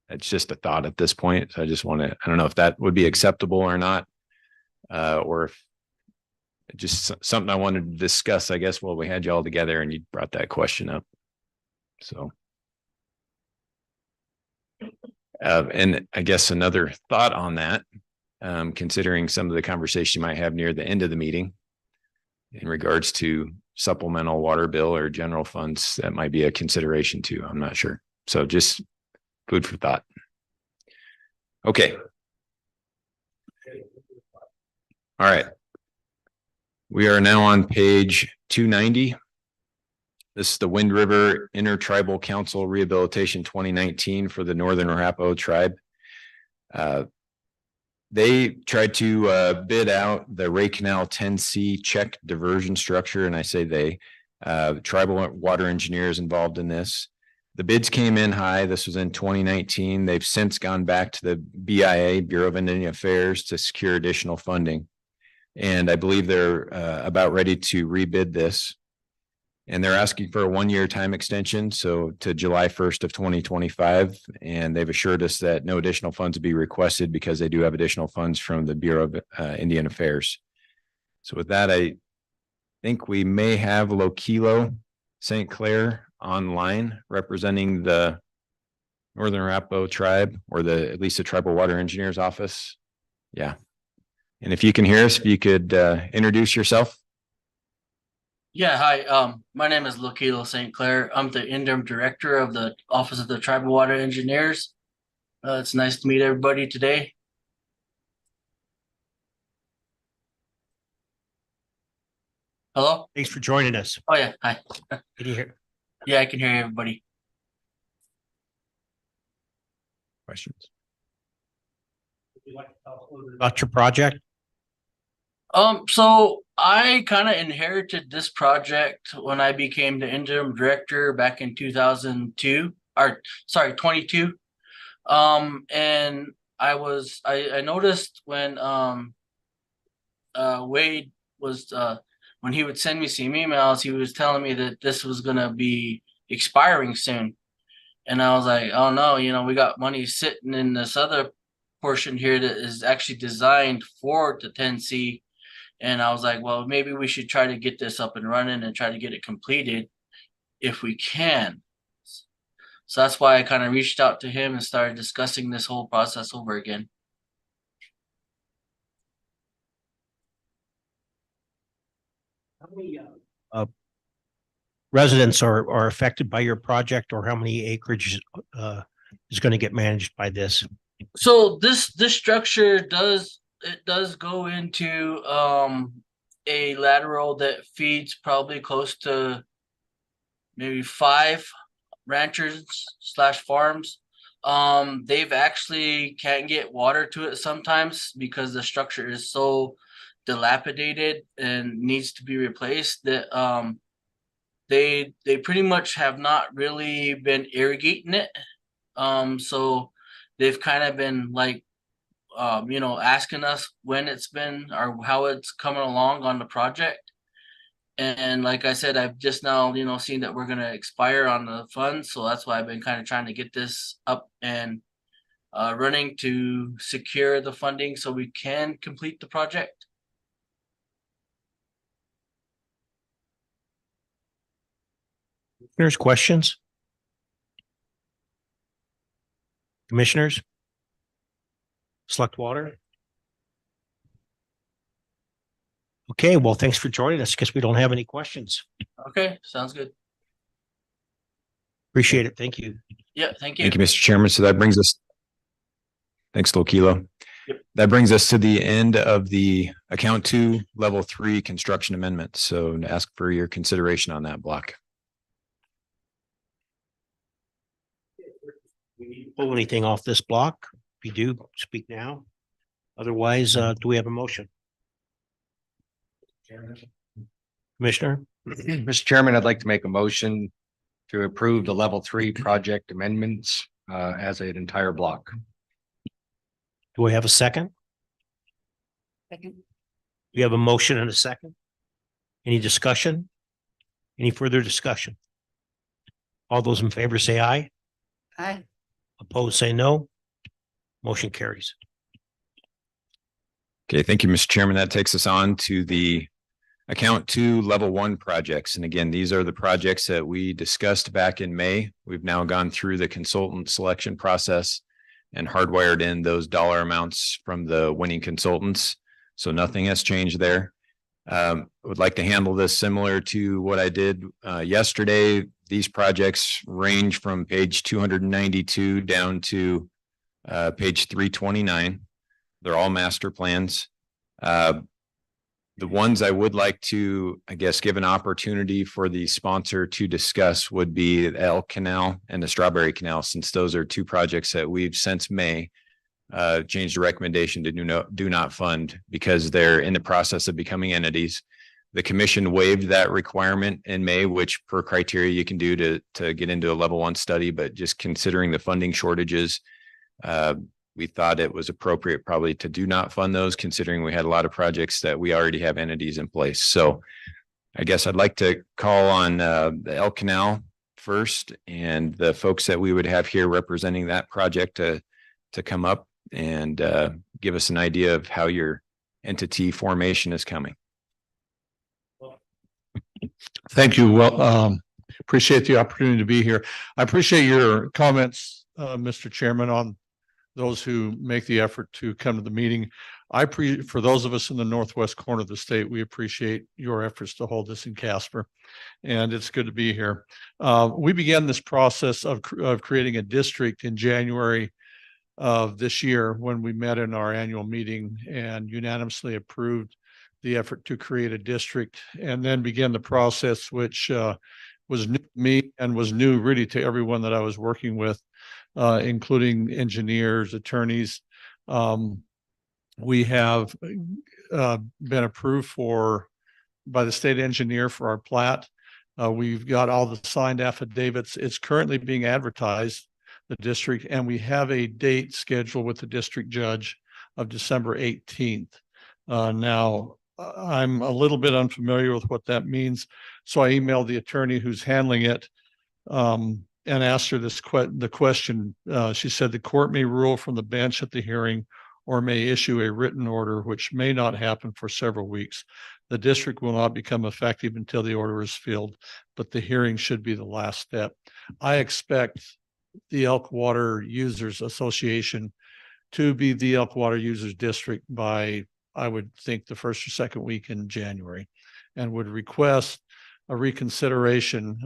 It's just a thought at this point. So I just want to, I don't know if that would be acceptable or not. Or if just something I wanted to discuss, I guess, while we had you all together and you brought that question up. So. And I guess another thought on that, considering some of the conversation you might have near the end of the meeting in regards to supplemental water bill or general funds, that might be a consideration too. I'm not sure. So just food for thought. Okay. All right. We are now on page 290. This is the Wind River Intertribal Council Rehabilitation 2019 for the Northern Arapaho Tribe. They tried to bid out the Ray Canal 10C check diversion structure, and I say they, tribal water engineers involved in this. The bids came in high. This was in 2019. They've since gone back to the BIA, Bureau of Indian Affairs, to secure additional funding. And I believe they're about ready to rebid this. And they're asking for a 1-year time extension, so to July 1st of 2025. And they've assured us that no additional funds will be requested because they do have additional funds from the Bureau of Indian Affairs. So with that, I think we may have Lokilo St. Clair online representing the Northern Arapaho tribe, or at least the Tribal Water Engineers Office. Yeah. And if you can hear us, if you could introduce yourself. Yeah, hi. My name is Lokilo St. Clair. I'm the interim director of the Office of the Tribal Water Engineers. It's nice to meet everybody today. Hello? Thanks for joining us. Oh, yeah. Hi. Can you hear? Yeah, I can hear everybody. Questions? About your project? So I kind of inherited this project when I became the interim director back in 2022, or sorry, 22. And I noticed when Wade was when he would send me some emails, he was telling me that this was gonna be expiring soon. And I was like, oh no, we got money sitting in this other portion here that is actually designed for the 10C. And I was like, well, maybe we should try to get this up and running and try to get it completed if we can. So that's why I kind of reached out to him and started discussing this whole process over again. How many residents are affected by your project, or how many acreage is going to get managed by this? So this structure does go into a lateral that feeds probably close to maybe 5 ranchers / farms. They've actually can't get water to it sometimes because the structure is so dilapidated and needs to be replaced that they pretty much have not really been irrigating it. So they've kind of been like asking us when it's been or how it's coming along on the project. And like I said, I've just now, seen that we're going to expire on the funds. So that's why I've been kind of trying to get this up and running to secure the funding so we can complete the project. There's questions? Commissioners? Select Water? Okay, well, thanks for joining us because we don't have any questions. Okay, sounds good. Appreciate it. Thank you. Yeah, thank you. Thank you, Mr. Chairman. So that brings us. Thanks, Lokilo. Yep. That brings us to the end of the account 2 level 3 construction amendment. So to ask for your consideration on that block. We need to pull anything off this block? If you do, speak now. Otherwise, do we have a motion? Commissioner? Mr. Chairman, I'd like to make a motion to approve the level 3 project amendments as an entire block. Do we have a second? Second. We have a motion and a second. Any discussion? Any further discussion? All those in favor say aye. Aye. Opposed, say no. Motion carries. Okay, thank you, Mr. Chairman. That takes us on to the account 2 level 1 projects. And again, these are the projects that we discussed back in May. We've now gone through the consultant selection process and hardwired in those dollar amounts from the winning consultants. So nothing has changed there. Would like to handle this similar to what I did yesterday. These projects range from page 292 down to page 329. They're all master plans. The ones I would like to, I guess, give an opportunity for the sponsor to discuss would be the Elk Canal and the Strawberry Canal, since those are two projects that we've since May changed the recommendation to do not fund because they're in the process of becoming entities. The commission waived that requirement in May, which per criteria you can do to get into a level 1 study, but just considering the funding shortages, we thought it was appropriate probably to do not fund those, considering we had a lot of projects that we already have entities in place. So I guess I'd like to call on the Elk Canal first and the folks that we would have here representing that project to come up and give us an idea of how your entity formation is coming. Thank you. Well, appreciate the opportunity to be here. I appreciate your comments, Mr. Chairman, on those who make the effort to come to the meeting. For those of us in the northwest corner of the state, we appreciate your efforts to hold this in Casper, and it's good to be here. We began this process of creating a district in January of this year when we met in our annual meeting and unanimously approved the effort to create a district, and then began the process, which was new to me and was new really to everyone that I was working with, including engineers, attorneys. We have been approved by the state engineer for our plat. We've got all the signed affidavits. It's currently being advertised, the district, and we have a date scheduled with the district judge of December 18th. Now, I'm a little bit unfamiliar with what that means, so I emailed the attorney who's handling it and asked her the question. She said the court may rule from the bench at the hearing or may issue a written order, which may not happen for several weeks. The district will not become effective until the order is filled, but the hearing should be the last step. I expect the Elk Water Users Association to be the Elk Water Users District by, I would think, the first or second week in January, and would request a reconsideration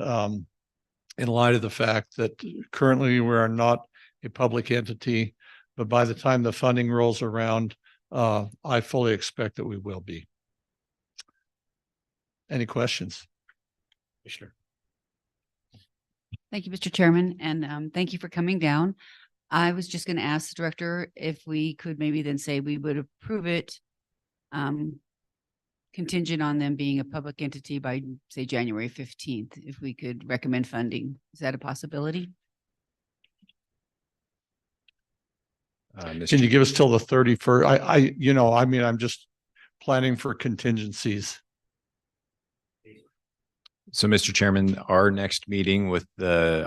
in light of the fact that currently we are not a public entity, but by the time the funding rolls around, I fully expect that we will be. Any questions? Commissioner. Thank you, Mr. Chairman, and thank you for coming down. I was just going to ask the director if we could maybe then say we would approve it contingent on them being a public entity by, say, January 15th, if we could recommend funding. Is that a possibility? Can you give us till the 31st? I'm just planning for contingencies. So, Mr. Chairman, our next meeting with the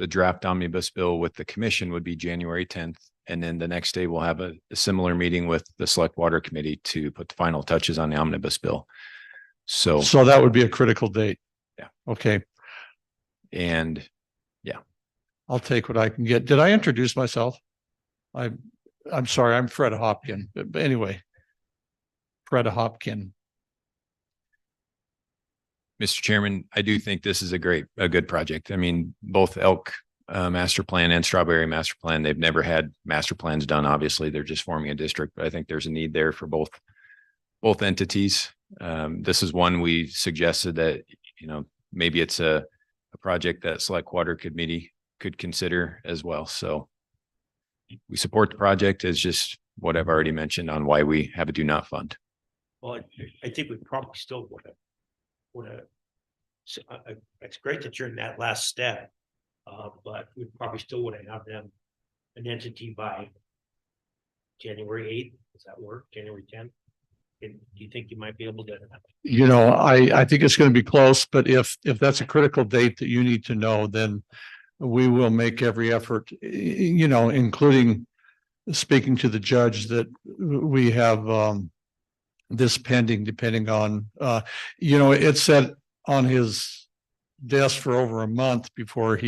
draft omnibus bill with the commission would be January 10th. And then the next day we'll have a similar meeting with the Select Water Committee to put the final touches on the omnibus bill. So that would be a critical date. Yeah. Okay. And yeah, I'll take what I can get. Did I introduce myself? I'm sorry, I'm Fred Hopkin. But anyway, Fred Hopkin. Mr. Chairman, I do think this is a good project. I mean, both Elk master plan and Strawberry master plan, they've never had master plans done. Obviously, they're just forming a district, but I think there's a need there for both entities. This is one we suggested that, maybe it's a project that Select Water Committee could consider as well. So we support the project as just what I've already mentioned on why we have a do not fund. Well, I think we probably still would have. So it's great that you're in that last step, but we probably still would have them an entity by January 8th. Does that work? January 10th? Do you think you might be able to? I think it's going to be close, but if that's a critical date that you need to know, then we will make every effort, including speaking to the judge that we have this pending, depending on, it sat on his desk for over a month before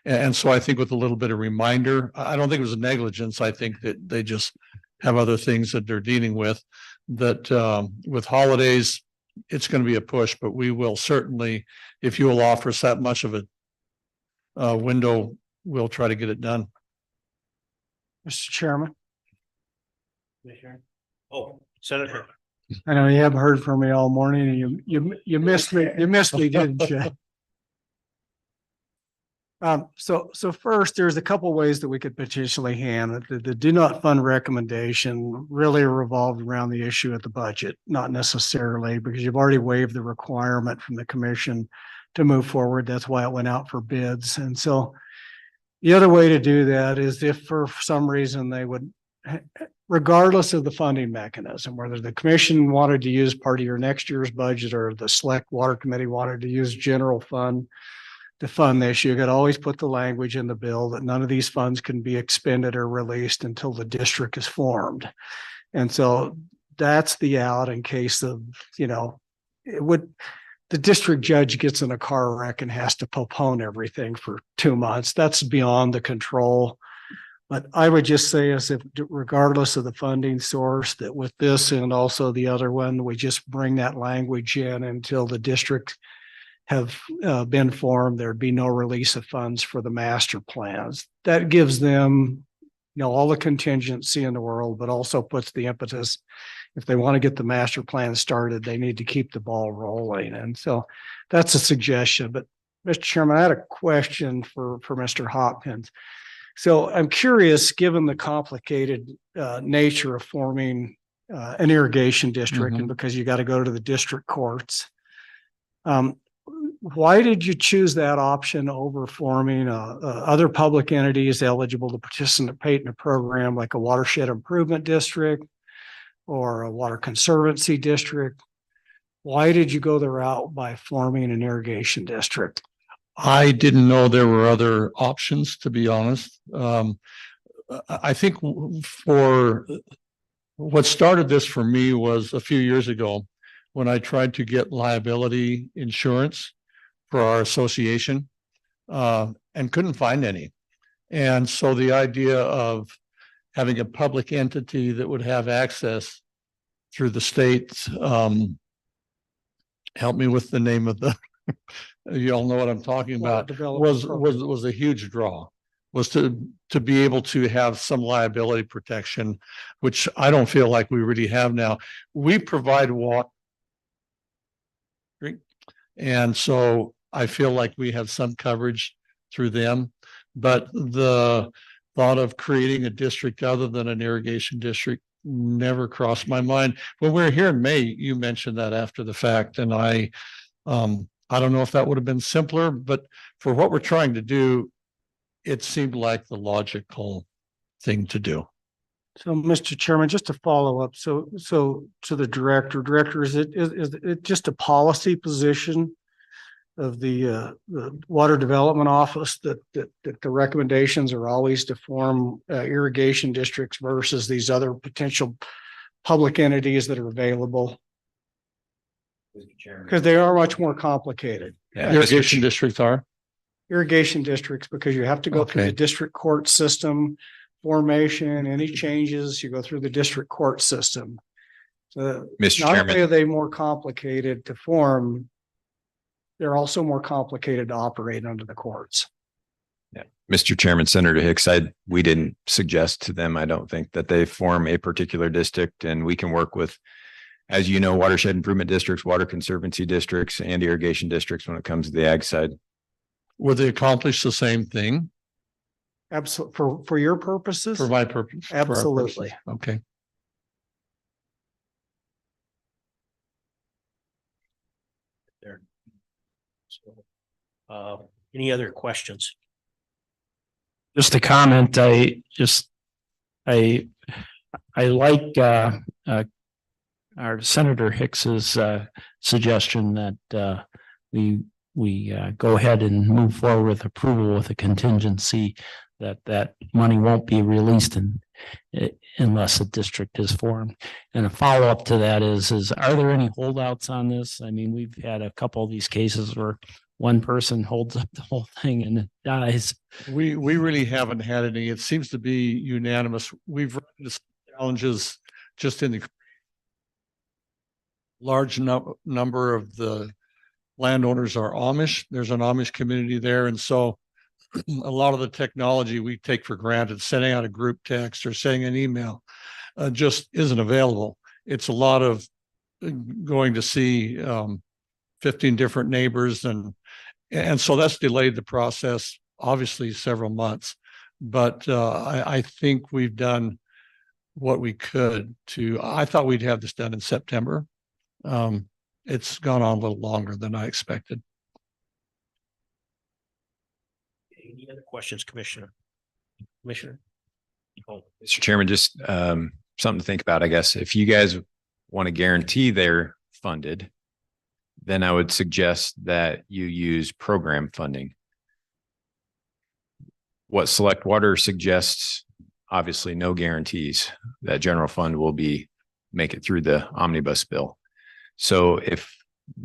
and so I think with a little bit of reminder, I don't think it was a negligence. I think that they just have other things that they're dealing with, that with holidays, it's going to be a push, but we will certainly, if you will offer us that much of a window, we'll try to get it done. Mr. Chairman. Commissioner? Oh, Senator. I know you haven't heard from me all morning and you missed me, didn't you? So first, there's a couple ways that we could potentially handle it. The do not fund recommendation really revolved around the issue of the budget, not necessarily because you've already waived the requirement from the commission to move forward. That's why it went out for bids. And so the other way to do that is if for some reason they would, regardless of the funding mechanism, whether the commission wanted to use part of your next year's budget or the select water committee wanted to use general fund to fund this, you could always put the language in the bill that none of these funds can be expended or released until the district is formed. And so that's the out in case of, the district judge gets in a car wreck and has to postpone everything for 2 months. That's beyond the control. But I would just say as if regardless of the funding source, that with this and also the other one, we just bring that language in until the district have been formed. There'd be no release of funds for the master plans. That gives them, all the contingency in the world, but also puts the impetus. If they want to get the master plan started, they need to keep the ball rolling. And so that's a suggestion. But Mr. Chairman, I had a question for Mr. Hopkins. So I'm curious, given the complicated nature of forming an irrigation district, and because you got to go to the district courts, why did you choose that option over forming other public entities eligible to participate in a program like a watershed improvement district or a water conservancy district? Why did you go the route by forming an irrigation district? I didn't know there were other options, to be honest. I think for what started this for me was a few years ago when I tried to get liability insurance for our association and couldn't find any. And so the idea of having a public entity that would have access through the state, help me with the name of the, you all know what I'm talking about, was a huge draw, was to be able to have some liability protection, which I don't feel like we really have now. We provide water, and so I feel like we have some coverage through them, but the thought of creating a district other than an irrigation district never crossed my mind. When we were here in May, you mentioned that after the fact, and I don't know if that would have been simpler, but for what we're trying to do, it seemed like the logical thing to do. So, Mr. Chairman, just to follow up, so to the director, is it just a policy position of the Water Development Office that the recommendations are always to form irrigation districts versus these other potential public entities that are available? Because they are much more complicated. Yeah, irrigation districts are? Irrigation districts, because you have to go through the district court system, formation, any changes, you go through the district court system. So Mr. not Chairman. only are they more complicated to form, they're also more complicated to operate under the courts. Yeah, Mr. Chairman, Senator Hicks, we didn't suggest to them, I don't think, that they form a particular district, and we can work with, as you know, watershed improvement districts, water conservancy districts, and irrigation districts when it comes to the ag side. Would they accomplish the same thing? Absolutely. For your purposes? For my purpose? for our Absolutely. purposes. Okay. There. So, any other questions? Just a comment, I like our Senator Hicks's suggestion that we go ahead and move forward with approval with a contingency that money won't be released unless a district is formed. And a follow-up to that is are there any holdouts on this? I mean, we've had a couple of these cases where one person holds up the whole thing and it dies. We really haven't had any. It seems to be unanimous. We've run into challenges just in the large number of the landowners are Amish. There's an Amish community there. And so a lot of the technology we take for granted, sending out a group text or sending an email, just isn't available. It's a lot of going to see 15 different neighbors and so that's delayed the process, obviously several months. But I think we've done what we could I thought we'd have this done in September. It's gone on a little longer than I expected. Any other questions, Commissioner? Commissioner? Oh, Mr. Chairman, just something to think about, I guess. If you guys want to guarantee they're funded, then I would suggest that you use program funding. What Select Water suggests, obviously no guarantees that general fund will make it through the omnibus bill. So if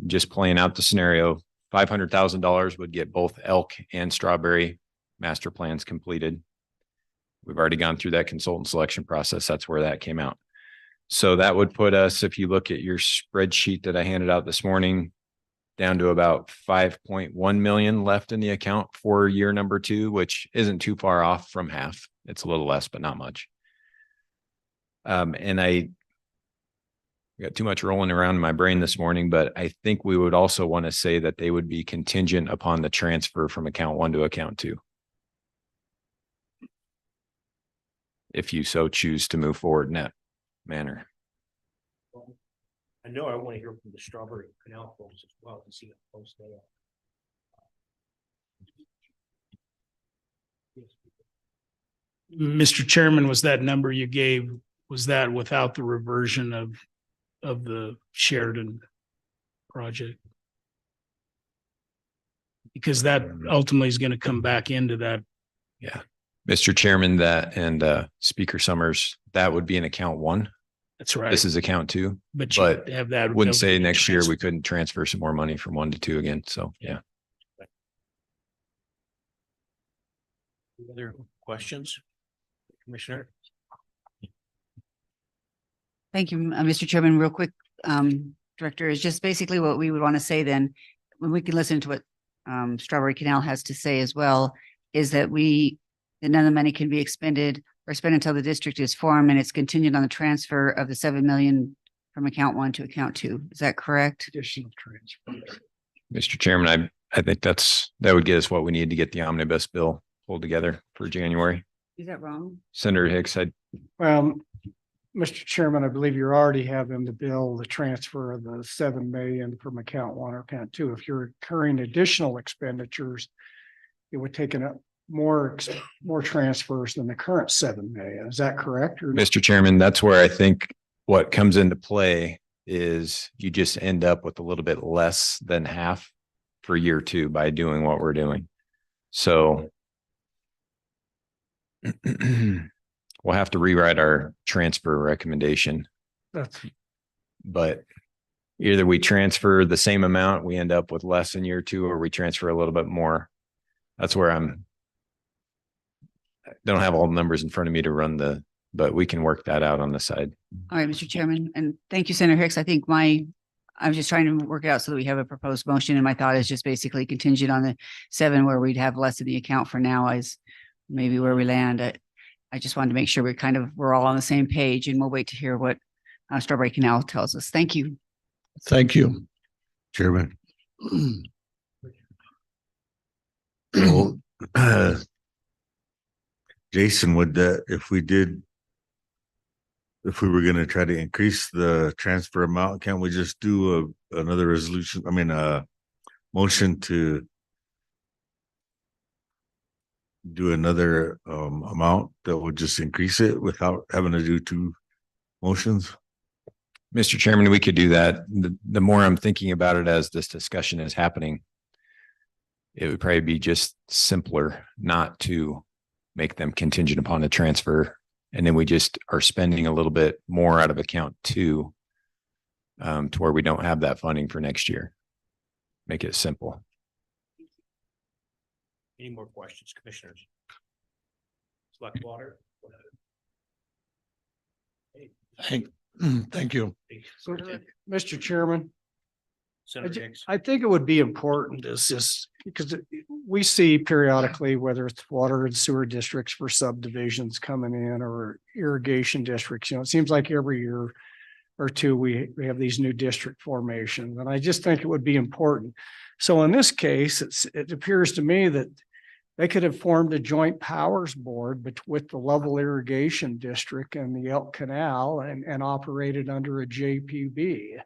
just playing out the scenario, $500,000 would get both Elk and Strawberry master plans completed. We've already gone through that consultant selection process. That's where that came out. So that would put us, if you look at your spreadsheet that I handed out this morning, down to about 5.1 million left in the account for year number 2, which isn't too far off from half. It's a little less, but not much. And I got too much rolling around in my brain this morning, but I think we would also want to say that they would be contingent upon the transfer from account 1 to account 2. If you so choose to move forward in that manner. I know I want to hear from the Strawberry Canal folks as well to see how close they are. Mr. Chairman, was that number you gave, was that without the reversion of the Sheridan project? Because that ultimately is going to come back into that. Yeah. Mr. Chairman, that and Speaker Summers, that would be in account 1. That's right. This is account 2. But you have that. Wouldn't say next year we couldn't transfer some more money from 1 to 2 again. So yeah. Any other questions, Commissioner? Thank you, Mr. Chairman. Real quick, Director, is just basically what we would want to say then, when we can listen to what Strawberry Canal has to say as well, is that none of the money can be expended or spent until the district is formed, and it's contingent on the transfer of the 7 million from account 1 to account 2. Is that correct? Additional transfer. Mr. Chairman, I think that would get us what we need to get the omnibus bill pulled together for January. Is that wrong? Senator Hicks, Well, Mr. Chairman, I believe you already have in the bill the transfer of the 7 million from account 1 or account 2. If you're incurring additional expenditures, it would take more transfers than the current 7 million. Is that correct? Mr. Chairman, that's where I think what comes into play is you just end up with a little bit less than half for year 2 by doing what we're doing. So we'll have to rewrite our transfer recommendation. But either we transfer the same amount, we end up with less in year 2, or we transfer a little bit more. That's where I don't have all the numbers in front of me to run but we can work that out on the side. All right, Mr. Chairman, and thank you, Senator Hicks. I think I'm just trying to work it out so that we have a proposed motion, and my thought is just basically contingent on the 7, where we'd have less in the account for now is maybe where we land. I just wanted to make sure we're all on the same page, and we'll wait to hear what Strawberry Canal tells us. Thank you. Thank you, Chairman. Well, Jason, if we were going to try to increase the transfer amount, can't we just do another resolution? I mean, a motion to do another amount that would just increase it without having to do 2 motions? Mr. Chairman, we could do that. The more I'm thinking about it as this discussion is happening, it would probably be just simpler not to make them contingent upon the transfer. And then we just are spending a little bit more out of account 2 to where we don't have that funding for next year. Make it simple. Any more questions, Commissioners? Select Water. Thank you. So, Mr. Chairman, Senator Hicks. I think it would be important is just because we see periodically, whether it's water and sewer districts for subdivisions coming in or irrigation districts, it seems like every year or two, we have these new district formations. And I just think it would be important. So in this case, it appears to me that they could have formed a joint powers board with the level irrigation district and the Elk Canal and operated under a JPB.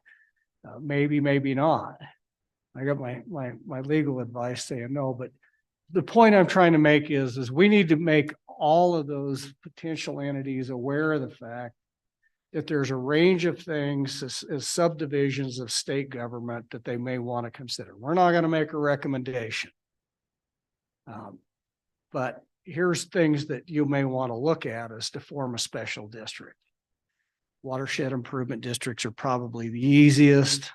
Maybe, maybe not. I got my legal advice saying no, but the point I'm trying to make is we need to make all of those potential entities aware of the fact that there's a range of things as subdivisions of state government that they may want to consider. We're not going to make a recommendation. But here's things that you may want to look at as to form a special district. Watershed improvement districts are probably the easiest.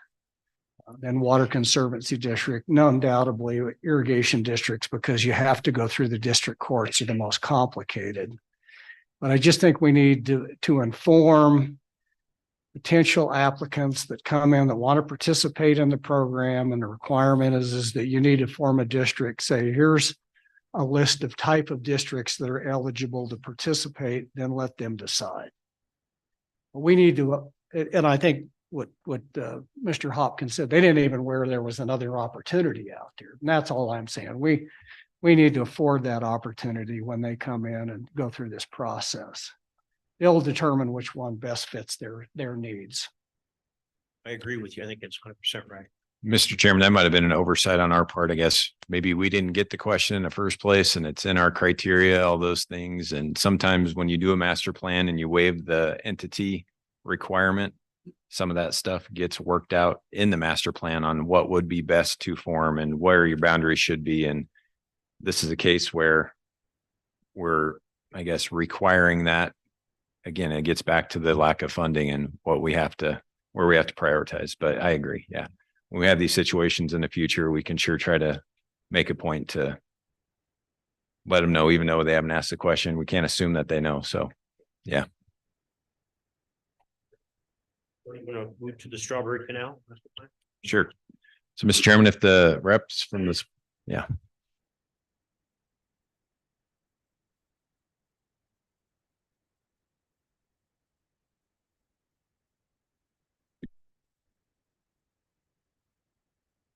Then water conservancy district, no, undoubtedly irrigation districts, because you have to go through the district courts are the most complicated. But I just think we need to inform potential applicants that come in that want to participate in the program. And the requirement is that you need to form a district, say, here's a list of type of districts that are eligible to participate, then let them decide. We need to, and I think what Mr. Hopkins said, they didn't even where there was another opportunity out there. And that's all I'm saying. We need to afford that opportunity when they come in and go through this process. They'll determine which one best fits their needs. I agree with you. I think it's 100% right. Mr. Chairman, that might have been an oversight on our part, I guess. Maybe we didn't get the question in the first place and it's in our criteria, all those things. And sometimes when you do a master plan and you waive the entity requirement, some of that stuff gets worked out in the master plan on what would be best to form and where your boundaries should be. And this is a case where we're, I guess, requiring that. Again, it gets back to the lack of funding and where we have to prioritize. But I agree. Yeah. When we have these situations in the future, we can sure try to make a point to let them know, even though they haven't asked the question, we can't assume that they know. So, yeah. We're going to move to the Strawberry Canal. Sure. So, Mr. Chairman, if the reps from this, yeah.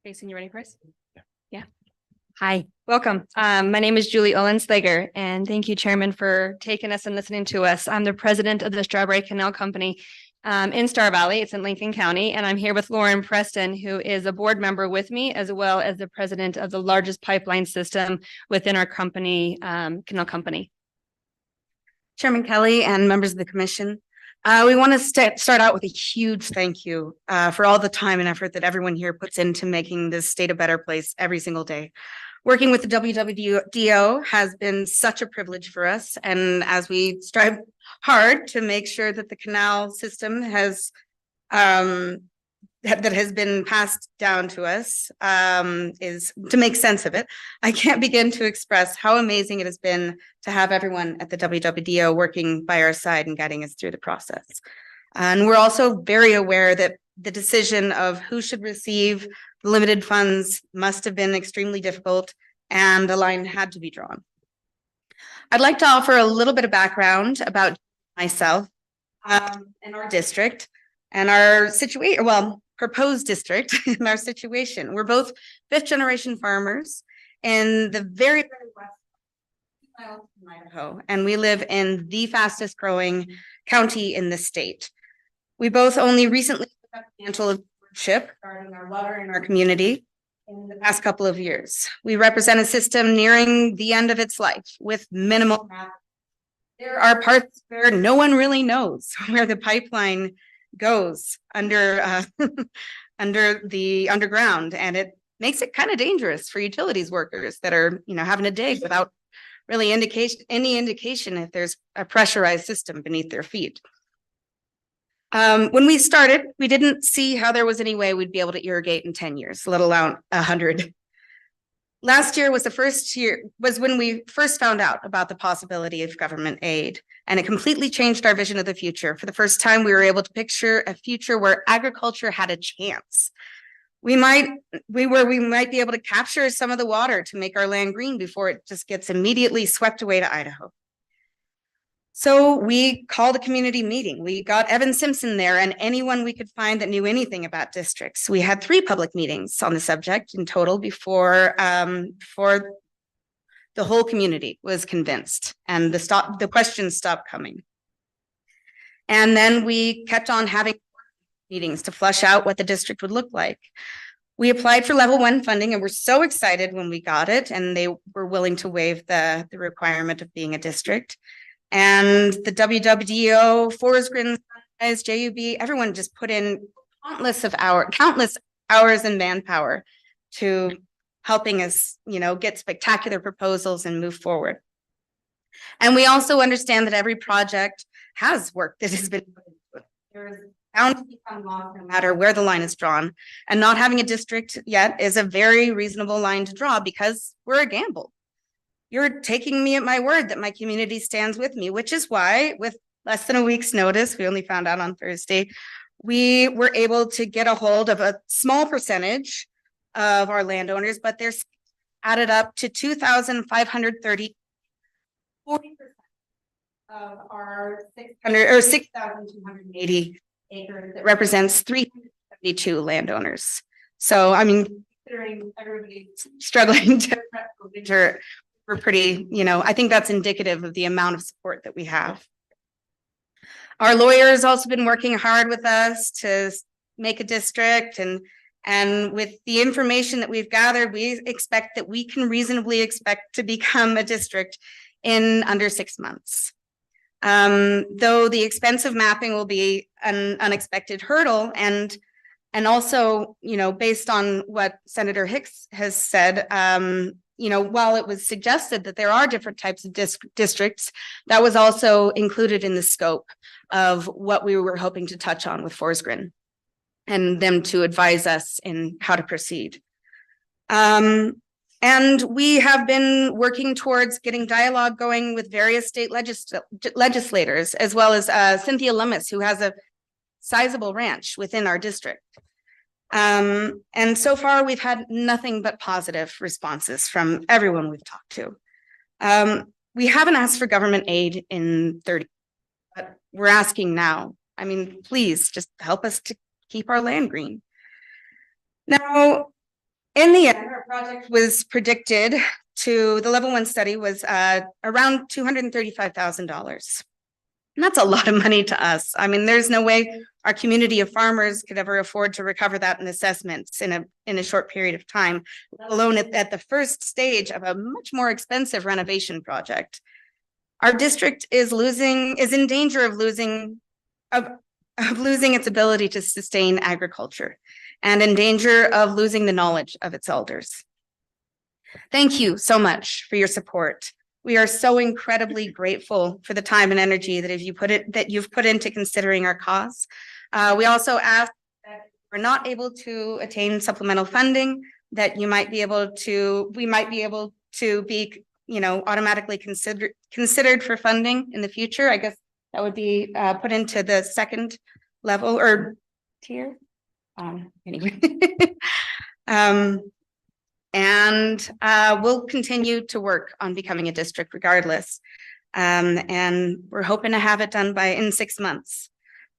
Jason, you ready for us? Yeah. Hi, welcome. My name is Julie Olenslager, and thank you, Chairman, for taking us and listening to us. I'm the president of the Strawberry Canal Company in Star Valley. It's in Lincoln County, and I'm here with Lauren Preston, who is a board member with me, as well as the president of the largest pipeline system within our company, Canal Company. Chairman Kelly and members of the commission. We want to start out with a huge thank you for all the time and effort that everyone here puts into making this state a better place every single day. Working with the WWDO has been such a privilege for us, and as we strive hard to make sure that the canal system has that has been passed down to us is to make sense of it. I can't begin to express how amazing it has been to have everyone at the WWDO working by our side and guiding us through the process. And we're also very aware that the decision of who should receive limited funds must have been extremely difficult, and the line had to be drawn. I'd like to offer a little bit of background about myself and our district and our situation, well, proposed district in our situation. We're both fifth generation farmers in the very, very west miles from Idaho, and we live in the fastest growing county in the state. We both only recently took up the mantle of stewardship regarding our water in our community in the past couple of years. We represent a system nearing the end of its life with minimal. There are parts where no one really knows where the pipeline goes under under the underground, and it makes it kind of dangerous for utilities workers that are, you know, having to dig without really any indication if there's a pressurized system beneath their feet. When we started, we didn't see how there was any way we'd be able to irrigate in 10 years, let alone 100. Last year was when we first found out about the possibility of government aid, and it completely changed our vision of the future. For the first time, we were able to picture a future where agriculture had a chance. We might be able to capture some of the water to make our land green before it just gets immediately swept away to Idaho. So we called a community meeting. We got Evan Simpson there and anyone we could find that knew anything about districts. We had 3 public meetings on the subject in total before the whole community was convinced and the questions stopped coming. And then we kept on having meetings to flush out what the district would look like. We applied for level 1 funding and we're so excited when we got it and they were willing to waive the requirement of being a district. And the WWDO, Forest Green, JUB, everyone just put in countless hours and manpower to helping us, get spectacular proposals and move forward. And we also understand that every project has work that has been put into it. There is bound to become law no matter where the line is drawn. And not having a district yet is a very reasonable line to draw because we're a gamble. You're taking me at my word that my community stands with me, which is why with less than a week's notice, we only found out on Thursday, we were able to get a hold of a small percentage of our landowners, but they're added up to 2,530, 40% of our 6,280 acres that represents 372 landowners. So, I mean, considering everybody's struggling to prep for winter, we're pretty, I think that's indicative of the amount of support that we have. Our lawyer has also been working hard with us to make a district and with the information that we've gathered, we expect that we can reasonably expect to become a district in under 6 months. Though the expensive mapping will be an unexpected hurdle and also, based on what Senator Hicks has said, while it was suggested that there are different types of districts, that was also included in the scope of what we were hoping to touch on with Forest Green and them to advise us in how to proceed. And we have been working towards getting dialogue going with various state legislators, as well as Cynthia Lummis, who has a sizable ranch within our district. And so far we've had nothing but positive responses from everyone we've talked to. We haven't asked for government aid in 30, but we're asking now. I mean, please just help us to keep our land green. Now, in the end, our project was predicted to, the level 1 study was around $235,000. And that's a lot of money to us. I mean, there's no way our community of farmers could ever afford to recover that in assessments in a short period of time, let alone at the first stage of a much more expensive renovation project. Our district is in danger of losing its ability to sustain agriculture and in danger of losing the knowledge of its elders. Thank you so much for your support. We are so incredibly grateful for the time and energy that you've put into considering our cause. We also ask that if we're not able to attain supplemental funding, that we might be able to be, automatically considered for funding in the future. I guess that would be put into the second level or tier. Anyway. And we'll continue to work on becoming a district regardless. And we're hoping to have it done in 6 months.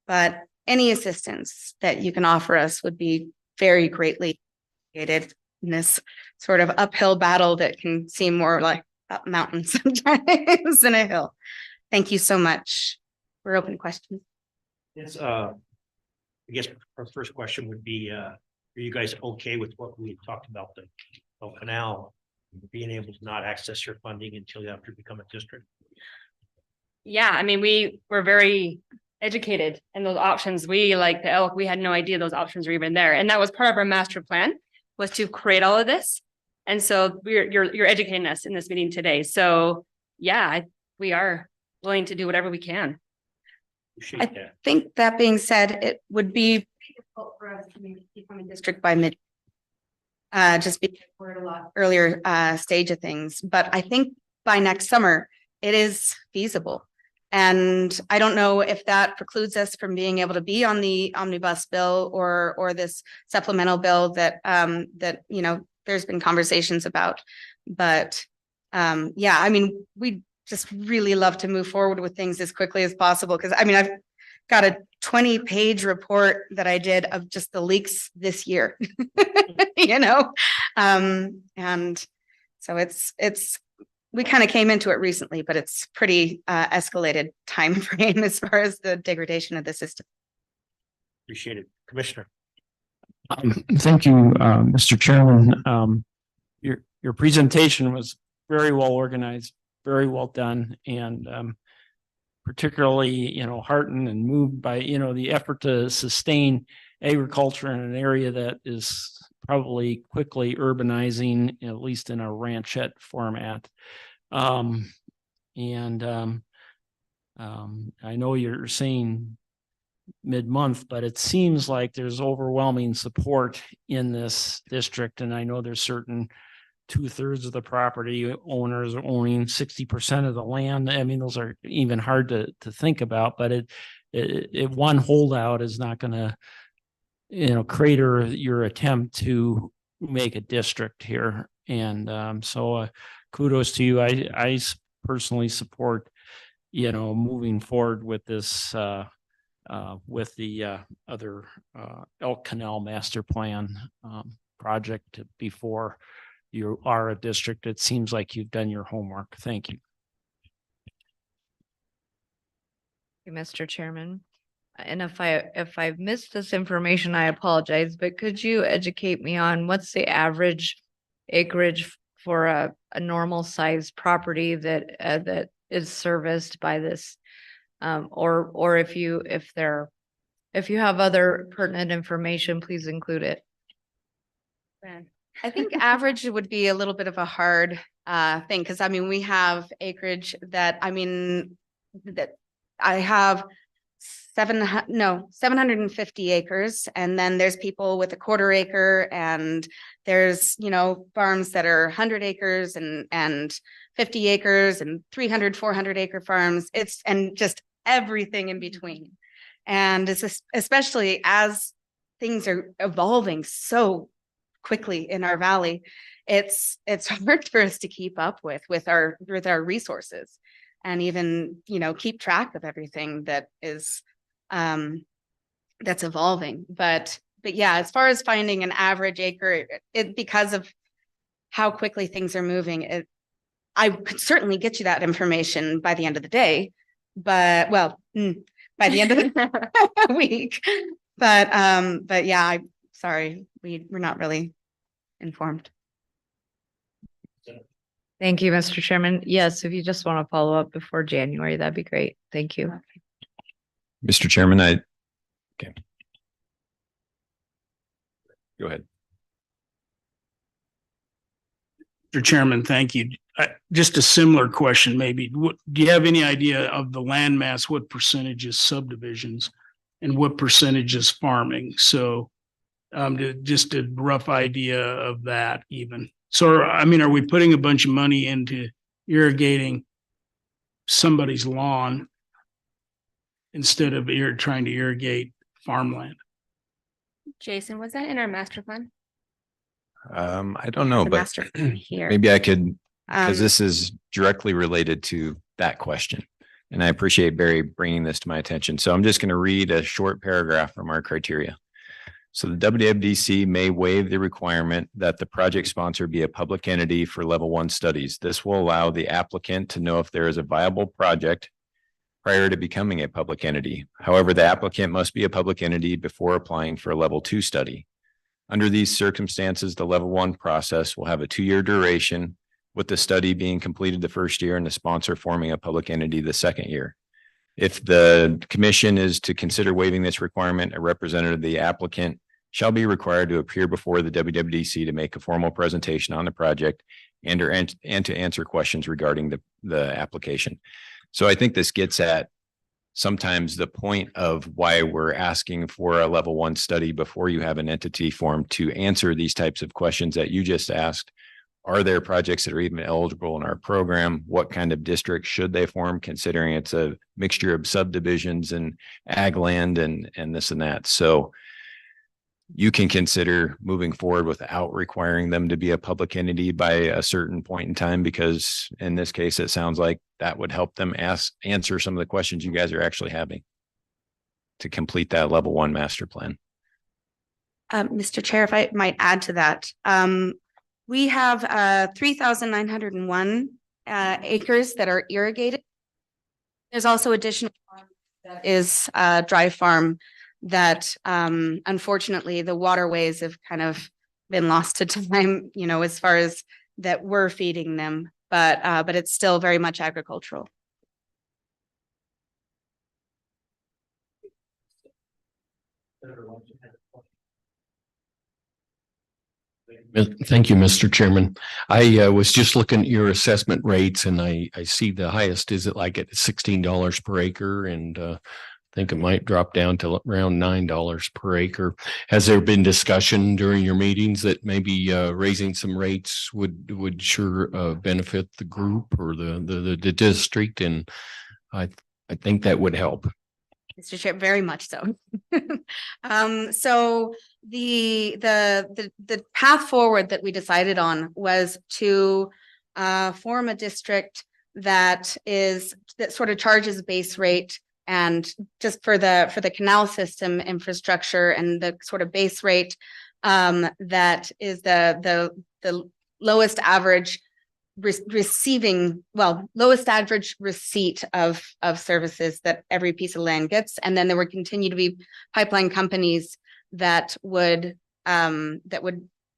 But any assistance that you can offer us would be very greatly appreciated in this sort of uphill battle that can seem more like up mountains sometimes than a hill. Thank you so much. We're open to questions. Yes, I guess our first question would be, are you guys okay with what we talked about the canal being able to not access your funding until you have to become a district? Yeah, I mean, we were very educated in those options. We, like the elk, we had no idea those options were even there. And that was part of our master plan, was to create all of this. And so you're educating us in this meeting today. So yeah, we are willing to do whatever we can. I think that being said, it would be difficult for us to become a district by mid, just because we're at a lot earlier stage of things. But I think by next summer, it is feasible. And I don't know if that precludes us from being able to be on the omnibus bill or this supplemental bill that there's been conversations about. But yeah, I mean, we just really love to move forward with things as quickly as possible. Cause I mean, I've got a 20-page report that I did of just the leaks this year, you know? And so we kind of came into it recently, but it's pretty escalated time frame as far as the degradation of the system. Appreciate it. Commissioner. Thank you, Mr. Chairman. Your presentation was very well organized, very well done, and particularly, heartened and moved by, the effort to sustain agriculture in an area that is probably quickly urbanizing, at least in a ranchette format. I know you're saying mid-month, but it seems like there's overwhelming support in this district. And I know there's certain 2/3 of the property owners owning 60% of the land. I mean, those are even hard to think about, but it one holdout is not going to, crater your attempt to make a district here. And so kudos to you. I personally support, moving forward with this, with the other Elk Canal Master Plan project before you are a district. It seems like you've done your homework. Thank you. Mr. Chairman. And if I've missed this information, I apologize, but could you educate me on what's the average acreage for a normal sized property that is serviced by this? Or if you have other pertinent information, please include it. I think average would be a little bit of a hard thing, because I mean, we have acreage that I have 750 acres, and then there's people with a 1/4 acre, and there's farms that are 100 acres and 50 acres and 300, 400 acre farms. And just everything in between. And it's especially as things are evolving so quickly in our valley, it's hard for us to keep up with our resources, and even keep track of everything that is that's evolving. But yeah, as far as finding an average acre, because of how quickly things are moving, I could certainly get you that information by the end of the day, but by the end of the week. But yeah, I'm sorry, we're not really informed. Thank you, Mr. Chairman. Yes, if you just want to follow up before January, that'd be great. Thank you. Mr. Chairman, okay. Go ahead. Mr. Chairman, thank you. Just a similar question, maybe. Do you have any idea of the land mass, what percentage is subdivisions and what percentage is farming? So just a rough idea of that even. So, I mean, are we putting a bunch of money into irrigating somebody's lawn instead of trying to irrigate farmland? Jason, was that in our master plan? I don't know, The but master plan here. maybe I could, because this is directly related to that question. And I appreciate Barry bringing this to my attention. So I'm just going to read a short paragraph from our criteria. So the WWDC may waive the requirement that the project sponsor be a public entity for level 1 studies. This will allow the applicant to know if there is a viable project prior to becoming a public entity. However, the applicant must be a public entity before applying for a level 2 study. Under these circumstances, the level 1 process will have a 2-year duration, with the study being completed the first year and the sponsor forming a public entity the second year. If the commission is to consider waiving this requirement, a representative of the applicant shall be required to appear before the WWDC to make a formal presentation on the project and to answer questions regarding the application. So I think this gets at sometimes the point of why we're asking for a level 1 study before you have an entity formed to answer these types of questions that you just asked. Are there projects that are even eligible in our program? What kind of district should they form, considering it's a mixture of subdivisions and ag land and this and that? So you can consider moving forward without requiring them to be a public entity by a certain point in time, because in this case, it sounds like that would help them answer some of the questions you guys are actually having to complete that level 1 master plan. Mr. Chair, if I might add to that, we have 3,901 acres that are irrigated. There's also additional that is dry farm that unfortunately the waterways have kind of been lost to time, you know, as far as that we're feeding them, but it's still very much agricultural. Thank you, Mr. Chairman. I was just looking at your assessment rates and I see the highest is at $16 per acre, and I think it might drop down to around $9 per acre. Has there been discussion during your meetings that maybe raising some rates would sure benefit the group or the district? And I think that would help. Mr. Chair, very much so. So the path forward that we decided on was to form a district that sort of charges base rate, and just for the canal system infrastructure and the sort of base rate that is the lowest average lowest average receipt of services that every piece of land gets. And then there would continue to be pipeline companies that would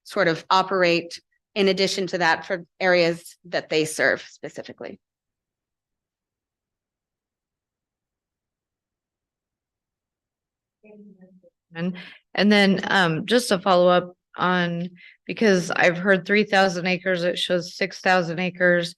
sort of operate in addition to that for areas that they serve specifically. And then just to follow up on, because I've heard 3,000 acres, it shows 6,000 acres.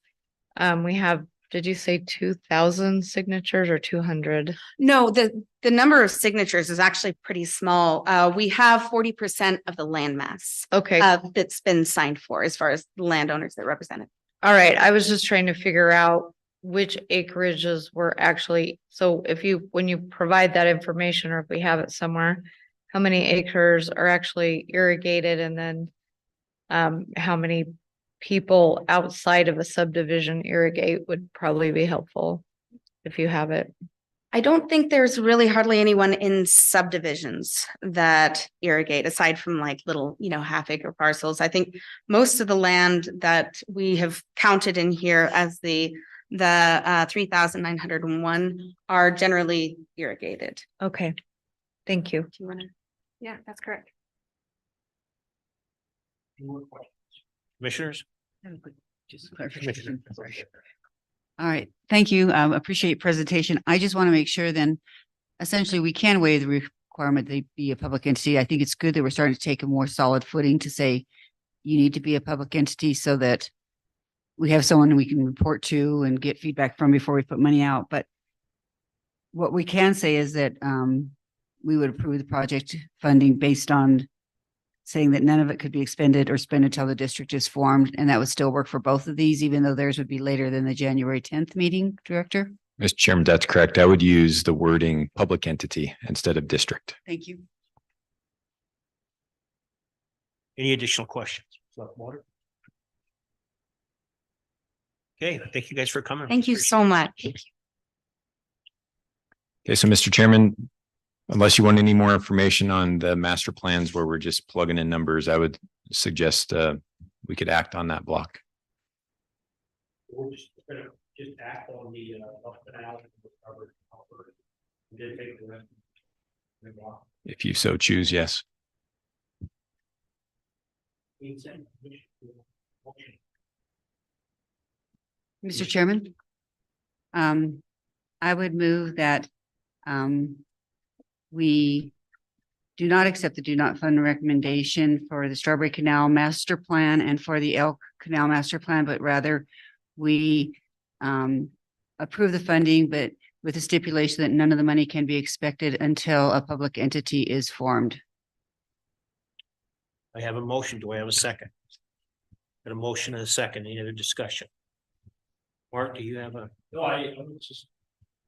We have, did you say 2,000 signatures or 200? No, the number of signatures is actually pretty small. We have 40% of the landmass. Okay. That's been signed for as far as the landowners that represent it. All right. I was just trying to figure out which acreages were actually, so when you provide that information, or if we have it somewhere, how many acres are actually irrigated, and then how many people outside of a subdivision irrigate would probably be helpful if you have it. I don't think there's really hardly anyone in subdivisions that irrigate, aside from like little, half-acre parcels. I think most of the land that we have counted in here as the 3,901 are generally irrigated. Okay, thank you. Do you want to? Yeah, that's correct. Commissioners? Just clarification. All right, thank you. Appreciate your presentation. I just want to make sure then, essentially, we can waive the requirement that they be a public entity. I think it's good that we're starting to take a more solid footing to say you need to be a public entity so that we have someone we can report to and get feedback from before we put money out. But what we can say is that we would approve the project funding based on saying that none of it could be expended or spent until the district is formed. And that would still work for both of these, even though theirs would be later than the January 10th meeting, Director? Mr. Chairman, that's correct. I would use the wording public entity instead of district. Thank you. Any additional questions? Water? Okay, thank you guys for coming. Thank you so much. Okay, so Mr. Chairman, unless you want any more information on the master plans where we're just plugging in numbers, I would suggest we could act on that block. We're just gonna act on the If you so choose, yes. Mr. Chairman, I would move that we do not accept the do not fund recommendation for the Strawberry Canal Master Plan and for the Elk Canal Master Plan, but rather we approve the funding, but with the stipulation that none of the money can be expected until a public entity is formed. I have a motion. Do I have a second? Got a motion and a second. Any other discussion? Mark, do you have a? No,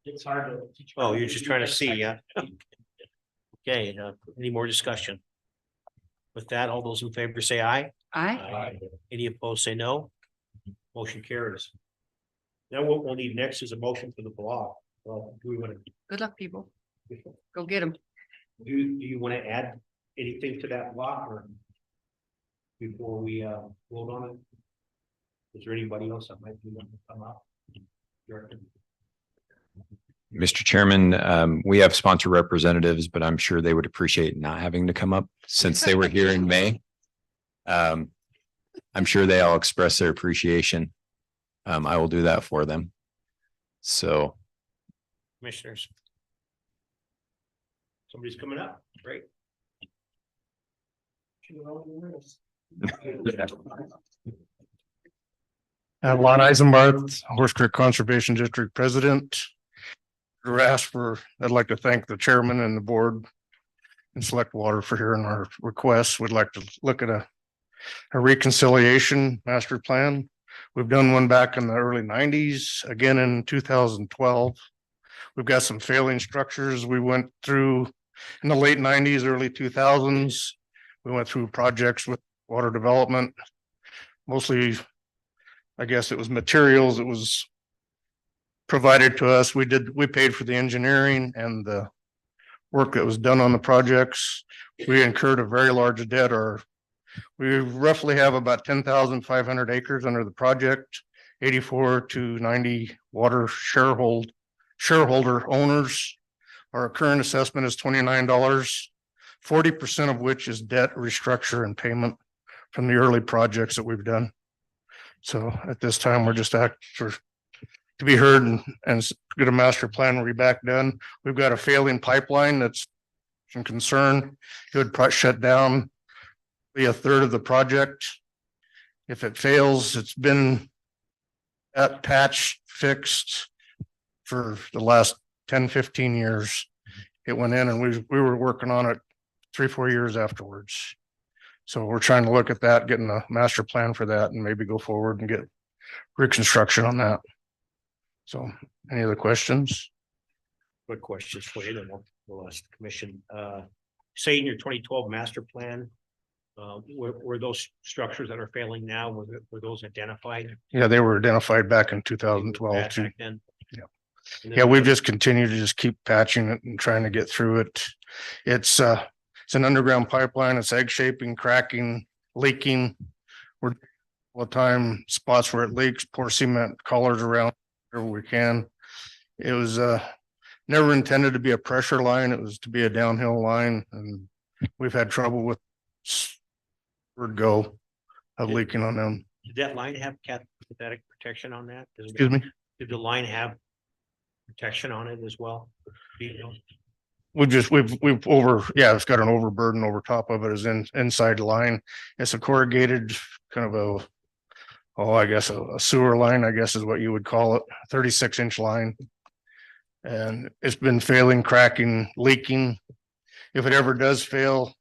it's hard to. Oh, you're just trying to see, yeah. Okay, any more discussion? With that, all those in favor say aye. Aye. Any opposed say no. Motion carries. Now what we'll need next is a motion for the block. Well, do we want to, Good luck, people. Go get them. do you want to add anything to that block or before we vote on it? Is there anybody else that might be wanting to come up? Director? Mr. Chairman, we have sponsor representatives, but I'm sure they would appreciate not having to come up since they were here in May. I'm sure they all express their appreciation. I will do that for them. So. Commissioners. Somebody's coming up, great. Lon Eisenbarth, Horse Creek Conservation District President. I'd like to thank the chairman and the board and Select Water for hearing our requests. We'd like to look at a reconciliation master plan. We've done one back in the early 90s, again in 2012. We've got some failing structures we went through in the late 90s, early 2000s. We went through projects with water development, mostly, I guess it was materials that was provided to us. We paid for the engineering and the work that was done on the projects. We incurred a very large debt. We roughly have about 10,500 acres under the project, 84 to 90 water shareholder owners. Our current assessment is $29, 40% of which is debt restructure and payment from the early projects that we've done. So at this time, we're just to be heard and get a master plan will be back done. We've got a failing pipeline that's some concern. It would probably shut down a third of the project. If it fails, it's been patched, fixed for the last 10, 15 years. It went in and we were working on it 3-4 years afterwards. So we're trying to look at that, getting a master plan for that and maybe go forward and get reconstruction on that. So any other questions? Quick questions for you, then we'll ask the commission. Say in your 2012 master plan, were those structures that are failing now, were those identified? Yeah, they were identified back in 2012 too. Back then? Yeah, we've just continued to just keep patching it and trying to get through it. It's an underground pipeline. It's egg shaping, cracking, leaking. We're all the time spots where it leaks, pour cement collars around wherever we can. It was never intended to be a pressure line. It was to be a downhill line, and we've had trouble with leaking on them. Did that line have cathetic protection on that? Excuse me? Did the line have protection on it as well? It's got an overburden over top of it is inside the line. It's a corrugated kind of a sewer line, I guess is what you would call it, 36-inch line. And it's been failing, cracking, leaking. If it ever does fail,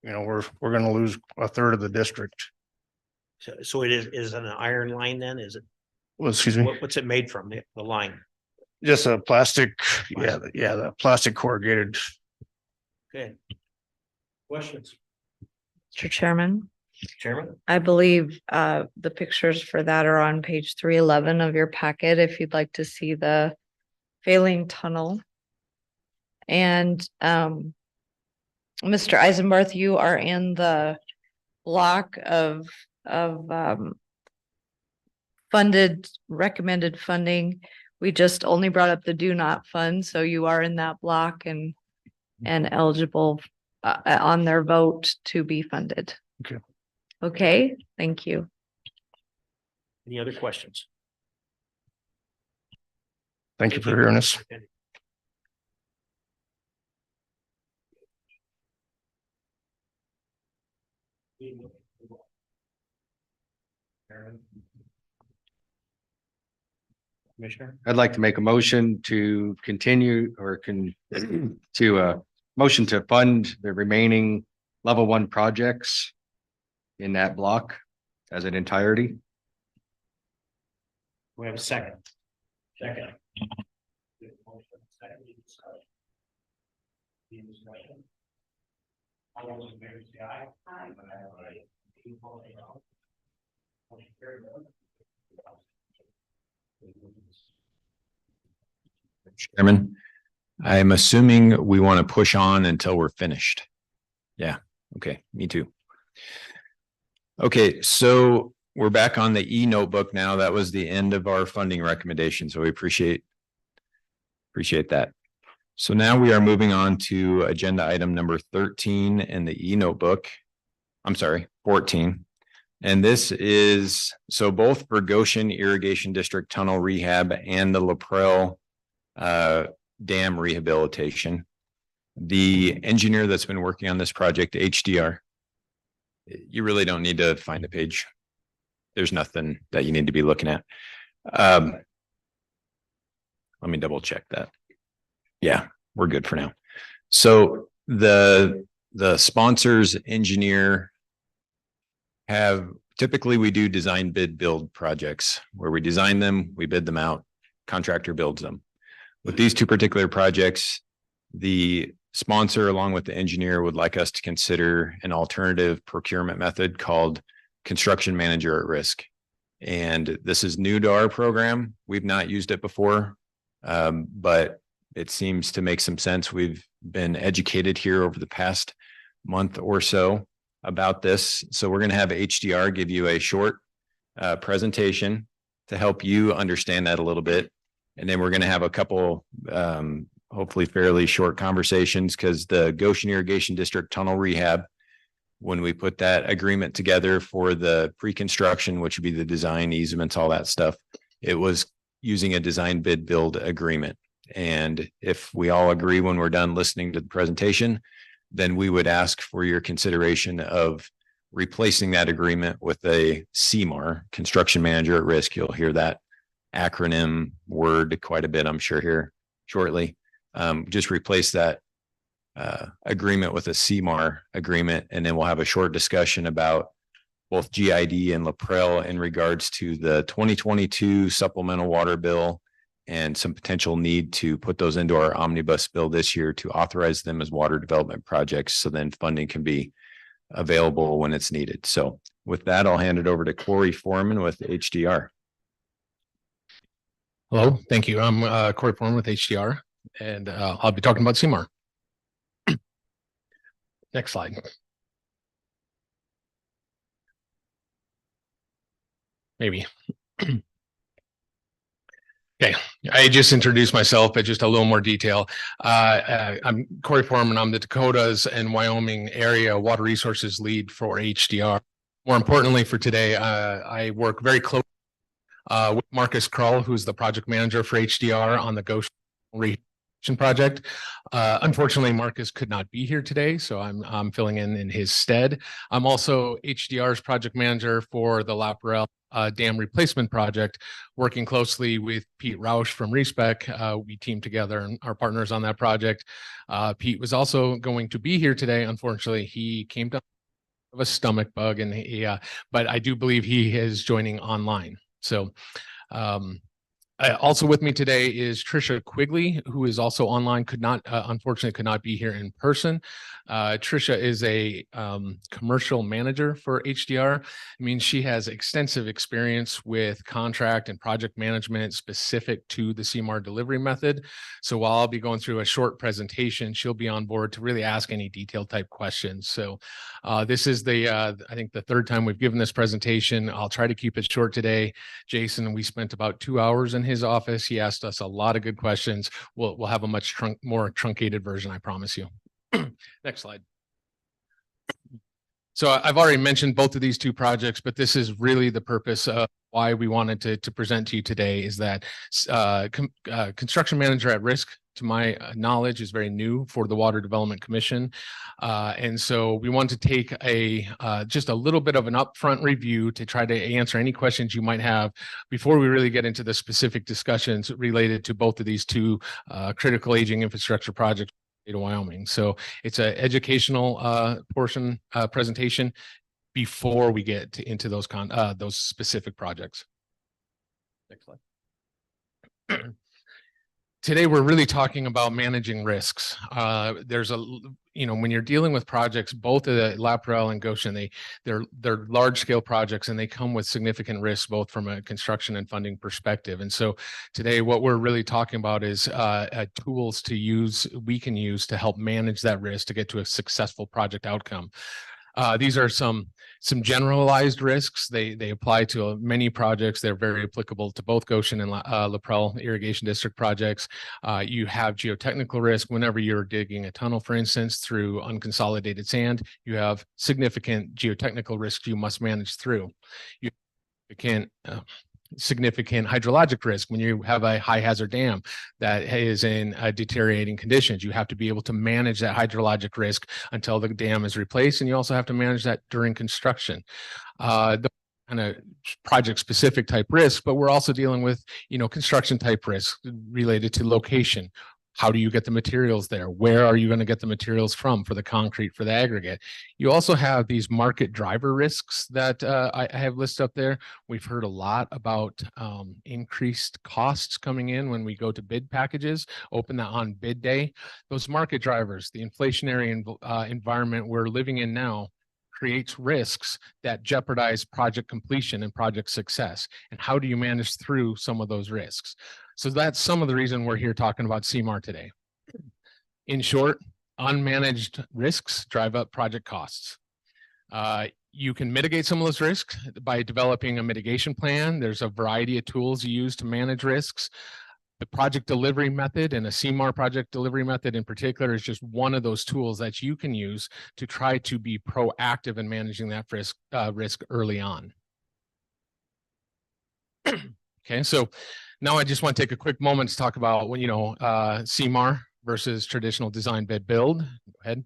we're going to lose a third of the district. So it is an iron line then? Is it? Well, excuse me. What's it made from, the line? Just a plastic, the plastic corrugated. Okay. Questions? Mr. Chairman, Chairman? I believe the pictures for that are on page 311 of your packet, if you'd like to see the failing tunnel. And Mr. Eisenbarth, you are in the block of recommended funding. We just only brought up the do not fund, so you are in that block and eligible on their vote to be funded. Okay. Okay, thank you. Any other questions? Thank you for hearing us. Commissioner? I'd like to make a motion to continue motion to fund the remaining level 1 projects in that block as an entirety. We have a second. Second. All those in favor say aye. Aye. Chairman, I'm assuming we want to push on until we're finished. Yeah, okay, me too. Okay, so we're back on the e-notebook now. That was the end of our funding recommendation, so we appreciate that. So now we are moving on to agenda item number 13 in the e-notebook. I'm sorry, 14. And this is, so both for Goshen Irrigation District Tunnel Rehab and the LaPrelle Dam Rehabilitation. The engineer that's been working on this project, HDR, you really don't need to find a page. There's nothing that you need to be looking at. Let me double check that. Yeah, we're good for now. So the sponsors engineer typically we do design bid build projects where we design them, we bid them out, contractor builds them. With these two particular projects, the sponsor along with the engineer would like us to consider an alternative procurement method called construction manager at risk. And this is new to our program. We've not used it before, but it seems to make some sense. We've been educated here over the past month or so about this. So we're going to have HDR give you a short presentation to help you understand that a little bit. And then we're going to have a couple, hopefully fairly short conversations, because the Goshen Irrigation District Tunnel Rehab, when we put that agreement together for the pre-construction, which would be the design, easements, all that stuff, it was using a design bid build agreement. And if we all agree when we're done listening to the presentation, then we would ask for your consideration of replacing that agreement with a CMAR, construction manager at risk. You'll hear that acronym word quite a bit, I'm sure, here shortly. Just replace that agreement with a CMAR agreement, and then we'll have a short discussion about both GID and LaPrelle in regards to the 2022 supplemental water bill and some potential need to put those into our omnibus bill this year to authorize them as water development projects, so then funding can be available when it's needed. So with that, I'll hand it over to Corey Foreman with HDR. Hello, thank you. I'm Corey Foreman with HDR, and I'll be talking about CMAR. Next slide. Maybe. Okay, I just introduced myself, but just a little more detail. I'm Corey Foreman. I'm the Dakotas and Wyoming area water resources lead for HDR. More importantly for today, I work very closely with Marcus Krull, who's the project manager for HDR on the Goshen Rehabilitation project. Unfortunately, Marcus could not be here today, so I'm filling in his stead. I'm also HDR's project manager for the LaPrelle dam replacement project, working closely with Pete Rausch from RESPEC. We teamed together and are partners on that project. Pete was also going to be here today. Unfortunately, he came down with a stomach bug, and but I do believe he is joining online. So also with me today is Trisha Quigley, who is also online, unfortunately could not be here in person. Trisha is a commercial manager for HDR. I mean, she has extensive experience with contract and project management specific to the CMAR delivery method. So while I'll be going through a short presentation, she'll be on board to really ask any detailed type questions. So this is I think the third time we've given this presentation. I'll try to keep it short today. Jason, we spent about 2 hours in his office. He asked us a lot of good questions. We'll have a much more truncated version, I promise you. Next slide. So I've already mentioned both of these two projects, but this is really the purpose of why we wanted to present to you today, is that construction manager at risk, to my knowledge, is very new for the Water Development Commission. And so we want to take just a little bit of an upfront review to try to answer any questions you might have before we really get into the specific discussions related to both of these two critical aging infrastructure projects in Wyoming. So it's an educational portion presentation before we get into those specific projects. Next slide. today we're really talking about managing risks. There's when you're dealing with projects, both of the La Perelle and Goshen, they're large scale projects and they come with significant risks, both from a construction and funding perspective. And so today, what we're really talking about is tools we can use to help manage that risk to get to a successful project outcome. These are some generalized risks. They apply to many projects. They're very applicable to both Goshen and La Perelle Irrigation District projects. You have geotechnical risk whenever you're digging a tunnel, for instance, through unconsolidated sand. You have significant geotechnical risks you must manage through. You can't significant hydrologic risk when you have a high hazard dam that is in deteriorating conditions. You have to be able to manage that hydrologic risk until the dam is replaced, and you also have to manage that during construction. The kind of project specific type risk, but we're also dealing with construction type risk related to location. How do you get the materials there? Where are you going to get the materials from for the concrete, for the aggregate? You also have these market driver risks that I have listed up there. We've heard a lot about increased costs coming in when we go to bid packages, open that on bid day. Those market drivers, the inflationary environment we're living in now, creates risks that jeopardize project completion and project success. And how do you manage through some of those risks? So that's some of the reason we're here talking about CMAR today. In short, unmanaged risks drive up project costs. You can mitigate some of those risks by developing a mitigation plan. There's a variety of tools you use to manage risks. The project delivery method, and a CMAR project delivery method in particular, is just one of those tools that you can use to try to be proactive in managing that risk early on. Okay, so now I just want to take a quick moment to talk about CMAR versus traditional design bid build. Go ahead.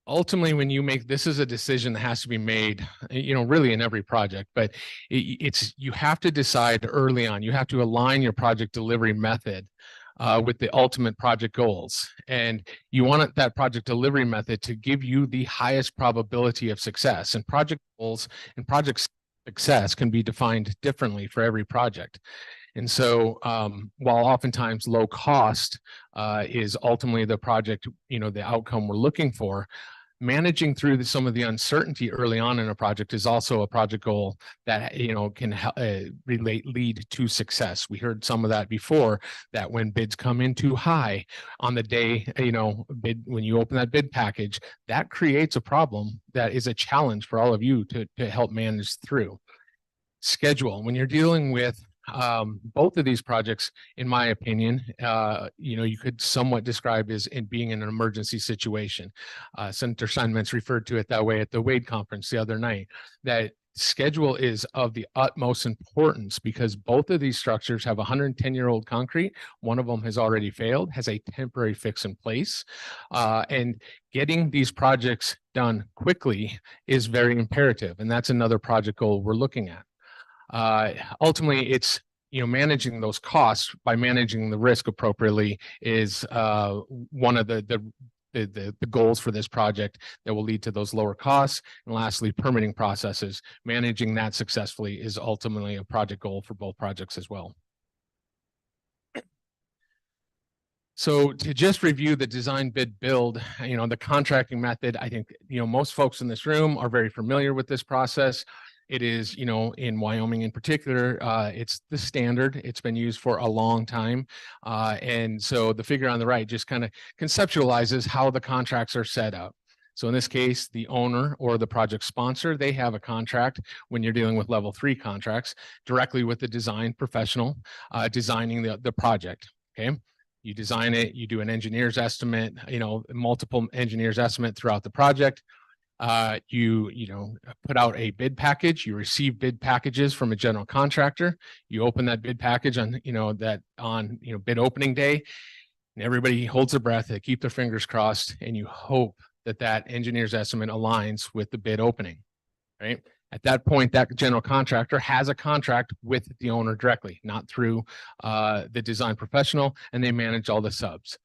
Ultimately, when you make, this is a decision that has to be made, really in every project, but you have to decide early on. You have to align your project delivery method with the ultimate project goals. And you want that project delivery method to give you the highest probability of success. And project goals and project success can be defined differently for every project. And so while oftentimes low cost is ultimately the project, the outcome we're looking for, managing through some of the uncertainty early on in a project is also a project goal that can lead to success. We heard some of that before, that when bids come in too high on the day, when you open that bid package, that creates a problem that is a challenge for all of you to help manage through. Schedule, when you're dealing with both of these projects, in my opinion, you could somewhat describe as being in an emergency situation. Senator Steinmetz referred to it that way at the Wade conference the other night, that schedule is of the utmost importance because both of these structures have 110-year-old concrete. One of them has already failed, has a temporary fix in place. And getting these projects done quickly is very imperative. And that's another project goal we're looking at. Ultimately, it's managing those costs by managing the risk appropriately is one of the goals for this project that will lead to those lower costs. And lastly, permitting processes, managing that successfully is ultimately a project goal for both projects as well. So to just review the design bid build, the contracting method, I think most folks in this room are very familiar with this process. It is, in Wyoming in particular, it's the standard. It's been used for a long time. And so the figure on the right just kind of conceptualizes how the contracts are set up. So in this case, the owner or the project sponsor, they have a contract when you're dealing with level 3 contracts directly with the design professional designing the project. Okay. You design it, you do an engineer's estimate, multiple engineers' estimate throughout the project. You put out a bid package, you receive bid packages from a general contractor, you open that bid package on bid opening day, and everybody holds their breath, they keep their fingers crossed, and you hope that engineer's estimate aligns with the bid opening, right? At that point, that general contractor has a contract with the owner directly, not through the design professional, and they manage all the subs.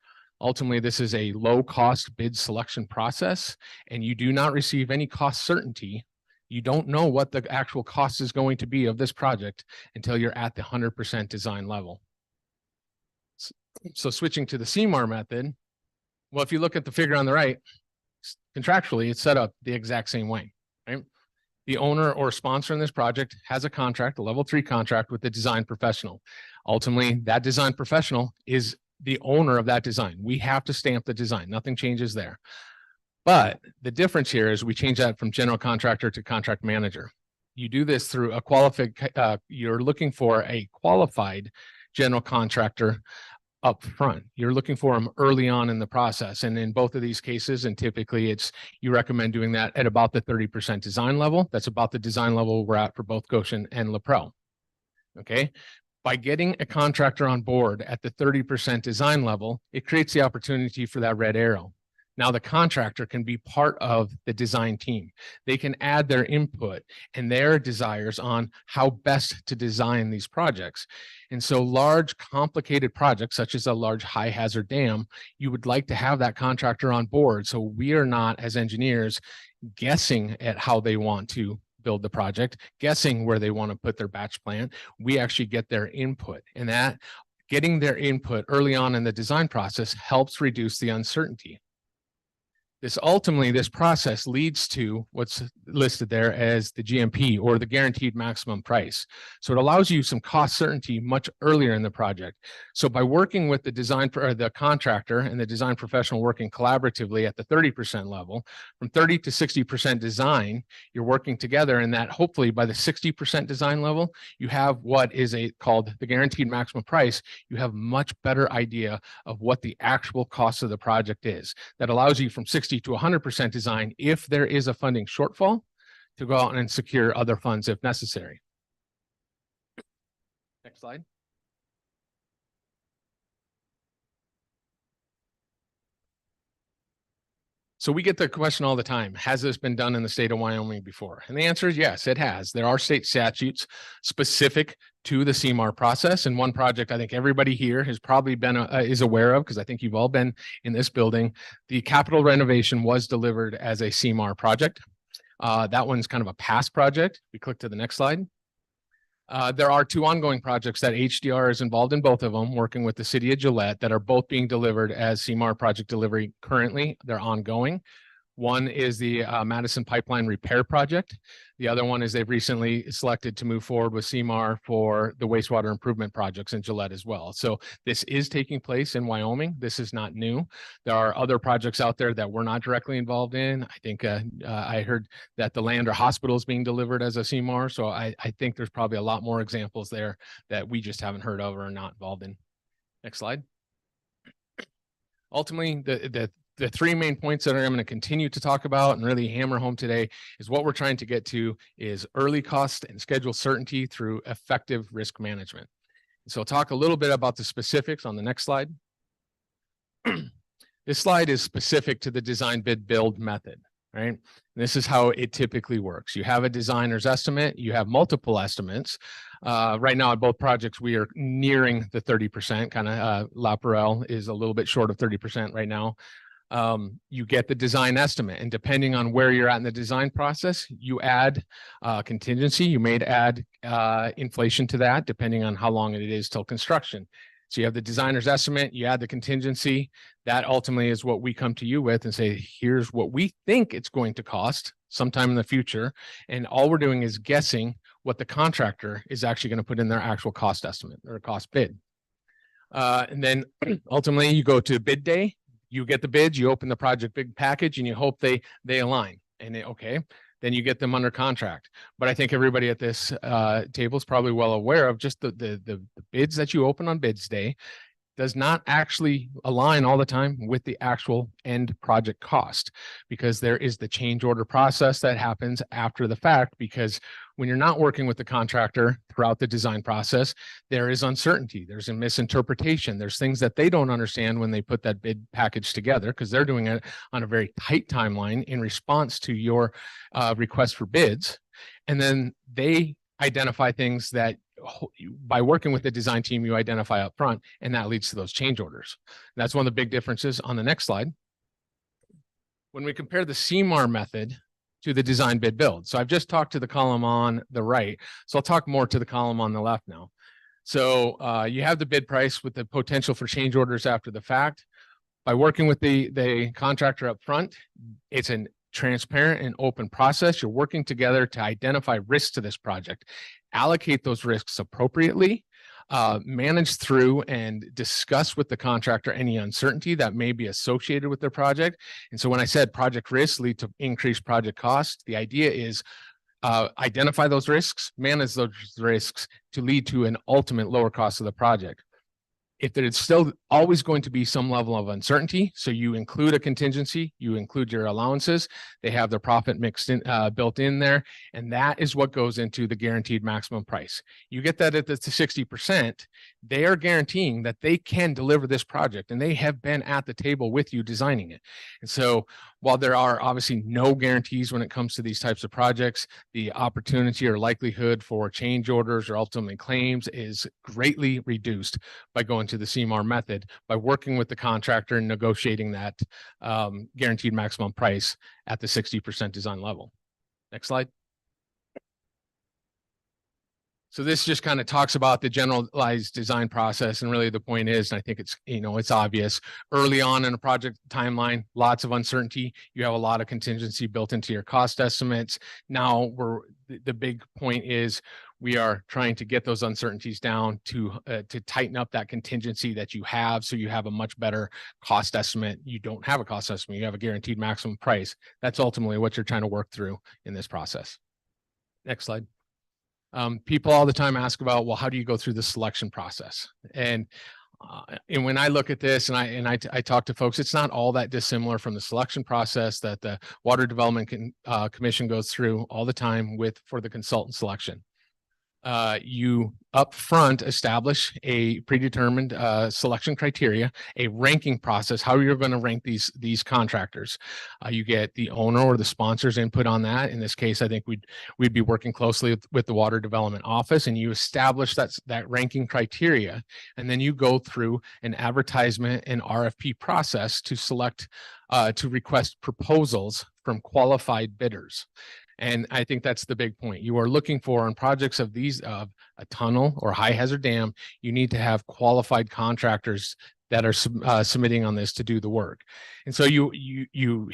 Ultimately, this is a low-cost bid selection process, and you do not receive any cost certainty. You don't know what the actual cost is going to be of this project until you're at the 100% design level. So switching to the CMAR method, well, if you look at the figure on the right, contractually, it's set up the exact same way, right? The owner or sponsor in this project has a contract, a level 3 contract with the design professional. Ultimately, that design professional is the owner of that design. We have to stamp the design. Nothing changes there. But the difference here is we change that from general contractor to contract manager. You do this through a qualified, you're looking for a qualified general contractor up front. You're looking for them early on in the process. And in both of these cases, and typically you recommend doing that at about the 30% design level. That's about the design level we're at for both Goshen and LaPrel. Okay. By getting a contractor on board at the 30% design level, it creates the opportunity for that red arrow. Now the contractor can be part of the design team. They can add their input and their desires on how best to design these projects. And so large, complicated projects, such as a large high hazard dam, you would like to have that contractor on board. So we are not, as engineers, guessing at how they want to build the project, guessing where they want to put their batch plant. We actually get their input, and that getting their input early on in the design process helps reduce the uncertainty. This process leads to what's listed there as the GMP, or the guaranteed maximum price. So it allows you some cost certainty much earlier in the project. So by working with the the contractor and the design professional working collaboratively at the 30% level, from 30 to 60% design, you're working together, and that hopefully by the 60% design level, you have what is called the guaranteed maximum price. You have much better idea of what the actual cost of the project is. That allows you from 60 to 100% design, if there is a funding shortfall, to go out and secure other funds if necessary. Next slide. So we get the question all the time, has this been done in the state of Wyoming before? And the answer is yes, it has. There are state statutes specific to the CMAR process. And one project I think everybody here has probably been is aware of, because I think you've all been in this building. The capital renovation was delivered as a CMAR project. That one's kind of a past project. We click to the next slide. There are 2 ongoing projects that HDR is involved in, both of them, working with the city of Gillette, that are both being delivered as CMAR project delivery currently. They're ongoing. One is the Madison Pipeline Repair Project. The other one is they've recently selected to move forward with CMAR for the wastewater improvement projects in Gillette as well. So this is taking place in Wyoming. This is not new. There are other projects out there that we're not directly involved in. I think I heard that the Lander Hospital is being delivered as a CMAR. So I think there's probably a lot more examples there that we just haven't heard of or are not involved in. Next slide. Ultimately, the 3 main points that I'm going to continue to talk about and really hammer home today is what we're trying to get to is early cost and schedule certainty through effective risk management. So I'll talk a little bit about the specifics on the next slide. This slide is specific to the design bid build method, right? And this is how it typically works. You have a designer's estimate, you have multiple estimates. Right now at both projects, we are nearing the 30%, kind of LaPrel is a little bit short of 30% right now. You get the design estimate, and depending on where you're at in the design process, you add contingency. You may add inflation to that, depending on how long it is till construction. So you have the designer's estimate, you add the contingency. That ultimately is what we come to you with and say, here's what we think it's going to cost sometime in the future. And all we're doing is guessing what the contractor is actually going to put in their actual cost estimate or cost bid. And then ultimately you go to bid day. You get the bids, you open the project big package, and you hope they align. And okay, then you get them under contract. But I think everybody at this table is probably well aware of just the bids that you open on bids day does not actually align all the time with the actual end project cost, because there is the change order process that happens after the fact. Because when you're not working with the contractor throughout the design process, there is uncertainty, there's a misinterpretation, there's things that they don't understand when they put that bid package together, because they're doing it on a very tight timeline in response to your request for bids. And then they identify things that by working with the design team, you identify up front, and that leads to those change orders. That's one of the big differences on the next slide. When we compare the CMAR method to the design bid build. So I've just talked to the column on the right. So I'll talk more to the column on the left now. So you have the bid price with the potential for change orders after the fact. By working with the contractor up front, it's a transparent and open process. You're working together to identify risks to this project, allocate those risks appropriately, manage through and discuss with the contractor any uncertainty that may be associated with their project. And so when I said project risks lead to increased project costs, the idea is identify those risks, manage those risks to lead to an ultimate lower cost of the project. If there's still always going to be some level of uncertainty, so you include a contingency, you include your allowances, they have their profit mixed in, built in there, and that is what goes into the guaranteed maximum price. You get that at the 60%, they are guaranteeing that they can deliver this project, and they have been at the table with you designing it. And so while there are obviously no guarantees when it comes to these types of projects, the opportunity or likelihood for change orders or ultimately claims is greatly reduced by going to the CMAR method, by working with the contractor and negotiating that guaranteed maximum price at the 60% design level. Next slide. So this just kind of talks about the generalized design process. And really the point is, and I think it's, it's obvious, early on in a project timeline, lots of uncertainty. You have a lot of contingency built into your cost estimates. Now the big point is we are trying to get those uncertainties down to tighten up that contingency that you have. So you have a much better cost estimate. You don't have a cost estimate. You have a guaranteed maximum price. That's ultimately what you're trying to work through in this process. Next slide. People all the time ask about, well, how do you go through the selection process? And when I look at this and I talk to folks, it's not all that dissimilar from the selection process that the Water Development Commission goes through all the time for the consultant selection. You upfront establish a predetermined selection criteria, a ranking process, how you're going to rank these contractors. You get the owner or the sponsor's input on that. In this case, I think we'd be working closely with the Water Development Office, and you establish that ranking criteria, and then you go through an advertisement and RFP process to select to request proposals from qualified bidders. And I think that's the big point. You are looking for on projects of a tunnel or high hazard dam, you need to have qualified contractors that are submitting on this to do the work. And so you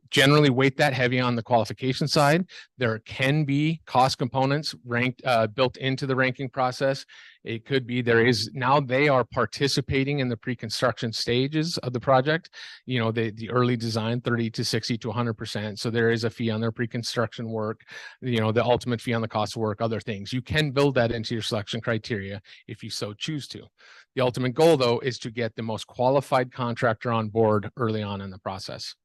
generally weight that heavy on the qualification side. There can be cost components built into the ranking process. It could be now they are participating in the pre-construction stages of the project. The early design, 30 to 60 to 100%. So there is a fee on their pre-construction work, the ultimate fee on the cost of work, other things. You can build that into your selection criteria if you so choose to. The ultimate goal, though, is to get the most qualified contractor on board early on in the process.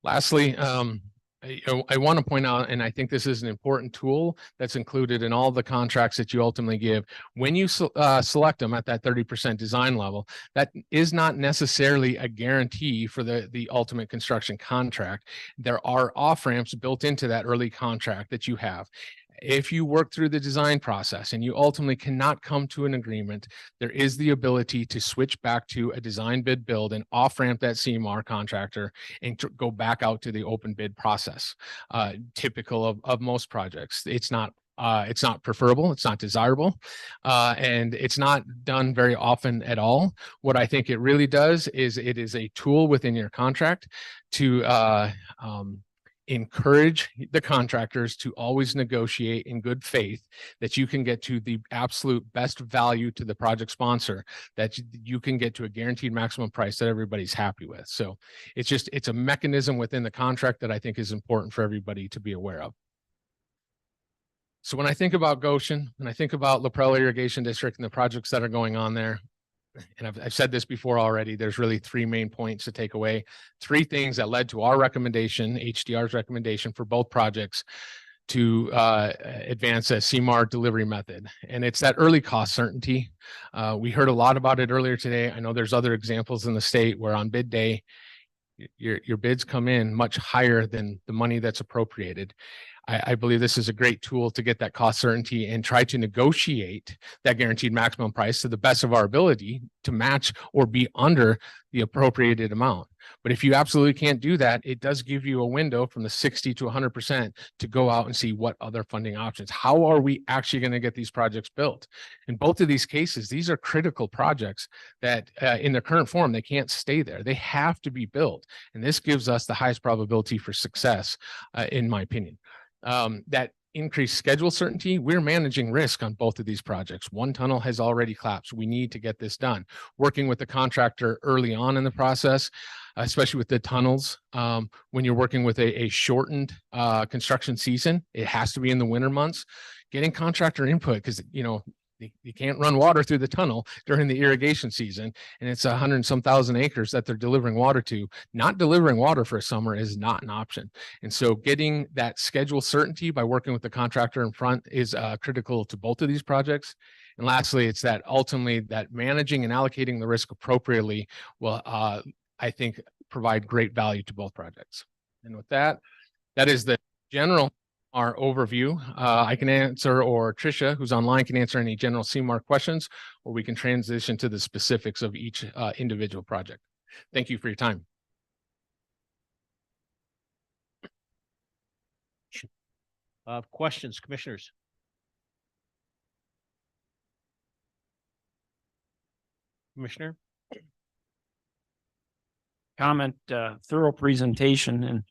Lastly, I want to point out, and I think this is an important tool that's included in all the contracts that you ultimately give. When you select them at that 30% design level, that is not necessarily a guarantee for the ultimate construction contract. There are off-ramps built into that early contract that you have. If you work through the design process and you ultimately cannot come to an agreement, there is the ability to switch back to a design bid build and off-ramp that CMAR contractor and go back out to the open bid process. Typical of most projects. It's not preferable, it's not desirable, and it's not done very often at all. What I think it really does is it is a tool within your contract to encourage the contractors to always negotiate in good faith that you can get to the absolute best value to the project sponsor, that you can get to a guaranteed maximum price that everybody's happy with. So it's a mechanism within the contract that I think is important for everybody to be aware of. So when I think about Goshen, when I think about La Prairie Irrigation District and the projects that are going on there, and I've said this before already, there's really three main points to take away. Three things that led to our recommendation, HDR's recommendation for both projects to advance a CMAR delivery method. And it's that early cost certainty. We heard a lot about it earlier today. I know there's other examples in the state where on bid day, your bids come in much higher than the money that's appropriated. I believe this is a great tool to get that cost certainty and try to negotiate that guaranteed maximum price to the best of our ability to match or be under the appropriated amount. But if you absolutely can't do that, it does give you a window from the 60 to 100% to go out and see what other funding options. How are we actually going to get these projects built? In both of these cases, these are critical projects that in their current form, they can't stay there. They have to be built. And this gives us the highest probability for success, in my opinion. That increased schedule certainty, we're managing risk on both of these projects. One tunnel has already collapsed. We need to get this done. Working with the contractor early on in the process, especially with the tunnels, when you're working with a shortened construction season, it has to be in the winter months. Getting contractor input, because you can't run water through the tunnel during the irrigation season, and it's 100 and some thousand acres that they're delivering water to. Not delivering water for a summer is not an option. And so getting that schedule certainty by working with the contractor in front is critical to both of these projects. And lastly, it's that ultimately that managing and allocating the risk appropriately will, I think, provide great value to both projects. And with that, that is the general our overview. I can answer, or Tricia, who's online, can answer any general CMAR questions, or we can transition to the specifics of each individual project. Thank you for your time. Questions, commissioners? Commissioner? Comment, thorough presentation,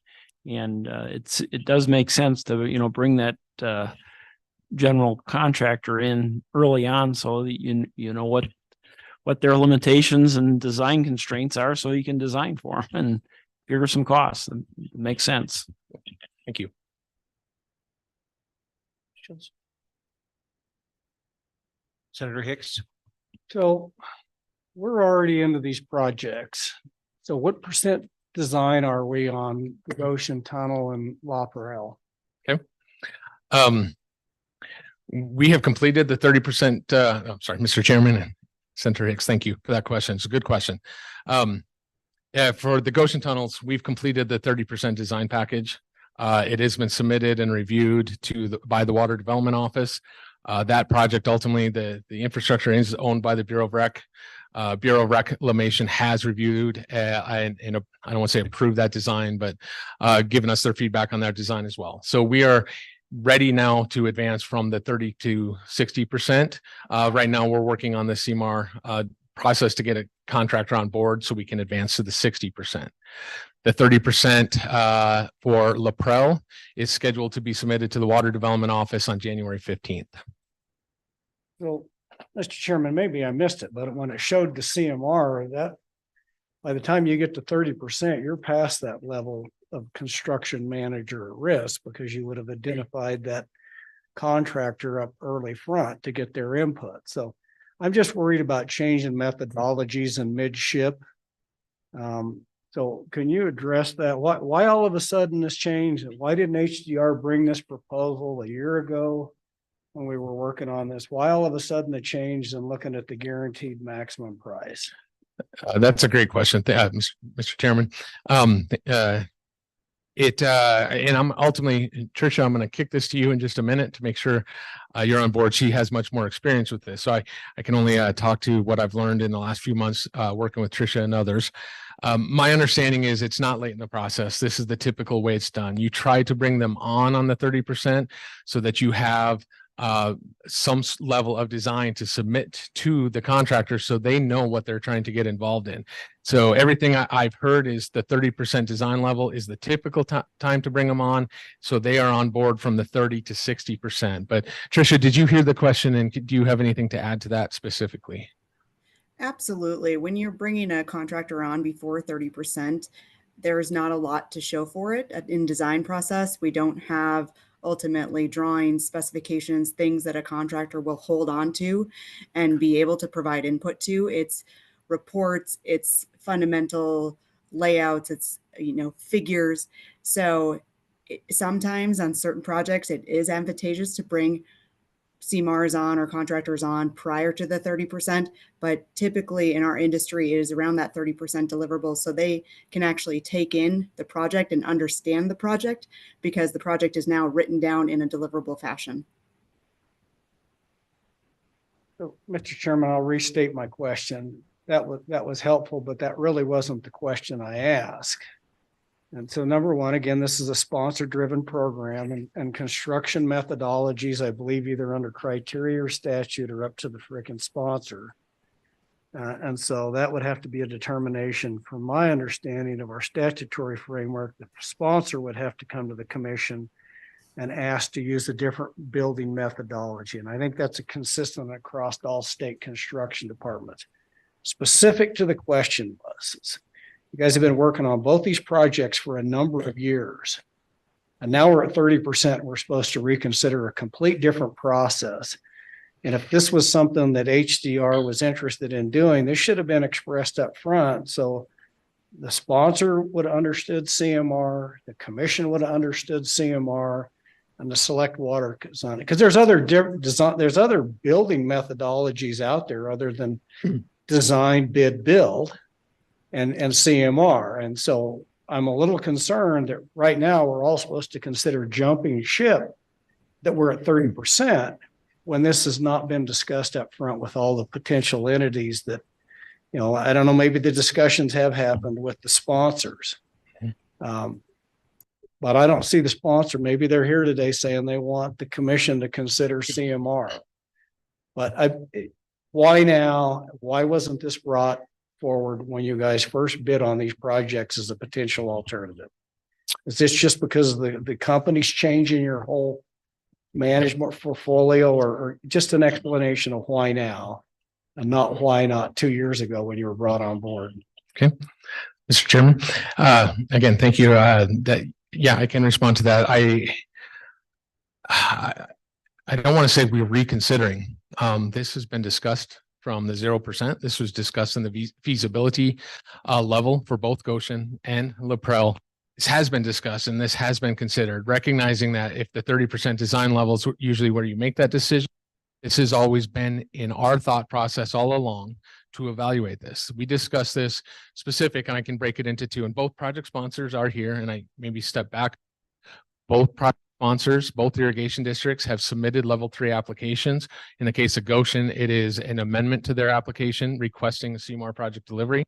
and it does make sense to bring that general contractor in early on, so that you know what their limitations and design constraints are, so you can design for them and figure some costs. It makes sense. Thank you. Senator Hicks. So we're already into these projects. So what percent design are we on the Goshen Tunnel and La Perelle? Okay. We have completed the 30%. I'm sorry, Mr. Chairman and Senator Hicks, thank you for that question. It's a good question. For the Goshen tunnels, we've completed the 30% design package. It has been submitted and reviewed by the Water Development Office. That project, ultimately, the infrastructure is owned by the Bureau of Rec. Bureau of Reclamation has reviewed and I don't want to say approved that design, but given us their feedback on that design as well. So we are ready now to advance from the 30 to 60%. Right now, we're working on the CMAR process to get a contractor on board so we can advance to the 60%. The 30% for La Perelle is scheduled to be submitted to the Water Development Office on January 15th. So, Mr. Chairman, maybe I missed it, but when it showed the CMR, that by the time you get to 30%, you're past that level of construction manager risk, because you would have identified that contractor up early front to get their input. So I'm just worried about changing methodologies and midship. So can you address that? Why all of a sudden this change? And why didn't HDR bring this proposal a year ago when we were working on this? Why all of a sudden the change and looking at the guaranteed maximum price? That's a great question, Mr. Chairman. And I'm ultimately, Tricia, I'm going to kick this to you in just a minute to make sure you're on board. She has much more experience with this. So I can only talk to what I've learned in the last few months working with Tricia and others. My understanding is it's not late in the process. This is the typical way it's done. You try to bring them on the 30% so that you have some level of design to submit to the contractor so they know what they're trying to get involved in. So everything I've heard is the 30% design level is the typical time to bring them on. So they are on board from the 30 to 60%. But Tricia, did you hear the question, and do you have anything to add to that specifically? Absolutely. When you're bringing a contractor on before 30%, there's not a lot to show for it in design process. We don't have ultimately drawings, specifications, things that a contractor will hold on to and be able to provide input to. It's reports, it's fundamental layouts, it's figures. So sometimes on certain projects, it is advantageous to bring CMARs on or contractors on prior to the 30%, but typically in our industry it is around that 30% deliverable, so they can actually take in the project and understand the project because the project is now written down in a deliverable fashion. So, Mr. Chairman, I'll restate my question. that was helpful, but that really wasn't the question I asked. And so number one, again, this is a sponsor-driven program, and construction methodologies, I believe, either under criteria or statute are up to the frickin' sponsor. And so that would have to be a determination, from my understanding of our statutory framework, the sponsor would have to come to the commission and ask to use a different building methodology. And I think that's a consistent across all state construction departments. Specific to the question was, you guys have been working on both these projects for a number of years. And now we're at 30%. We're supposed to reconsider a complete different process. And if this was something that HDR was interested in doing, this should have been expressed up front. So the sponsor would have understood CMR, the commission would have understood CMR, and the select water design. Because there's other there's other building methodologies out there other than design, bid, build, and CMR. And so I'm a little concerned that right now we're all supposed to consider jumping ship, that we're at 30%, when this has not been discussed up front with all the potential entities that, you know, I don't know, maybe the discussions have happened with the sponsors. But I don't see the sponsor. Maybe they're here today saying they want the commission to consider CMR. But why now? Why wasn't this brought forward when you guys first bid on these projects as a potential alternative? Is this just because the company's changing your whole management portfolio, or just an explanation of why now and not why not 2 years ago when you were brought on board? Okay. Mr. Chairman, again, thank you. Yeah, I can respond to that. I don't want to say we're reconsidering. This has been discussed from the 0%. This was discussed in the feasibility level for both Goshen and LaPrelle. This has been discussed and this has been considered, recognizing that if the 30% design level is usually where you make that decision, this has always been in our thought process all along to evaluate this. We discussed this specific, and I can break it into two, and both project sponsors are here, and I maybe step back. Both project sponsors, both irrigation districts have submitted level 3 applications. In the case of Goshen, it is an amendment to their application requesting a CMAR project delivery.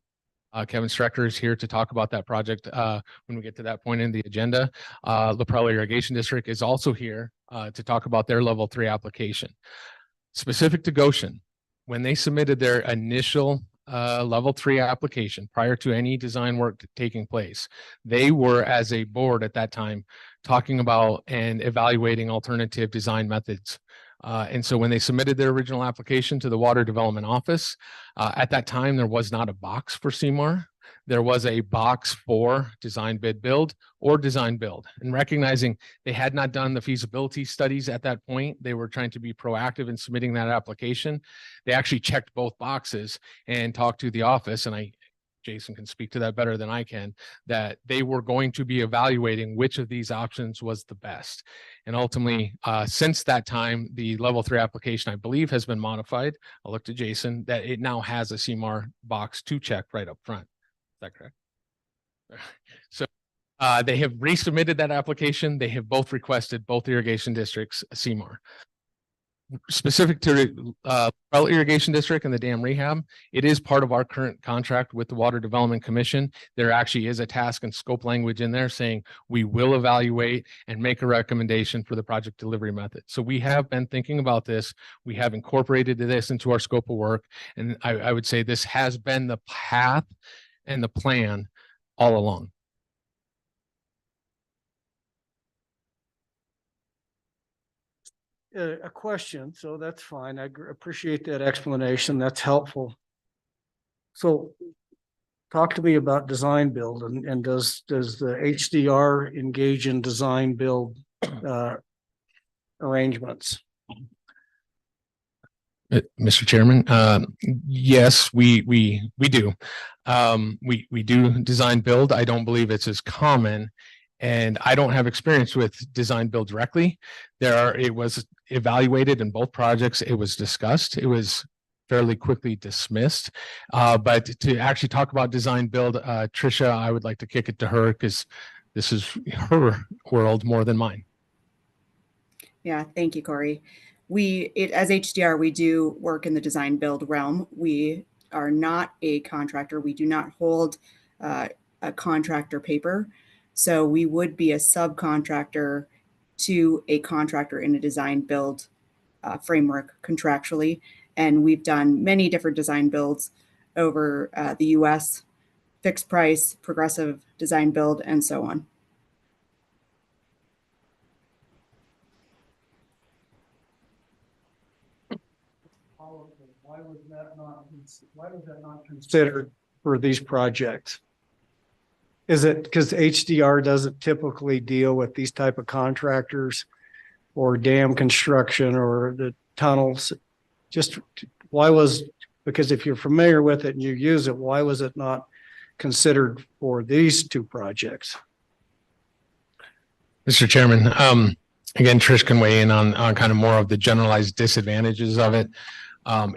Kevin Strecker is here to talk about that project when we get to that point in the agenda. LaPrelle Irrigation District is also here to talk about their level 3 application. Specific to Goshen, when they submitted their initial level 3 application prior to any design work taking place, they were, as a board at that time, talking about and evaluating alternative design methods. And so when they submitted their original application to the Water Development Office, at that time, there was not a box for CMAR. There was a box for design, bid, build, or design, build. And recognizing they had not done the feasibility studies at that point, they were trying to be proactive in submitting that application. They actually checked both boxes and talked to the office, and Jason can speak to that better than I can, that they were going to be evaluating which of these options was the best. And ultimately, since that time, the level 3 application, I believe, has been modified. I'll look to Jason, that it now has a CMAR box to check right up front. Is that correct? So they have resubmitted that application. They have both requested, both irrigation districts, a CMAR. Specific to LaPrelle Irrigation District and the dam rehab, it is part of our current contract with the Water Development Commission. There actually is a task and scope language in there saying we will evaluate and make a recommendation for the project delivery method. So we have been thinking about this. We have incorporated this into our scope of work. And I would say this has been the path and the plan all along. A question, so that's fine. I appreciate that explanation. That's helpful. So talk to me about design build, and does the HDR engage in design build arrangements? Mr. Chairman, yes, we do. We do design build. I don't believe it's as common, and I don't have experience with design build directly. It was evaluated in both projects. It was discussed. It was fairly quickly dismissed. But to actually talk about design build, Tricia, I would like to kick it to her because this is her world more than mine. Yeah, thank you, Corey. As HDR, we do work in the design build realm. We are not a contractor. We do not hold a contractor paper. So we would be a subcontractor to a contractor in a design build framework contractually. And we've done many different design builds over the US, fixed price, progressive design build, and so on. Why was that not considered for these projects? Is it because HDR doesn't typically deal with these type of contractors or dam construction or the tunnels? Just why was, because if you're familiar with it and you use it, why was it not considered for these two projects? Mr. Chairman, again, Trish can weigh in on kind of more of the generalized disadvantages of it.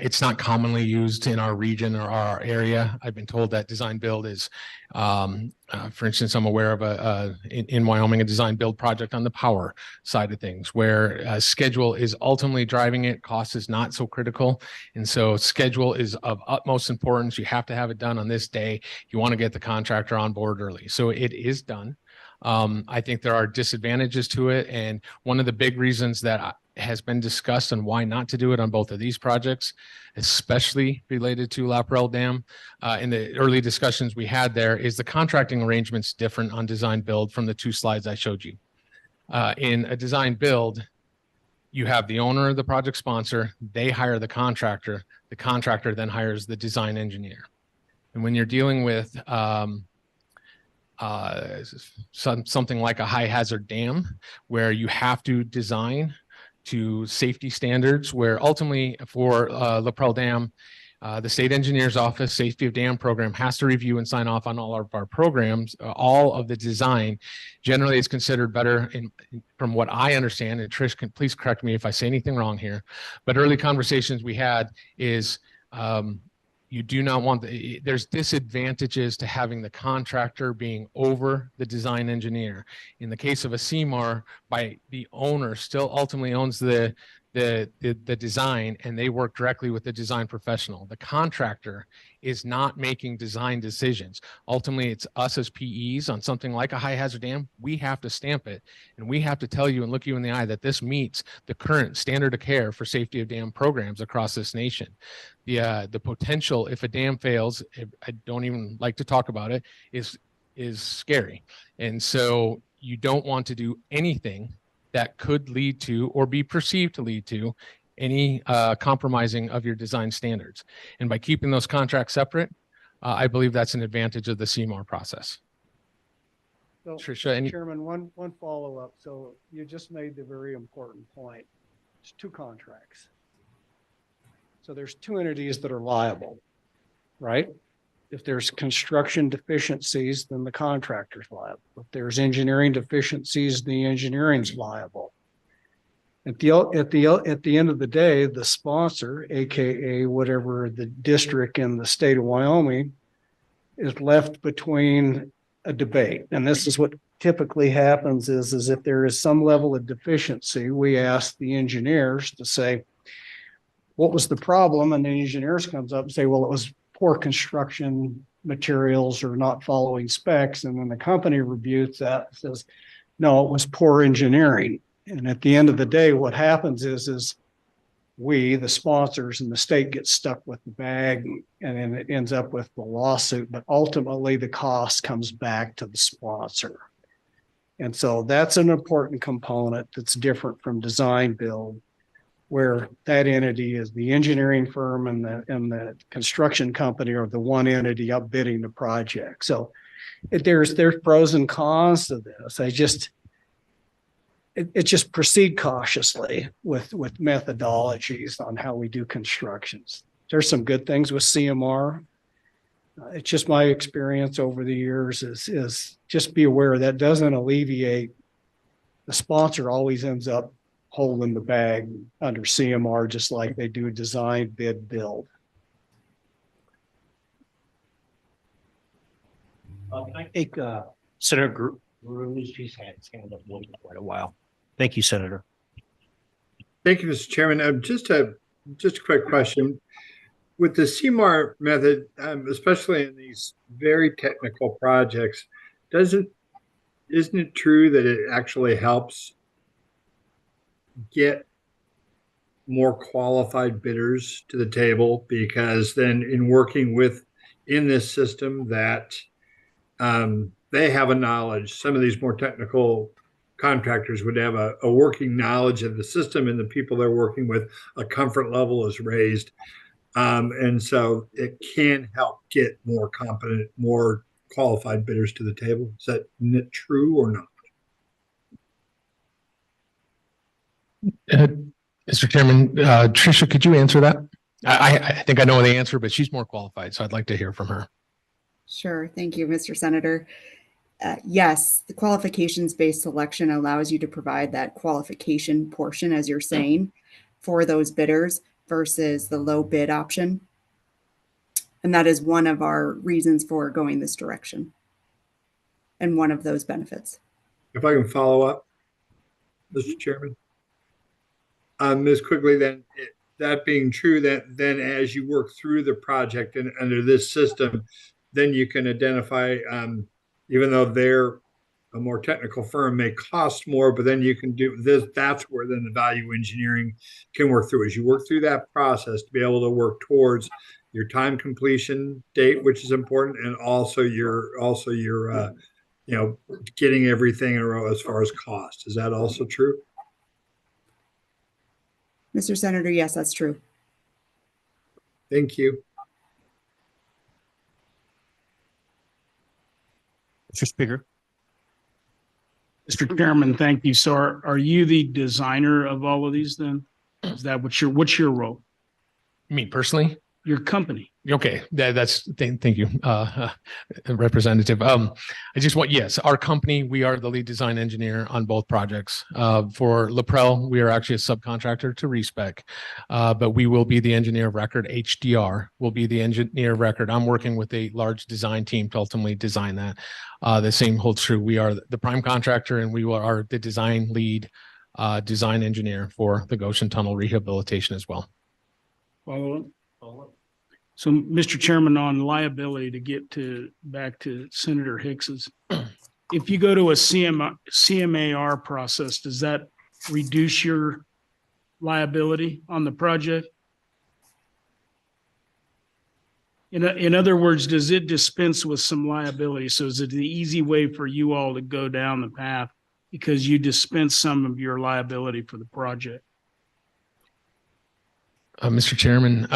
It's not commonly used in our region or our area. I've been told that design build is, for instance, I'm aware of in Wyoming, a design build project on the power side of things where schedule is ultimately driving it. Cost is not so critical. And so schedule is of utmost importance. You have to have it done on this day. You want to get the contractor on board early. So it is done. I think there are disadvantages to it. And one of the big reasons that has been discussed on why not to do it on both of these projects, especially related to Laparelle Dam, in the early discussions we had there, is the contracting arrangements different on design build from the two slides I showed you. In a design build, you have the owner, the project sponsor, they hire the contractor then hires the design engineer. And when you're dealing with something like a high hazard dam where you have to design to safety standards, where ultimately for Laparelle Dam, the state engineer's office safety of dam program has to review and sign off on all of our programs. All of the design generally is considered better from what I understand, and Trish can please correct me if I say anything wrong here, but early conversations we had is you do not want there's disadvantages to having the contractor being over the design engineer. In the case of a CMAR, by the owner still ultimately owns the design and they work directly with the design professional. The contractor is not making design decisions. Ultimately, it's us as PEs on something like a high hazard dam. We have to stamp it and we have to tell you and look you in the eye that this meets the current standard of care for safety of dam programs across this nation. The potential if a dam fails, I don't even like to talk about it, is scary. And so you don't want to do anything that could lead to or be perceived to lead to any compromising of your design standards. And by keeping those contracts separate, I believe that's an advantage of the CMAR process. So, Tricia, Chairman, one follow-up. So you just made the very important point. It's two contracts. So there's two entities that are liable, right? If there's construction deficiencies, then the contractor's liable. If there's engineering deficiencies, the engineering's liable. At the end of the day, the sponsor, AKA whatever the district in the state of Wyoming, is left between a debate. And this is what typically happens is if there is some level of deficiency, we ask the engineers to say, what was the problem? And the engineers comes up and say, well, it was poor construction materials or not following specs. And then the company reviews that and says, no, it was poor engineering. And at the end of the day, what happens is we, the sponsors and the state, get stuck with the bag and then it ends up with the lawsuit. But ultimately the cost comes back to the sponsor. And so that's an important component that's different from design build, where that entity is the engineering firm and the construction company are the one entity outbidding the project. So there's pros and cons to this. It just proceed cautiously with methodologies on how we do constructions. There's some good things with CMR. It's just my experience over the years is just be aware that doesn't alleviate. The sponsor always ends up holding the bag under CMR, just like they do design, bid, build. I think Senator Gru's, she's had his hand up for quite a while. Thank you, Senator. Thank you, Mr. Chairman. Just a quick question. with the CMAR method, especially in these very technical projects, isn't it true that it actually helps get more qualified bidders to the table? Because then in working with in this system that they have a knowledge, some of these more technical contractors would have a working knowledge of the system, and the people they're working with, a comfort level is raised. And so it can help get more competent, more qualified bidders to the table. Is that true or not? Mr. Chairman, Tricia, could you answer that? I think I know the answer, but she's more qualified, so I'd like to hear from her. Sure. Thank you, Mr. Senator. Yes, the qualifications-based selection allows you to provide that qualification portion, as you're saying, for those bidders versus the low bid option. And that is one of our reasons for going this direction and one of those benefits. If I can follow up, Mr. Chairman. Ms. Quigley, then that being true, that then as you work through the project and under this system, then you can identify, even though they're a more technical firm, may cost more, but then you can do this. That's where then the value engineering can work through. As you work through that process to be able to work towards your time completion date, which is important, and also your getting everything in a row as far as cost. Is that also true? Mr. Senator, yes, that's true. Thank you. Mr. Speaker. Mr. Chairman, thank you. So are you the designer of all of these then? Is that what's your role? Me personally? Your company. Okay, thank you, Representative. I just want, yes, our company, we are the lead design engineer on both projects. For Laprel, we are actually a subcontractor to Respec, but we will be the engineer of record. HDR will be the engineer of record. I'm working with a large design team to ultimately design that. The same holds true. We are the prime contractor, and we are the design lead design engineer for the Goshen Tunnel rehabilitation as well. Follow up. So, Mr. Chairman, on liability, to get back to Senator Hicks's, if you go to a CMAR process, does that reduce your liability on the project? In other words, does it dispense with some liability? So is it the easy way for you all to go down the path because you dispense some of your liability for the project? Mr. Chairman,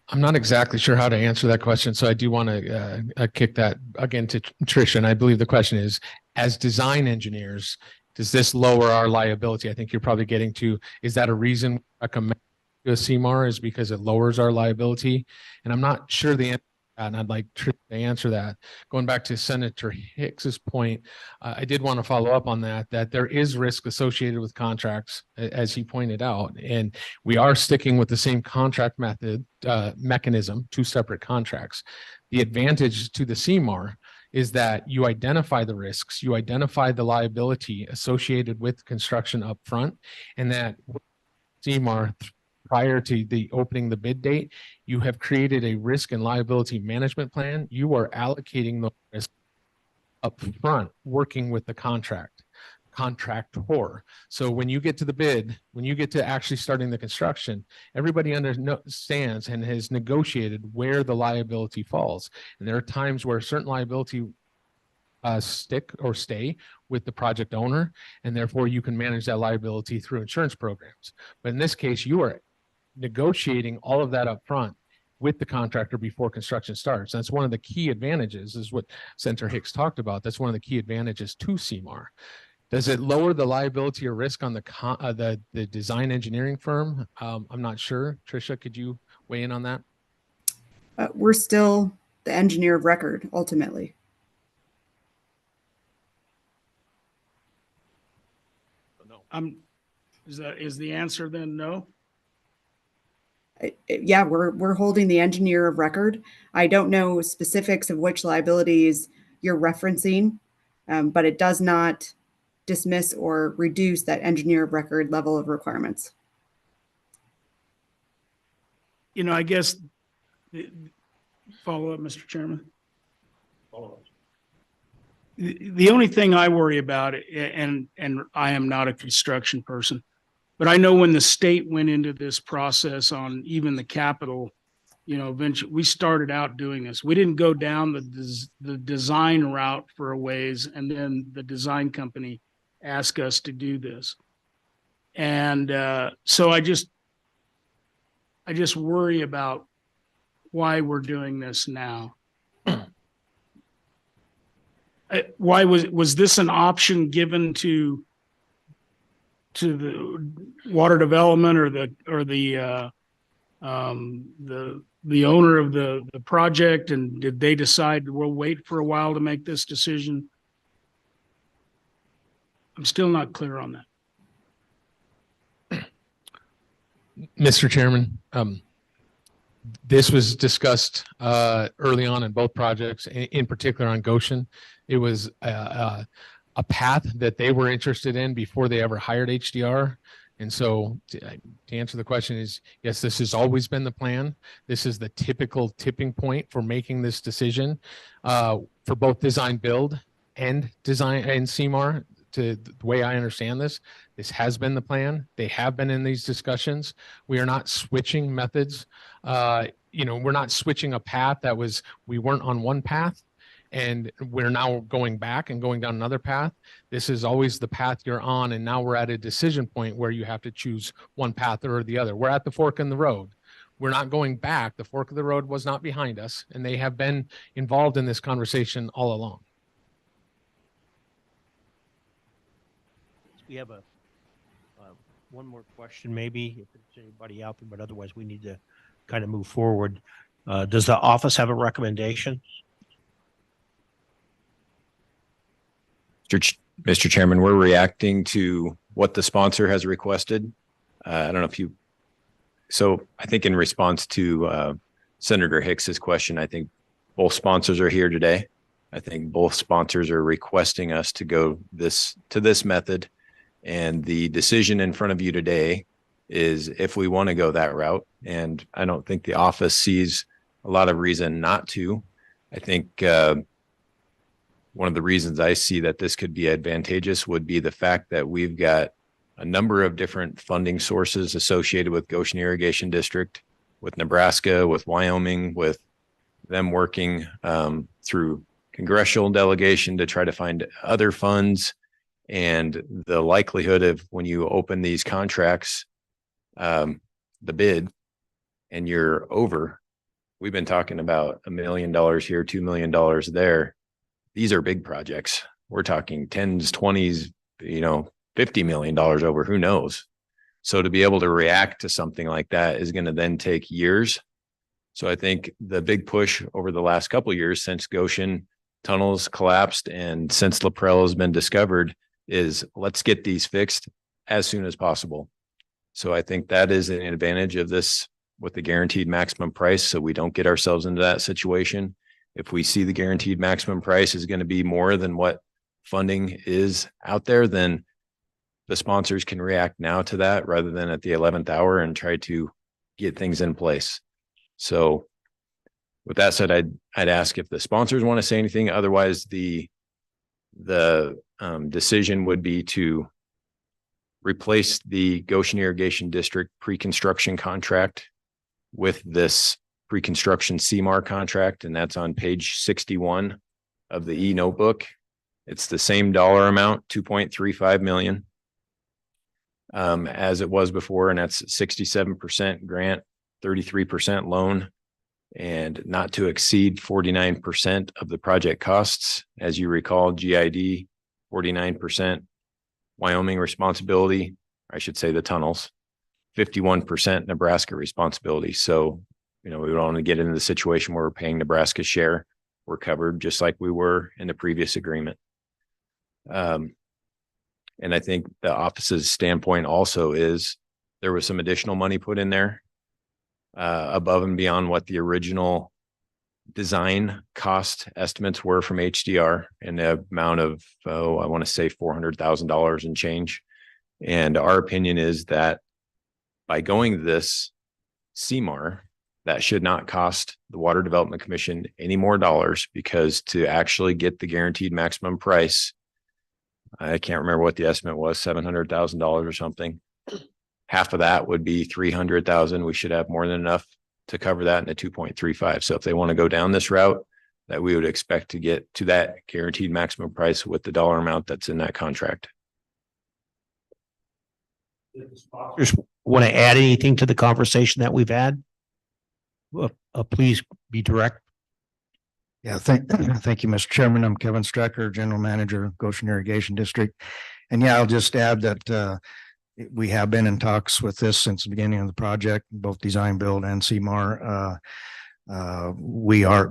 I'm not exactly sure how to answer that question, so I do want to kick that again to Tricia. And I believe the question is, as design engineers, does this lower our liability? I think you're probably getting to, is that a reason I recommend to a CMAR is because it lowers our liability? And I'm not sure the answer to that, and I'd like Tricia to answer that. Going back to Senator Hicks's point, I did want to follow up on that there is risk associated with contracts, as he pointed out, and we are sticking with the same contract mechanism, two separate contracts. The advantage to the CMAR is that you identify the risks, you identify the liability associated with construction up front, and that CMAR, prior to the opening the bid date, you have created a risk and liability management plan. You are allocating the risk up front, working with the contractor. So when you get to the bid, when you get to actually starting the construction, everybody understands and has negotiated where the liability falls. And there are times where certain liability stick or stay with the project owner, and therefore you can manage that liability through insurance programs. But in this case, you are negotiating all of that up front with the contractor before construction starts. That's one of the key advantages, is what Senator Hicks talked about. That's one of the key advantages to CMAR. Does it lower the liability or risk on the design engineering firm? I'm not sure. Tricia, could you weigh in on that? We're still the engineer of record, ultimately. Is the answer then no? Yeah, we're holding the engineer of record. I don't know specifics of which liabilities you're referencing, but it does not dismiss or reduce that engineer of record level of requirements. I guess follow up, Mr. Chairman. The only thing I worry about, and I am not a construction person, but I know when the state went into this process on even the capital, eventually we started out doing this. We didn't go down the design route for a ways, and then the design company asked us to do this. And so I just worry about why we're doing this now. Why was this an option given to the water development or the owner of the project, and did they decide we'll wait for a while to make this decision? I'm still not clear on that. Mr. Chairman, this was discussed early on in both projects, in particular on Goshen. It was a path that they were interested in before they ever hired HDR. And so to answer the question is, yes, this has always been the plan. This is the typical tipping point for making this decision for both design build and design and CMAR. To the way I understand this has been the plan. They have been in these discussions. We are not switching methods. We're not switching a path we weren't on one path and we're now going back and going down another path. This is always the path you're on. And now we're at a decision point where you have to choose one path or the other. We're at the fork in the road. We're not going back. The fork of the road was not behind us, and they have been involved in this conversation all along. We have one more question, maybe, if there's anybody out there, but otherwise we need to kind of move forward. Does the office have a recommendation? Mr. Chairman, we're reacting to what the sponsor has requested. I don't know so I think in response to Senator Hicks's question, I think both sponsors are here today. I think both sponsors are requesting us to go to this method. And the decision in front of you today is if we want to go that route. And I don't think the office sees a lot of reason not to. I think one of the reasons I see that this could be advantageous would be the fact that we've got a number of different funding sources associated with Goshen Irrigation District, with Nebraska, with Wyoming, with them working through congressional delegation to try to find other funds. And the likelihood of when you open these contracts, the bid, and you're over, we've been talking about $1 million here, $2 million there. These are big projects. We're talking 10s, 20s, $50 million over, who knows? So to be able to react to something like that is going to then take years. So I think the big push over the last couple of years since Goshen tunnels collapsed and since Laprelle has been discovered is let's get these fixed as soon as possible. So I think that is an advantage of this with the guaranteed maximum price. So we don't get ourselves into that situation. If we see the guaranteed maximum price is going to be more than what funding is out there, then the sponsors can react now to that rather than at the 11th hour and try to get things in place. So with that said, I'd ask if the sponsors want to say anything. Otherwise, the decision would be to replace the Goshen Irrigation District pre-construction contract with this pre-construction CMAR contract, and that's on page 61 of the e-notebook. It's the same dollar amount, 2.35 million, as it was before, and that's 67% grant, 33% loan, and not to exceed 49% of the project costs. As you recall, GID, 49%, Wyoming responsibility, I should say the tunnels, 51% Nebraska responsibility. So, we don't want to get into the situation where we're paying Nebraska's share. We're covered just like we were in the previous agreement. And I think the office's standpoint also is there was some additional money put in there above and beyond what the original design cost estimates were from HDR in the amount of, I want to say $400,000 and change. And our opinion is that by going this CMAR, That should not cost the Water Development Commission any more dollars, because to actually get the guaranteed maximum price, I can't remember what the estimate was, $700,000 or something. Half of that would be 300,000. We should have more than enough to cover that in the 2.35. So if they want to go down this route, that we would expect to get to that guaranteed maximum price with the dollar amount that's in that contract. Just want to add anything to the conversation that we've had? Please be direct. Yeah, thank you, Mr. Chairman. I'm Kevin Strecker, General Manager of Goshen Irrigation District. And yeah, I'll just add that we have been in talks with this since the beginning of the project, both design, build, and CMAR.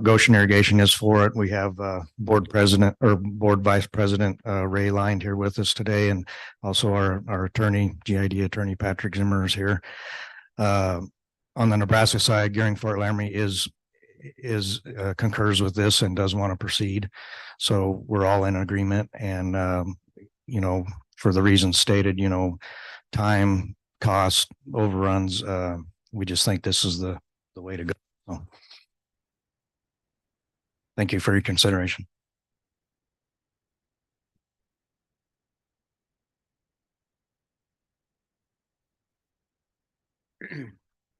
Goshen Irrigation is for it. We have board vice president Ray Lined here with us today, and also our attorney, GID attorney Patrick Zimmer is here. On the Nebraska side, Gearing Fort Laramie concurs with this and does want to proceed. So we're all in agreement, and for the reasons stated, time, cost, overruns, we just think this is the way to go. So, thank you for your consideration.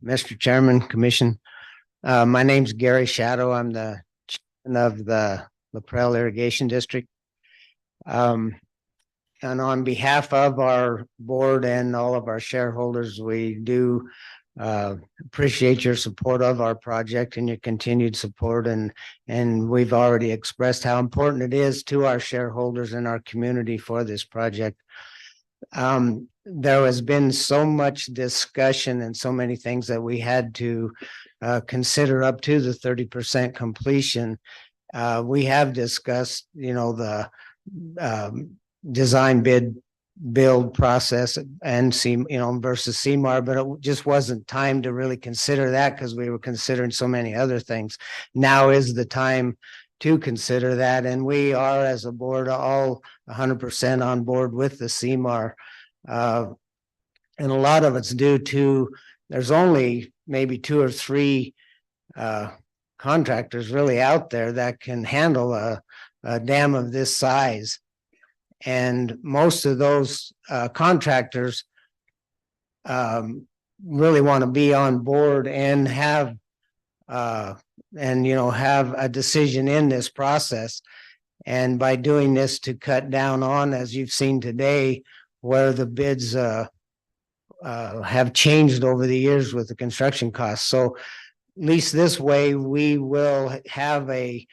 Mr. Chairman, Commission, my name's Gary Shadow. I'm the chairman of the LaPrelle Irrigation District. And on behalf of our board and all of our shareholders, we do appreciate your support of our project and your continued support. And we've already expressed how important it is to our shareholders and our community for this project. There has been so much discussion and so many things that we had to consider up to the 30% completion. We have discussed, the design build process and versus CMAR, but it just wasn't time to really consider that because we were considering so many other things. Now is the time to consider that, and we are, as a board, all 100% on board with the CMAR. And a lot of it's due to there's only maybe 2 or 3 contractors really out there that can handle a dam of this size. And most of those contractors really want to be on board and have a decision in this process. And by doing this to cut down on, as you've seen today, where the bids have changed over the years with the construction costs. So at least this way, we will have a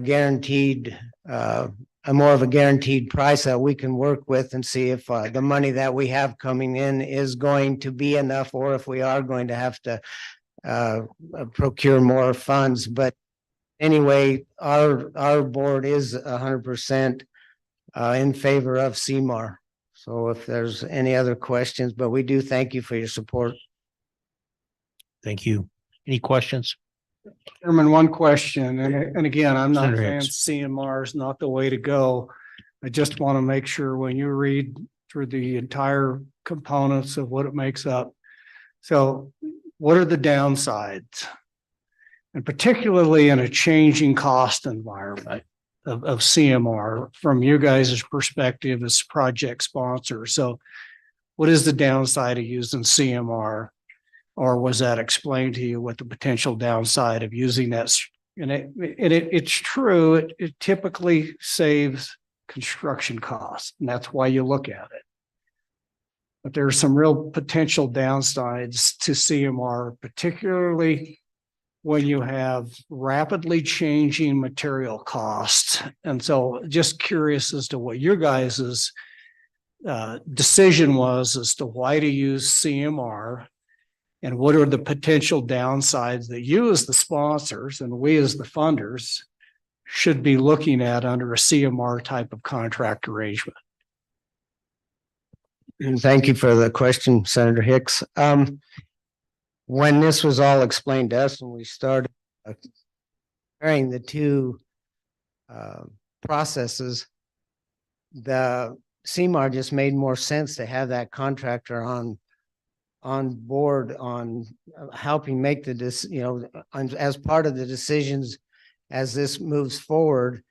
guaranteed more of a guaranteed price that we can work with and see if the money that we have coming in is going to be enough, or if we are going to have to procure more funds. But anyway, our board is 100% in favor of CMAR. So if there's any other questions, but we do thank you for your support. Thank you. Any questions? Chairman, one question, and again, I'm not Senator saying Hicks. CMR is not the way to go. I just want to make sure when you read through the entire components of what it makes up. So what are the downsides? And particularly in a changing cost environment of CMR from you guys' perspective as project sponsor. So what is the downside of using CMR? Or was that explained to you what the potential downside of using that? And it's true, it typically saves construction costs, and that's why you look at it. But there are some real potential downsides to CMR, particularly when you have rapidly changing material costs. And so just curious as to what your guys' decision was as to why to use CMR. And what are the potential downsides that you as the sponsors and we as the funders should be looking at under a CMR type of contract arrangement? And thank you for the question, Senator Hicks. When this was all explained to us and we started comparing the two processes, the CMAR just made more sense to have that contractor on on board on helping make as part of the decisions as this moves forward,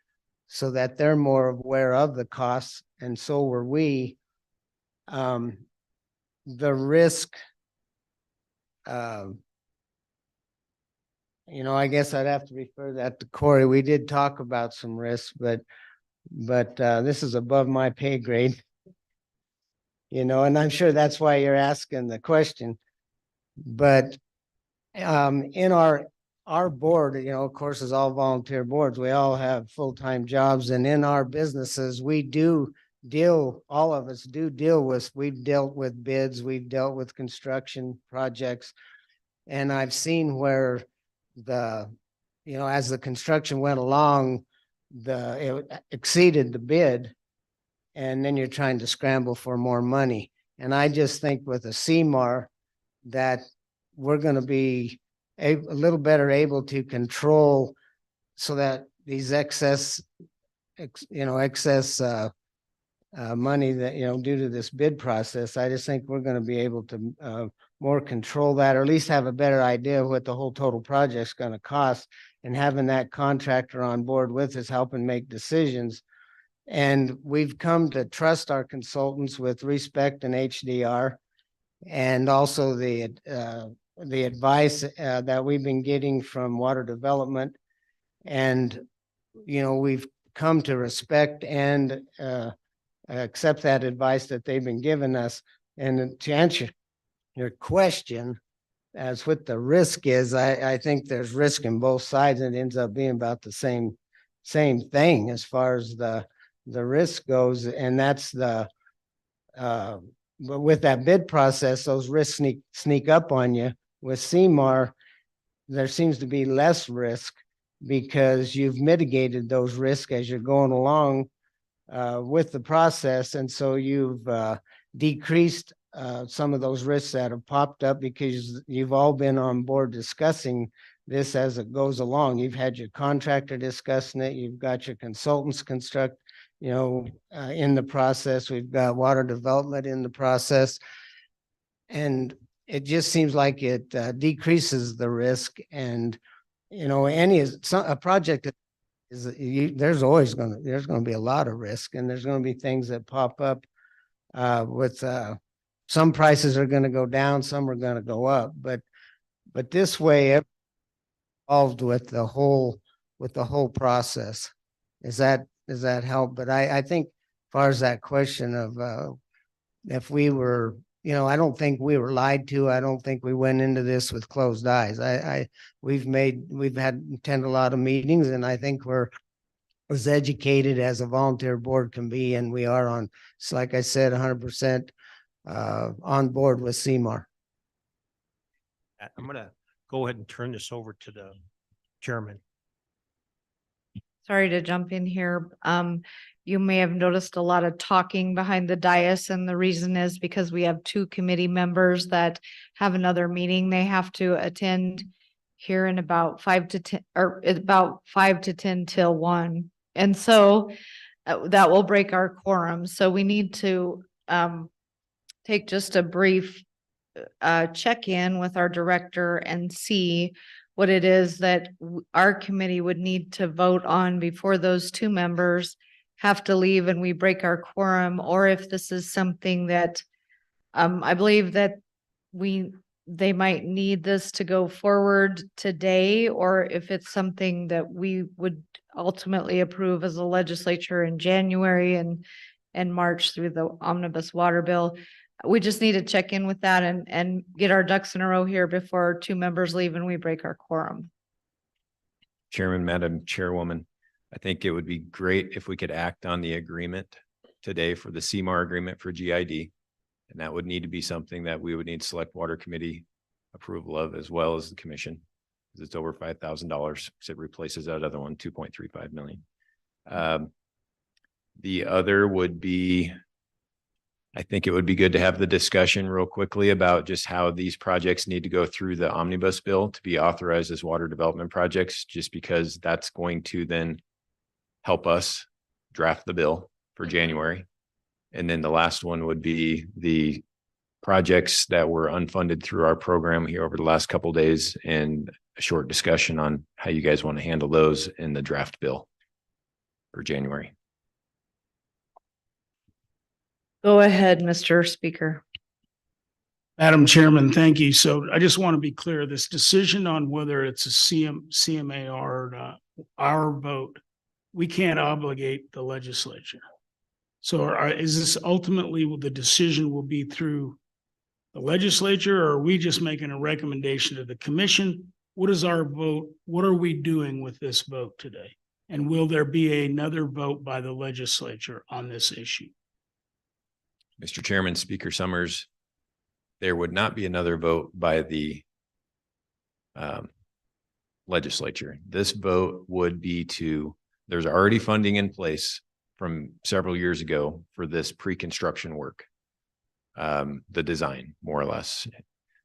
so that they're more aware of the costs, and so were we. The risk, I guess I'd have to refer that to Corey. We did talk about some risks, but this is above my pay grade. And I'm sure that's why you're asking the question. But in our board, of course, is all volunteer boards. We all have full-time jobs, and in our businesses, we do all of us do deal with, we've dealt with bids, we've dealt with construction projects. And I've seen where as the construction went along, it exceeded the bid, and then you're trying to scramble for more money. And I just think with a CMAR that we're going to be a little better able to control, so that these excess money that, due to this bid process, I just think we're going to be able to more control that, or at least have a better idea of what the whole total project's going to cost, and having that contractor on board with us helping make decisions. And we've come to trust our consultants with respect and HDR, and also the advice that we've been getting from water development. And, we've come to respect and accept that advice that they've been giving us. And to answer your question, as what the risk is, I think there's risk in both sides, and it ends up being about the same thing as far as the risk goes. And that's but with that bid process, those risks sneak up on you. With CMAR, there seems to be less risk, because you've mitigated those risks as you're going along with the process. And so you've decreased some of those risks that have popped up, because you've all been on board discussing this as it goes along. You've had your contractor discussing it. You've got your consultants in the process. We've got water development in the process. And it just seems like it decreases the risk. And, a project there's going to be a lot of risk, and there's going to be things that pop up with some prices are going to go down, some are going to go up, but this way involved with the whole process. Does that help? But I think as far as that question of if we were, I don't think we were lied to. I don't think we went into this with closed eyes. We've attended a lot of meetings, and I think we're as educated as a volunteer board can be, and we are on, like I said, 100% on board with CMAR. I'm going to go ahead and turn this over to the chairman. Sorry to jump in here. You may have noticed a lot of talking behind the dais, and the reason is because we have two committee members that have another meeting they have to attend here in about 5 to 10 till 1. And so that will break our quorum. So we need to take just a brief check in with our director and see what it is that our committee would need to vote on before those two members have to leave and we break our quorum, or if this is something that I believe that they might need this to go forward today, or if it's something that we would ultimately approve as a legislature in January and March through the omnibus water bill. We just need to check in with that and get our ducks in a row here before two members leave and we break our quorum. Chairman, Madam Chairwoman, I think it would be great if we could act on the agreement today for the CMAR agreement for GID. And that would need to be something that we would need Select Water Committee approval of, as well as the commission, because it's over $5,000 because it replaces that other one, 2.35 million. The other would be, I think it would be good to have the discussion real quickly about just how these projects need to go through the omnibus bill to be authorized as water development projects, just because that's going to then help us draft the bill for January. And then the last one would be the projects that were unfunded through our program here over the last couple of days, and a short discussion on how you guys want to handle those in the draft bill for January. Go ahead, Mr. Speaker. Madam Chairman, thank you. So I just want to be clear, this decision on whether it's a CMAR or not, our vote, we can't obligate the legislature. So is this ultimately the decision will be through the legislature, or are we just making a recommendation to the commission? What is our vote? What are we doing with this vote today? And will there be another vote by the legislature on this issue? Mr. Chairman, Speaker Summers, there would not be another vote by the legislature. This vote would be there's already funding in place from several years ago for this pre-construction work, the design, more or less.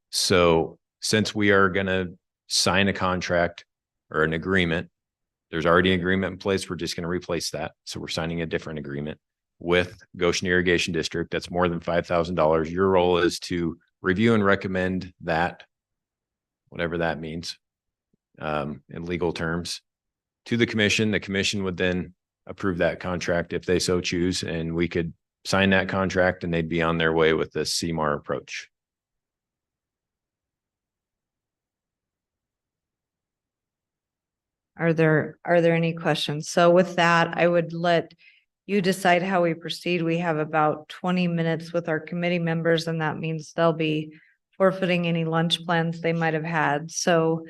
So since we are going to sign a contract or an agreement, there's already an agreement in place. We're just going to replace that. So we're signing a different agreement with Goshen Irrigation District. That's more than $5,000. Your role is to review and recommend that, whatever that means, in legal terms, to the commission. The commission would then approve that contract if they so choose, and we could sign that contract and they'd be on their way with the CMAR approach. Are there any questions? So with that, I would let you decide how we proceed. We have about 20 minutes with our committee members, and that means they'll be forfeiting any lunch plans they might have had. So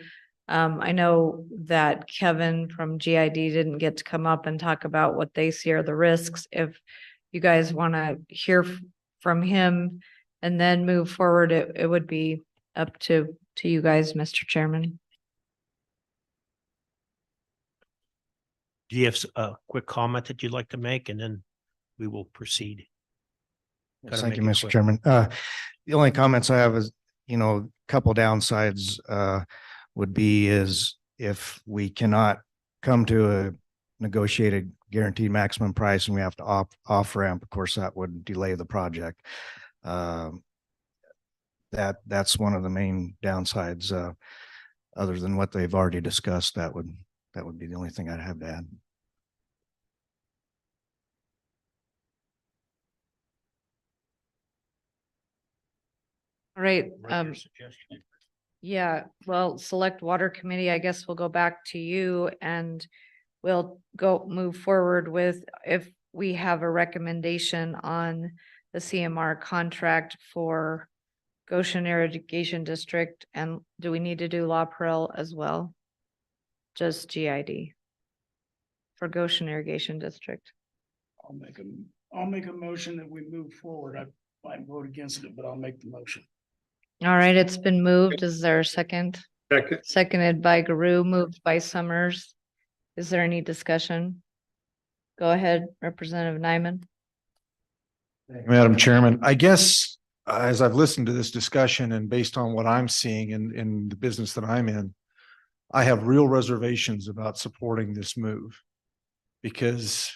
I know that Kevin from GID didn't get to come up and talk about what they see are the risks. If you guys want to hear from him and then move forward, it would be up to you guys, Mr. Chairman. Do you have a quick comment that you'd like to make, and then we will proceed? Yes, thank you, Mr. Chairman. The only comments I have is, a couple downsides would be is if we cannot come to a negotiated guaranteed maximum price and we have to off ramp, of course, that would delay the project. That's one of the main downsides. Other than what they've already discussed, that would be the only thing I'd have to add. All right. Yeah, well, Select Water Committee, I guess we'll go back to you and we'll move forward with if we have a recommendation on the CMR contract for Goshen Irrigation District. And do we need to do La Perelle as well? Just GID for Goshen Irrigation District. I'll make a motion that we move forward. I might vote against it, but I'll make the motion. All right, it's been moved. Is there a second? Second. Seconded by Guru, moved by Summers. Is there any discussion? Go ahead, Representative Nyman. Madam Chairman, I guess as I've listened to this discussion and based on what I'm seeing in the business that I'm in, I have real reservations about supporting this move. Because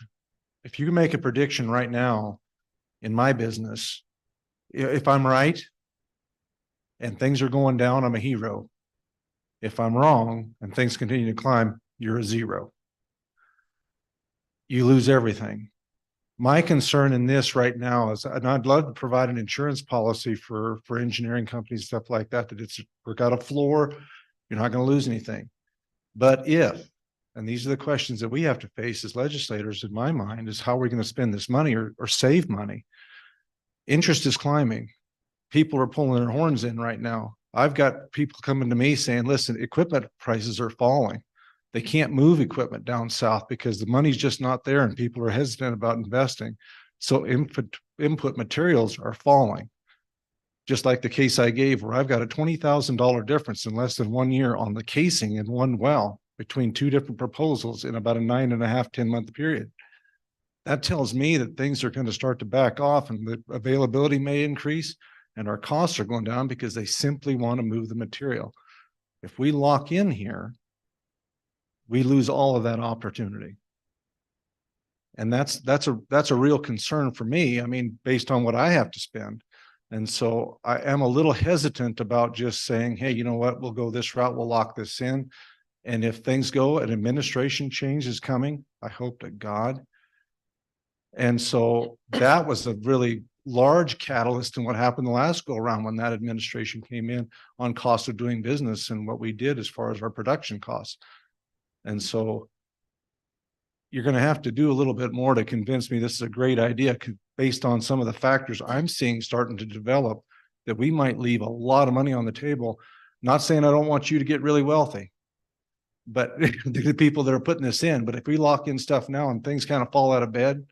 if you make a prediction right now in my business, if I'm right and things are going down, I'm a hero. If I'm wrong and things continue to climb, you're a zero. You lose everything. My concern in this right now is, and I'd love to provide an insurance policy for engineering companies, stuff like that, that it's got a floor, you're not going to lose anything. But if, and these are the questions that we have to face as legislators in my mind, is how we're going to spend this money or save money. Interest is climbing. People are pulling their horns in right now. I've got people coming to me saying, listen, equipment prices are falling. They can't move equipment down south because the money's just not there and people are hesitant about investing. So input materials are falling. Just like the case I gave where I've got a $20,000 difference in less than 1 year on the casing in one well between two different proposals in about a 9.5, 10-month period. That tells me that things are going to start to back off and the availability may increase and our costs are going down because they simply want to move the material. If we lock in here, we lose all of that opportunity. And that's a real concern for me. I mean, based on what I have to spend. And so I am a little hesitant about just saying, hey, you know what, we'll go this route, we'll lock this in. And if things go, an administration change is coming, I hope to God. And so that was a really large catalyst in what happened the last go around when that administration came in on cost of doing business and what we did as far as our production costs. And so you're going to have to do a little bit more to convince me this is a great idea based on some of the factors I'm seeing starting to develop, that we might leave a lot of money on the table. Not saying I don't want you to get really wealthy, but the people that are putting this in, but if we lock in stuff now and things kind of fall out of bed,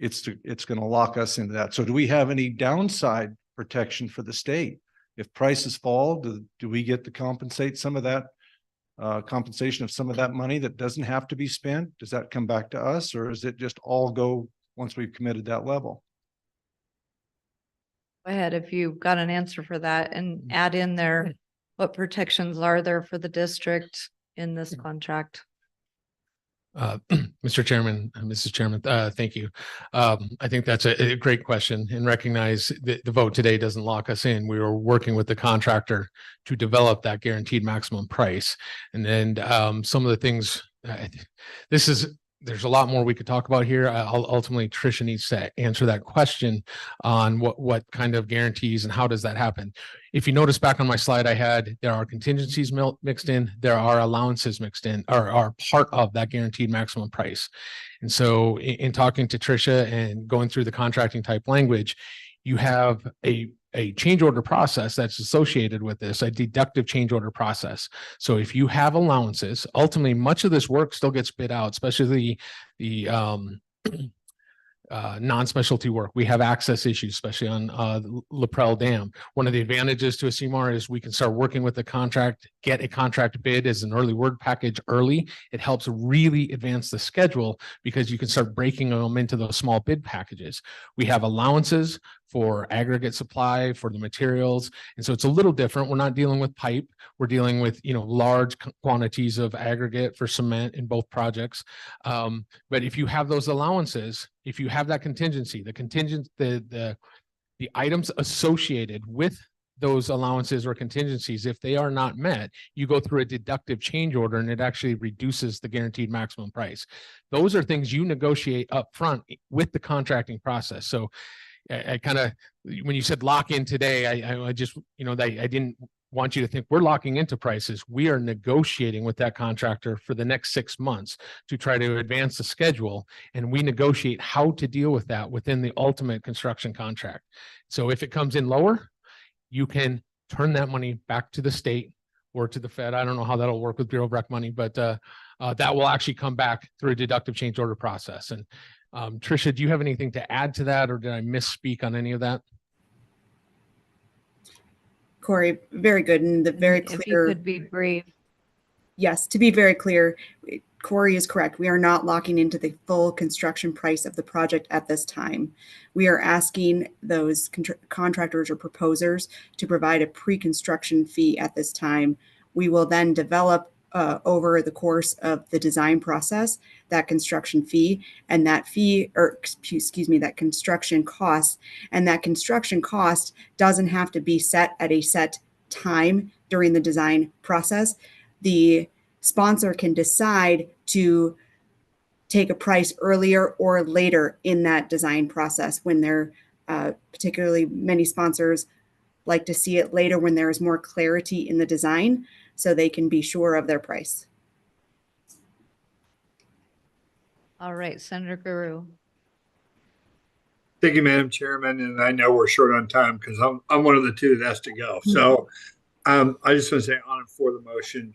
it's going to lock us into that. So do we have any downside protection for the state? If prices fall, do we get to compensate some of that compensation of some of that money that doesn't have to be spent? Does that come back to us, or is it just all go once we've committed that level? Go ahead if you've got an answer for that, and add in there what protections are there for the district in this contract. Mr. Chairman, Mrs. Chairman, thank you. I think that's a great question, and recognize that the vote today doesn't lock us in. We were working with the contractor to develop that guaranteed maximum price. And then some of the things, there's a lot more we could talk about here. Ultimately, Tricia needs to answer that question on what kind of guarantees and how does that happen. If you notice back on my slide I had, there are contingencies mixed in, there are allowances mixed in, or are part of that guaranteed maximum price. And so in talking to Tricia and going through the contracting type language, you have a change order process that's associated with this, a deductive change order process. So if you have allowances, ultimately much of this work still gets bid out, especially the non-specialty work. We have access issues, especially on Laprelle Dam. One of the advantages to a CMAR is we can start working with the contract, get a contract bid as an early word package early. It helps really advance the schedule because you can start breaking them into those small bid packages. We have allowances for aggregate supply, for the materials. And so it's a little different. We're not dealing with pipe. We're dealing with, large quantities of aggregate for cement in both projects. But if you have those allowances, if you have that contingency, the items associated with those allowances or contingencies, if they are not met, you go through a deductive change order and it actually reduces the guaranteed maximum price. Those are things you negotiate up front with the contracting process. So I kind of, when you said lock in today, I just, I didn't want you to think we're locking into prices. We are negotiating with that contractor for the next 6 months to try to advance the schedule. And we negotiate how to deal with that within the ultimate construction contract. So if it comes in lower, you can turn that money back to the state or to the Fed. I don't know how that'll work with Bureau of Rec money, but that will actually come back through a deductive change order process. And Tricia, do you have anything to add to that, or did I misspeak on any of that? Corey, very good, and the very clear. If you could be brief. Yes, to be very clear, Corey is correct. We are not locking into the full construction price of the project at this time. We are asking those contractors or proposers to provide a pre-construction fee at this time. We will then develop over the course of the design process that construction fee, and that fee, or excuse me, that construction cost. And that construction cost doesn't have to be set at a set time during the design process. The sponsor can decide to take a price earlier or later in that design process when they're particularly many sponsors like to see it later when there is more clarity in the design so they can be sure of their price. All right, Senator Guru. Thank you, Madam Chairman. And I know we're short on time because I'm one of the two that has to go. So I just want to say on and for the motion.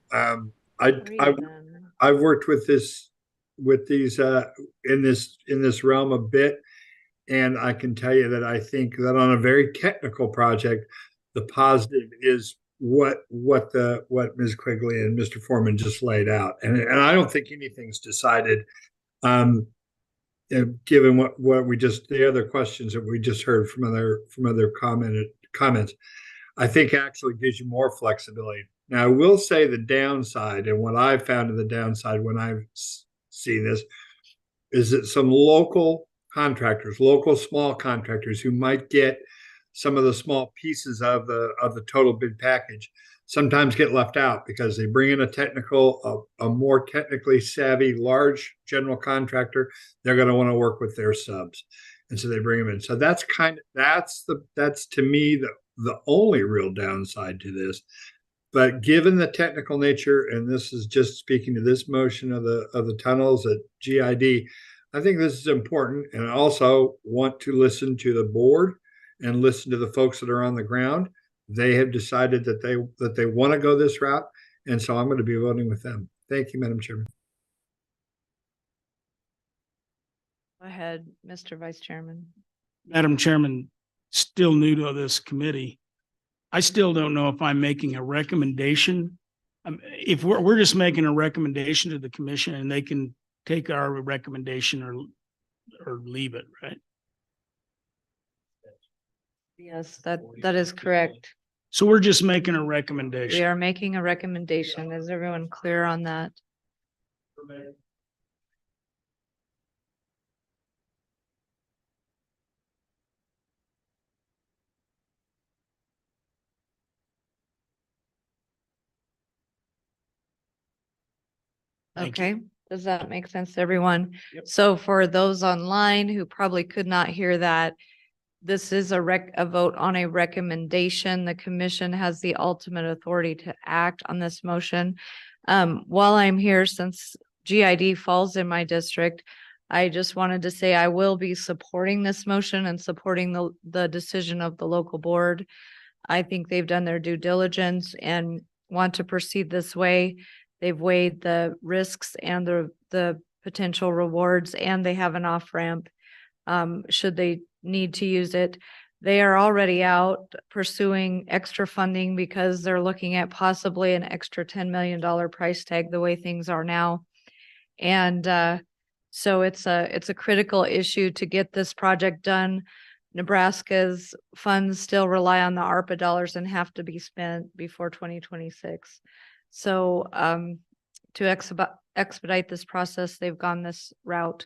I've worked with these in this realm a bit, and I can tell you that I think that on a very technical project, the positive is what Ms. Quigley and Mr. Foreman just laid out, and I don't think anything's decided. Given what we just, the other questions that we just heard from other comments, I think actually gives you more flexibility. Now, I will say the downside, and what I've found in the downside when I've seen this, is that some local contractors, local small contractors who might get some of the small pieces of the total bid package sometimes get left out because they bring in a more technically savvy, large general contractor. They're going to want to work with their subs. And so they bring them in. So that's to me the only real downside to this. But given the technical nature, and this is just speaking to this motion of the tunnels at GID, I think this is important. And I also want to listen to the board and listen to the folks that are on the ground. They have decided that they want to go this route. And so I'm going to be voting with them. Thank you, Madam Chairman. Go ahead, Mr. Vice Chairman. Madam Chairman, still new to this committee. I still don't know if I'm making a recommendation. If we're just making a recommendation to the commission and they can take our recommendation or leave it, right? Yes, that is correct. So we're just making a recommendation. We are making a recommendation. Is everyone clear on that? Okay, does that make sense to everyone? Yep. So for those online who probably could not hear that, this is a vote on a recommendation. The commission has the ultimate authority to act on this motion. While I'm here, since GID falls in my district, I just wanted to say I will be supporting this motion and supporting the decision of the local board. I think they've done their due diligence and want to proceed this way. They've weighed the risks and the potential rewards, and they have an off ramp should they need to use it. They are already out pursuing extra funding because they're looking at possibly an extra $10 million price tag the way things are now. And so it's a critical issue to get this project done. Nebraska's funds still rely on the ARPA dollars and have to be spent before 2026. So to expedite this process, they've gone this route.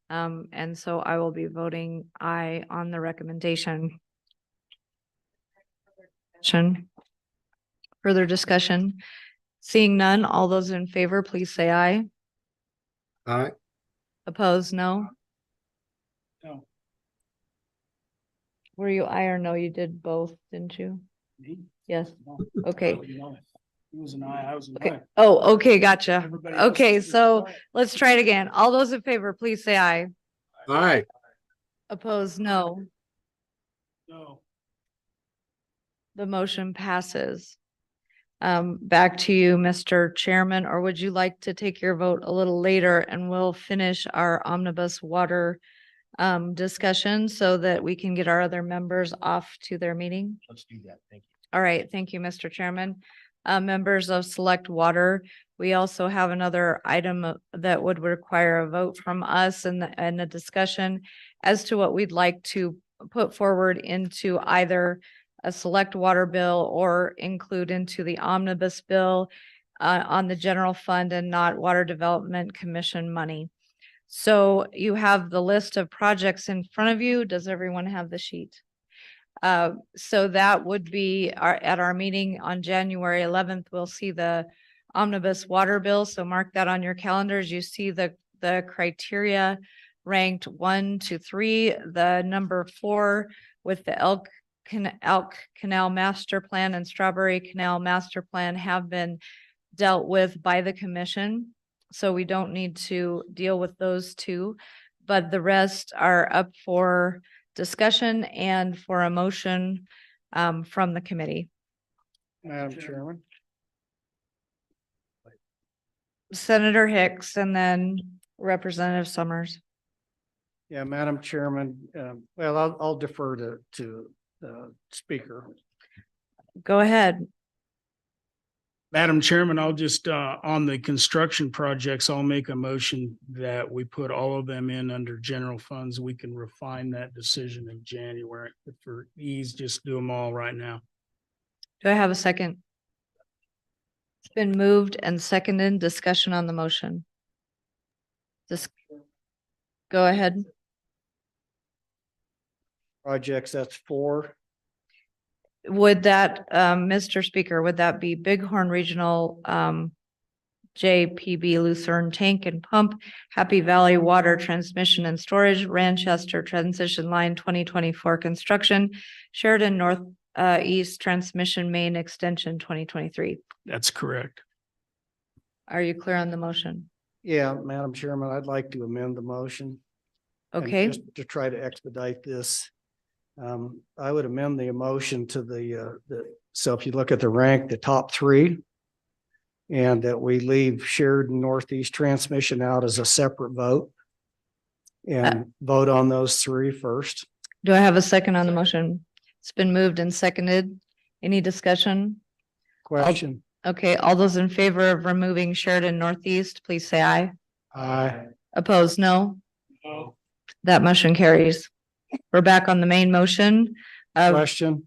And so I will be voting aye on the recommendation. Further discussion? Seeing none, all those in favor, please say aye. Aye. Opposed, no? No. Were you aye or no? You did both, didn't you? Me? Yes. No. Okay. He was an aye, I was an Okay. aye. Oh, okay, gotcha. Everybody else Okay, was so quiet. let's try it again. All those in favor, please say aye. Aye. Opposed, no. No. The motion passes. Back to you, Mr. Chairman, or would you like to take your vote a little later and we'll finish our omnibus water discussion so that we can get our other members off to their meeting? Let's do that. Thank you. All right, thank you, Mr. Chairman. Members of Select Water, we also have another item that would require a vote from us and a discussion as to what we'd like to put forward into either a select water bill or include into the omnibus bill on the general fund and not Water Development Commission money. So you have the list of projects in front of you. Does everyone have the sheet? So that would be at our meeting on January 11th, we'll see the omnibus water bill. So mark that on your calendars. You see the criteria ranked 1 to 3, the number 4 with the Elk Canal Master Plan and Strawberry Canal Master Plan have been dealt with by the commission. So we don't need to deal with those two, but the rest are up for discussion and for a motion from the committee. Madam Chairman. Senator Hicks and then Representative Summers. Yeah, Madam Chairman, well, I'll defer to the speaker. Go ahead. Madam Chairman, I'll just, on the construction projects, I'll make a motion that we put all of them in under general funds. We can refine that decision in January. But for ease, just do them all right now. Do I have a second? It's been moved and seconded. Discussion on the motion. Just go ahead. Projects, that's 4. Would that, Mr. Speaker, would that be Bighorn Regional, JPB Lucerne Tank and Pump, Happy Valley Water Transmission and Storage, Ranchester Transition Line 2024 construction, Sheridan North East Transmission Main Extension 2023? That's correct. Are you clear on the motion? Yeah, Madam Chairman, I'd like to amend the motion. and Okay, just to try to expedite this. I would amend the motion to so if you look at the rank, the top three, and that we leave Sheridan Northeast Transmission out as a separate vote and vote on those three first. do I have a second on the motion? It's been moved and seconded. Any discussion? Question? Okay, all those in favor of removing Sheridan Northeast, please say aye. Aye. Opposed, no? That motion carries. We're back on the main motion. Question?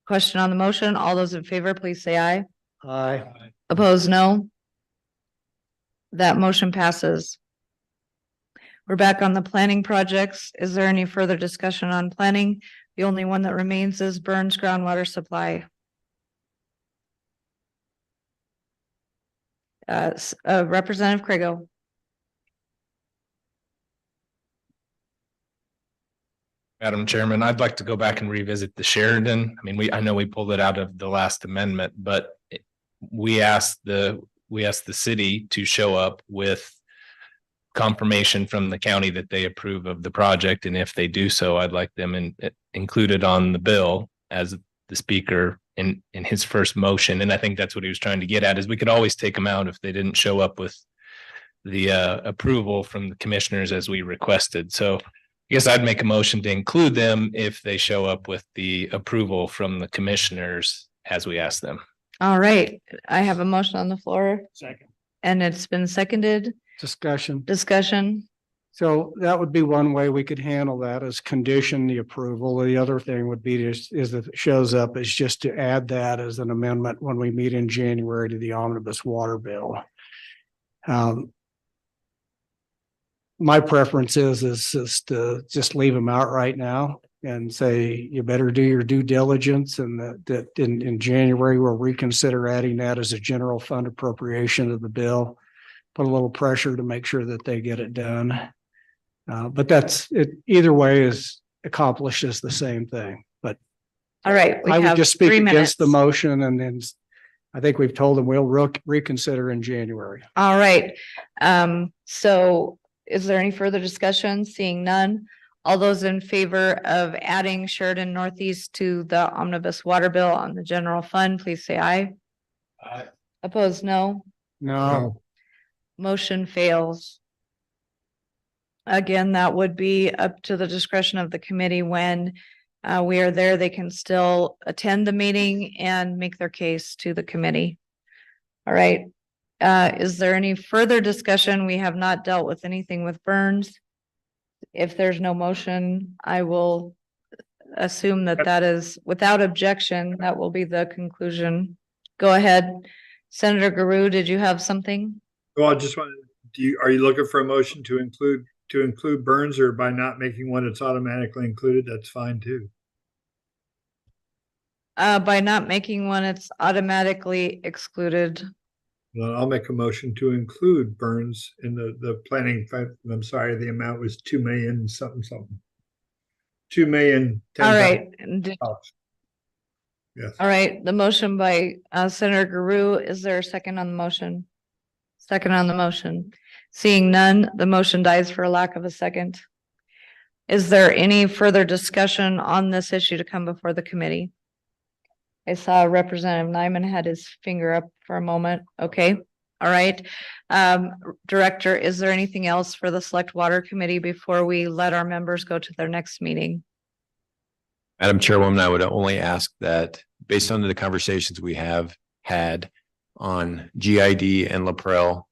Question on the motion. All those in favor, please say aye. Aye. Opposed, no? That motion passes. We're back on the planning projects. Is there any further discussion on planning? The only one that remains is Burns groundwater supply. Representative Craigo. Madam Chairman, I'd like to go back and revisit the Sheridan. I mean, I know we pulled it out of the last amendment, but we asked the city to show up with confirmation from the county that they approve of the project. And if they do so, I'd like them included on the bill as the speaker in his first motion. And I think that's what he was trying to get at, is we could always take them out if they didn't show up with the approval from the commissioners as we requested. So I guess I'd make a motion to include them if they show up with the approval from the commissioners as we ask them. All right, I have a motion on the floor. Second. And it's been seconded. Discussion. Discussion. So that would be one way we could handle that, is condition the approval. The other thing would be is if it shows up, is just to add that as an amendment when we meet in January to the omnibus water bill. My preference is to just leave them out right now and say, you better do your due diligence, and that in January, we'll reconsider adding that as a general fund appropriation of the bill. Put a little pressure to make sure that they get it done. But that's it. Either way is accomplishes the same thing, but all right. I would just speak against the motion, and then I think we've told them we'll reconsider in January. All right. So is there any further discussion? Seeing none. All those in favor of adding Sheridan Northeast to the omnibus water bill on the general fund, please say aye. Aye. Opposed, no. No. Motion fails. Again, that would be up to the discretion of the committee. When we are there, they can still attend the meeting and make their case to the committee. All right. Is there any further discussion? We have not dealt with anything with Burns. If there's no motion, I will assume that is without objection. That will be the conclusion. Go ahead. Senator Guru, did you have something? Well, I just wanted, are you looking for a motion to include Burns, or by not making one, it's automatically included? That's fine too. By not making one, it's automatically excluded. Well, I'll make a motion to include Burns in the planning. I'm sorry, the amount was 2 million something. 2 million. All right. Yes. All right. The motion by Senator Guru. Is there a second on the motion? Second on the motion. Seeing none, the motion dies for a lack of a second. Is there any further discussion on this issue to come before the committee? I saw Representative Nyman had his finger up for a moment. Okay. All right. Director, is there anything else for the Select Water Committee before we let our members go to their next meeting? Madam Chairwoman, I would only ask that, based on the conversations we have had on GID and LaPrel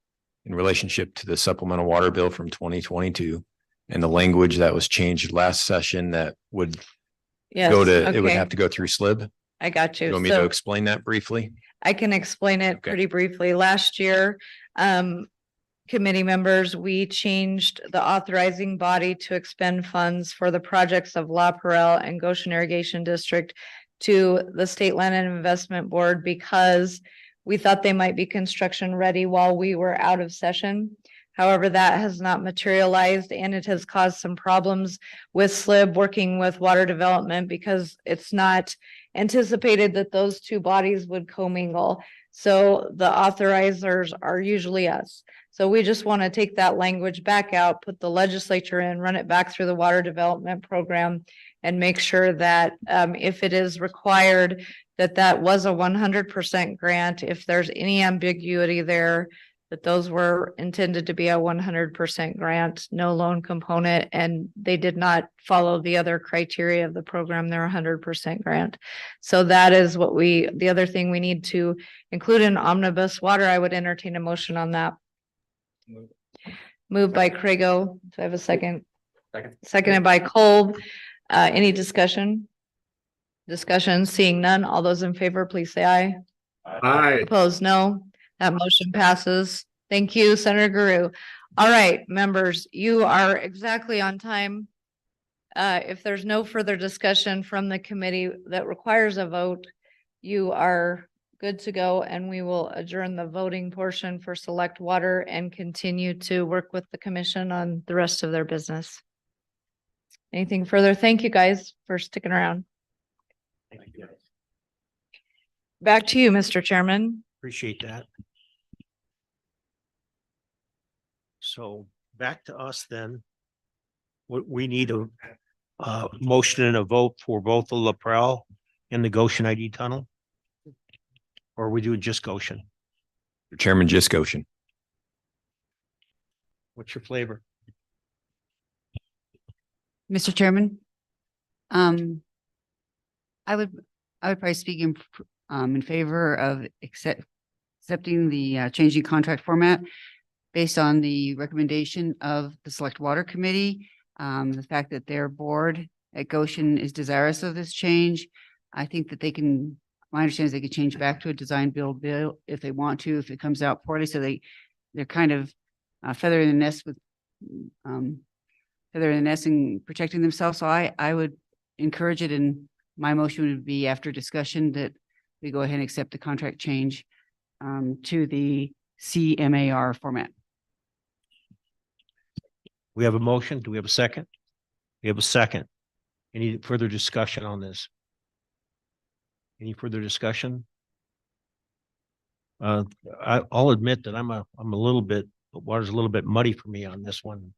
in relationship to the supplemental water bill from 2022 and the language that was changed last session, that would Yes, it would okay. have to go through SLIB. I got you. You want me to explain that briefly? I can explain it pretty briefly. Last year, committee members, we changed the authorizing body to expend funds for the projects of La Perelle and Goshen Irrigation District to the State Land and Investment Board because we thought they might be construction ready while we were out of session. However, that has not materialized and it has caused some problems with SLIB working with water development because it's not anticipated that those two bodies would commingle. So the authorizers are usually us. So we just want to take that language back out, put the legislature in, run it back through the water development program and make sure that if it is required, that was a 100% grant. If there's any ambiguity there, that those were intended to be a 100% grant, no loan component, and they did not follow the other criteria of the program. They're 100% grant. So that is what the other thing we need to include in omnibus water. I would entertain a motion on that. Moved by Craigo. Do I have a second? Second. Seconded by Kolb. Any discussion? Discussion, seeing none. All those in favor, please say aye. Aye. Opposed, no. That motion passes. Thank you, Senator Guru. All right, members, you are exactly on time. If there's no further discussion from the committee that requires a vote, you are good to go, and we will adjourn the voting portion for Select Water and continue to work with the commission on the rest of their business. Anything further? Thank you guys for sticking around. Thank you. Back to you, Mr. Chairman. Appreciate that. So back to us then. We need a motion and a vote for both the LaPrelle and the Goshen ID tunnel. Or are we doing just Goshen? Chairman, just Goshen. What's your flavor? Mr. Chairman, I would probably speak in favor of accepting the changing contract format based on the recommendation of the Select Water Committee. The fact that their board at Goshen is desirous of this change. I think that they can, my understanding is they could change back to a design build bill if they want to, if it comes out poorly. So they're kind of feathering the nest with feathering the nest and protecting themselves. So I would encourage it, and my motion would be after discussion that we go ahead and accept the contract change to the CMAR format. We have a motion. Do we have a second? We have a second. Any further discussion on this? Any further discussion? I'll admit that I'm a little bit, the water's a little bit muddy for me on this one.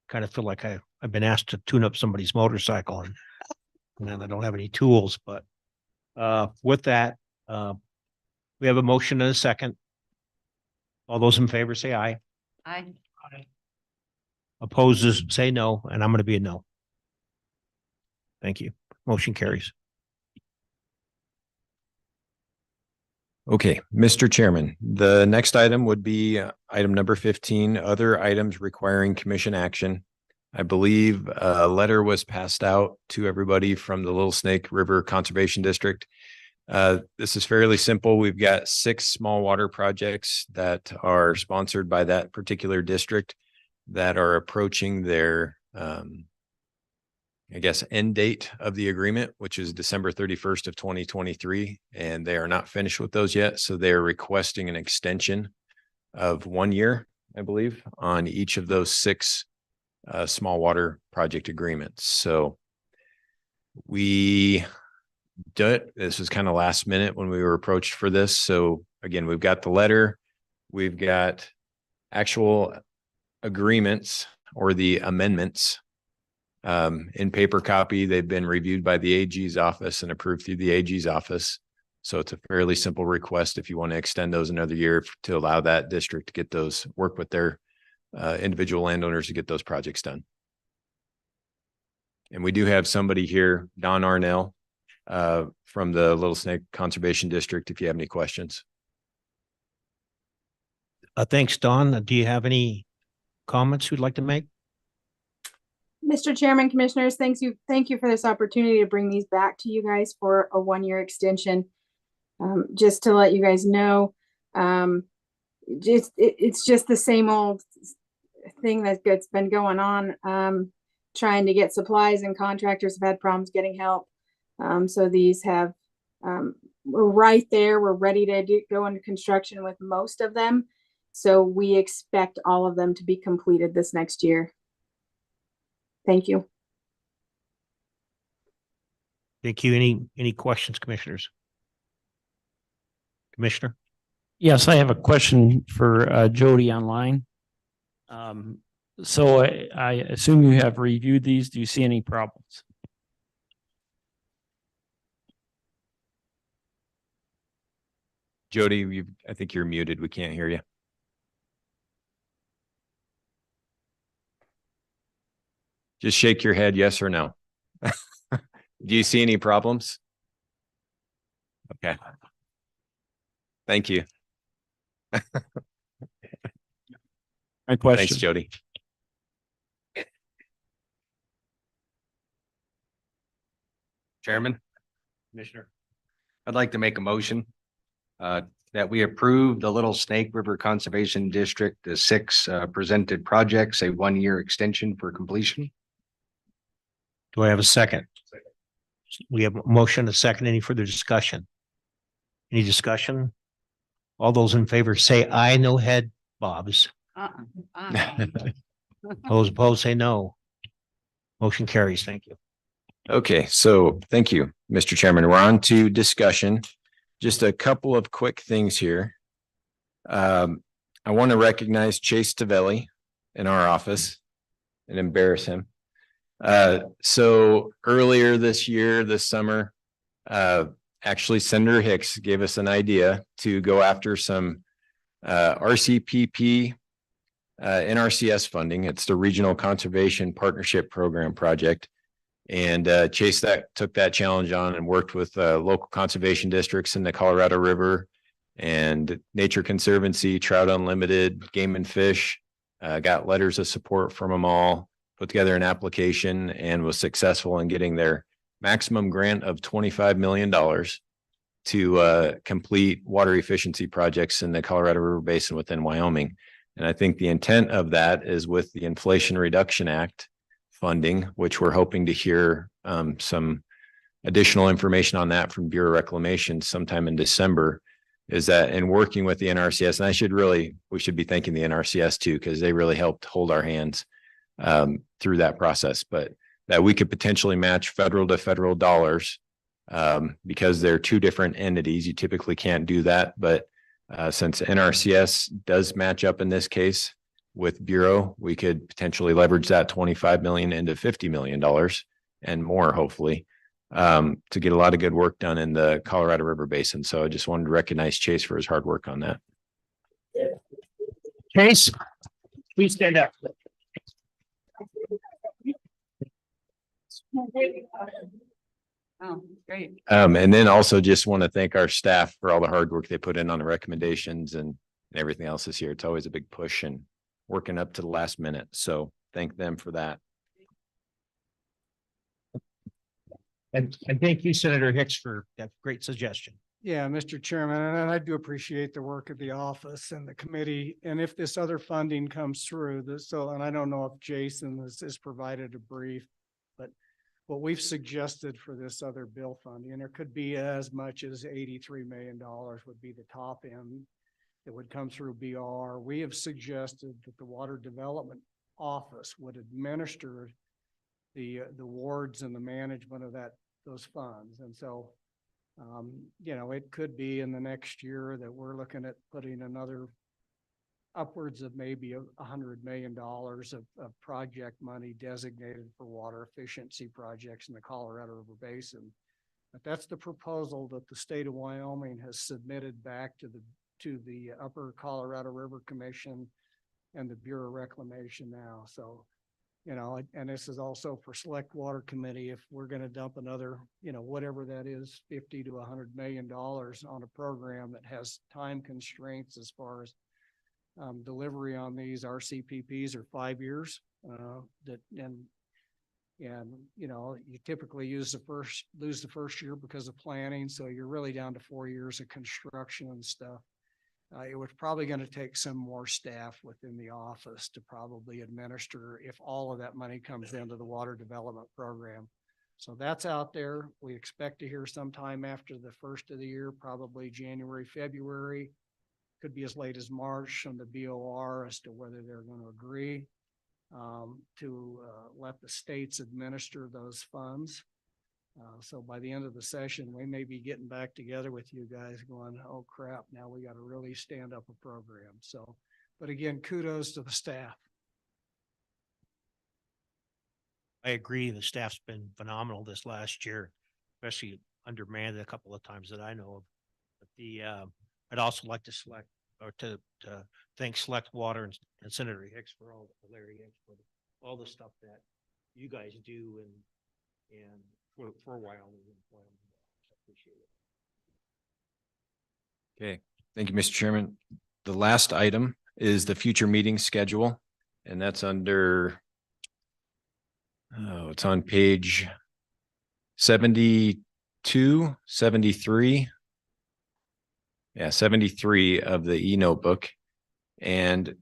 Kind of feel like I've been asked to tune up somebody's motorcycle and then I don't have any tools, but with that, we have a motion and a second. All those in favor say aye. Aye. Opposes say no, and I'm going to be a no. Thank you. Motion carries. Okay, Mr. Chairman, the next item would be item number 15, other items requiring commission action. I believe a letter was passed out to everybody from the Little Snake River Conservation District. This is fairly simple. We've got 6 small water projects that are sponsored by that particular district that are approaching their, I guess, end date of the agreement, which is December 31st of 2023. And they are not finished with those yet. So they're requesting an extension of 1 year, I believe, on each of those 6 small water project agreements. So this was kind of last minute when we were approached for this. So again, we've got the letter, we've got actual agreements or the amendments in paper copy. They've been reviewed by the AG's office and approved through the AG's office. So it's a fairly simple request if you want to extend those another year to allow that district to get those, work with their individual landowners to get those projects done. And we do have somebody here, Don Arnell, from the Little Snake Conservation District, if you have any questions. Thanks, Don. Do you have any comments you'd like to make? Mr. Chairman, Commissioners, thank you for this opportunity to bring these back to you guys for a 1-year extension. Just to let you guys know, it's just the same old thing that's been going on. Trying to get supplies, and contractors have had problems getting help. So these have, we're right there. We're ready to go into construction with most of them. So we expect all of them to be completed this next year. Thank you. Thank you. Any questions, commissioners? Commissioner? Yes, I have a question for Jody online. So I assume you have reviewed these. Do you see any problems? Jody, I think you're muted. We can't hear you. Just shake your head, yes or no. Do you see any problems? Okay. Thank you. My question. Thanks, Jody. Chairman, Commissioner? I'd like to make a motion that we approve the Little Snake River Conservation District, the 6 presented projects, a 1-year extension for completion. Do I have a second? We have a motion, a second. Any further discussion? Any discussion? All those in favor say aye, no head bobs. Those opposed say no. Motion carries. Thank you. Okay, so thank you, Mr. Chairman. We're on to discussion. Just a couple of quick things here. I want to recognize Chase Tavelli in our office and embarrass him. So earlier this year, this summer, actually Senator Hicks gave us an idea to go after some RCPP NRCS funding. It's the Regional Conservation Partnership Program project. And Chase took that challenge on and worked with local conservation districts in the Colorado River and Nature Conservancy, Trout Unlimited, Game and Fish, got letters of support from them all, put together an application and was successful in getting their maximum grant of $25 million to complete water efficiency projects in the Colorado River Basin within Wyoming. And I think the intent of that is with the Inflation Reduction Act funding, which we're hoping to hear some additional information on that from Bureau of Reclamation sometime in December, is that in working with the NRCS, and we should be thanking the NRCS too, because they really helped hold our hands through that process, but that we could potentially match federal to federal dollars because they're 2 different entities. You typically can't do that, but since NRCS does match up in this case with Bureau, we could potentially leverage that $25 million into $50 million and more, hopefully, to get a lot of good work done in the Colorado River Basin. So I just wanted to recognize Chase for his hard work on that. Chase, please stand up. Oh, great. And then also just want to thank our staff for all the hard work they put in on the recommendations and everything else this year. It's always a big push and working up to the last minute. So thank them for that. And thank you, Senator Hicks, for that great suggestion. Yeah, Mr. Chairman, and I do appreciate the work of the office and the committee. And if this other funding comes through, and I don't know if Jason has provided a brief, but what we've suggested for this other bill funding, and there could be as much as $83 million would be the top end that would come through BR. We have suggested that the Water Development Office would administer the wards and the management of those funds. And so, it could be in the next year that we're looking at putting another upwards of maybe $100 million of project money designated for water efficiency projects in the Colorado River Basin. But that's the proposal that the state of Wyoming has submitted back to the Upper Colorado River Commission and the Bureau of Reclamation now. So, and this is also for Select Water Committee. If we're going to dump another, whatever that is, $50 to $100 million on a program that has time constraints as far as delivery on these RCPPs are 5 years. You typically lose the first year because of planning. So you're really down to 4 years of construction and stuff. It was probably going to take some more staff within the office to probably administer if all of that money comes into the water development program. So that's out there. We expect to hear sometime after the first of the year, probably January, February. Could be as late as March on the BOR as to whether they're going to agree to let the states administer those funds. So by the end of the session, we may be getting back together with you guys going, oh crap, now we got to really stand up a program. So, but again, kudos to the staff. I agree. The staff's been phenomenal this last year, especially undermanned a couple of times that I know of. But I'd also like to to thank Select Water and Senator Hicks for Larry Hicks for all the stuff that you guys do and for Wyoming. I appreciate it. Okay, thank you, Mr. Chairman. The last item is the future meeting schedule, and that's under, it's on page 72, 73. Yeah, 73 of the e-notebook. And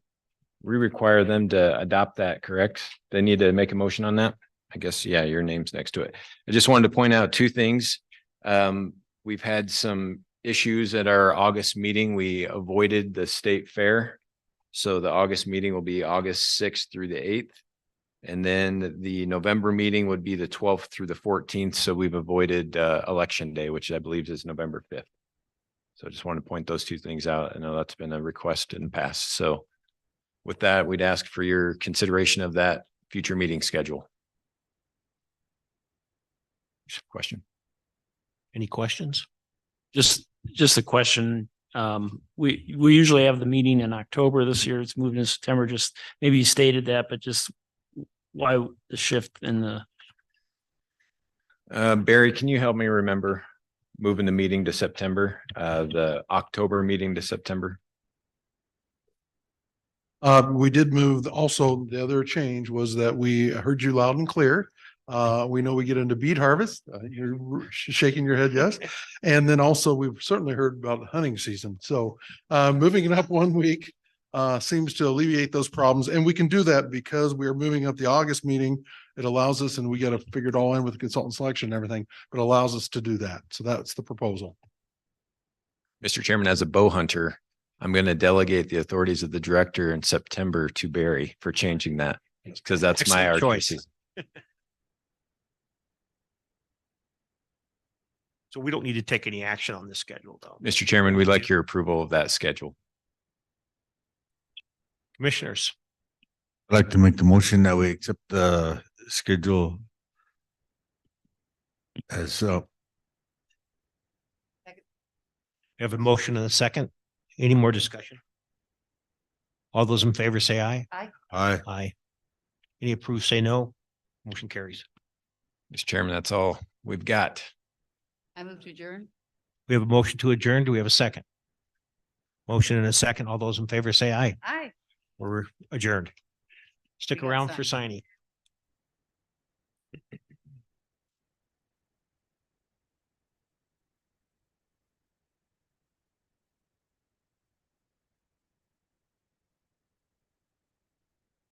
we require them to adopt that, correct? They need to make a motion on that? I guess, yeah, your name's next to it. I just wanted to point out two things. We've had some issues at our August meeting. We avoided the state fair. So the August meeting will be August 6th through the 8th. And then the November meeting would be the 12th through the 14th. So we've avoided election day, which I believe is November 5th. So I just want to point those two things out. I know that's been a request in the past. So with that, we'd ask for your consideration of that future meeting schedule. Question? Any questions? Just a question. We usually have the meeting in October. This year it's moving to September. Just maybe you stated that, but just why the shift in the Barry, can you help me remember moving the meeting to September, the October meeting to September? We did move. Also, the other change was that we heard you loud and clear. We know we get into beet harvest. You're shaking your head, yes. And then also we've certainly heard about the hunting season. So moving it up 1 week seems to alleviate those problems. And we can do that because we are moving up the August meeting. It allows us, and we got to figure it all in with the consultant selection and everything, but allows us to do that. So that's the proposal. Mr. Chairman, as a bow hunter, I'm going to delegate the authorities of the director in September to Barry for changing that because that's my choice. So we don't need to take any action on this schedule, though. Mr. Chairman, we'd like your approval of that schedule. Commissioners. I'd like to make the motion that we accept the schedule as We have a motion and a second. Any more discussion? All those in favor say aye. Aye. Aye. Aye. Any approved say no. Motion carries. Mr. Chairman, that's all we've got. I move to adjourn. We have a motion to adjourn. Do we have a second? Motion and a second. All those in favor say aye. Aye. We're adjourned. Stick We got around some. for signing.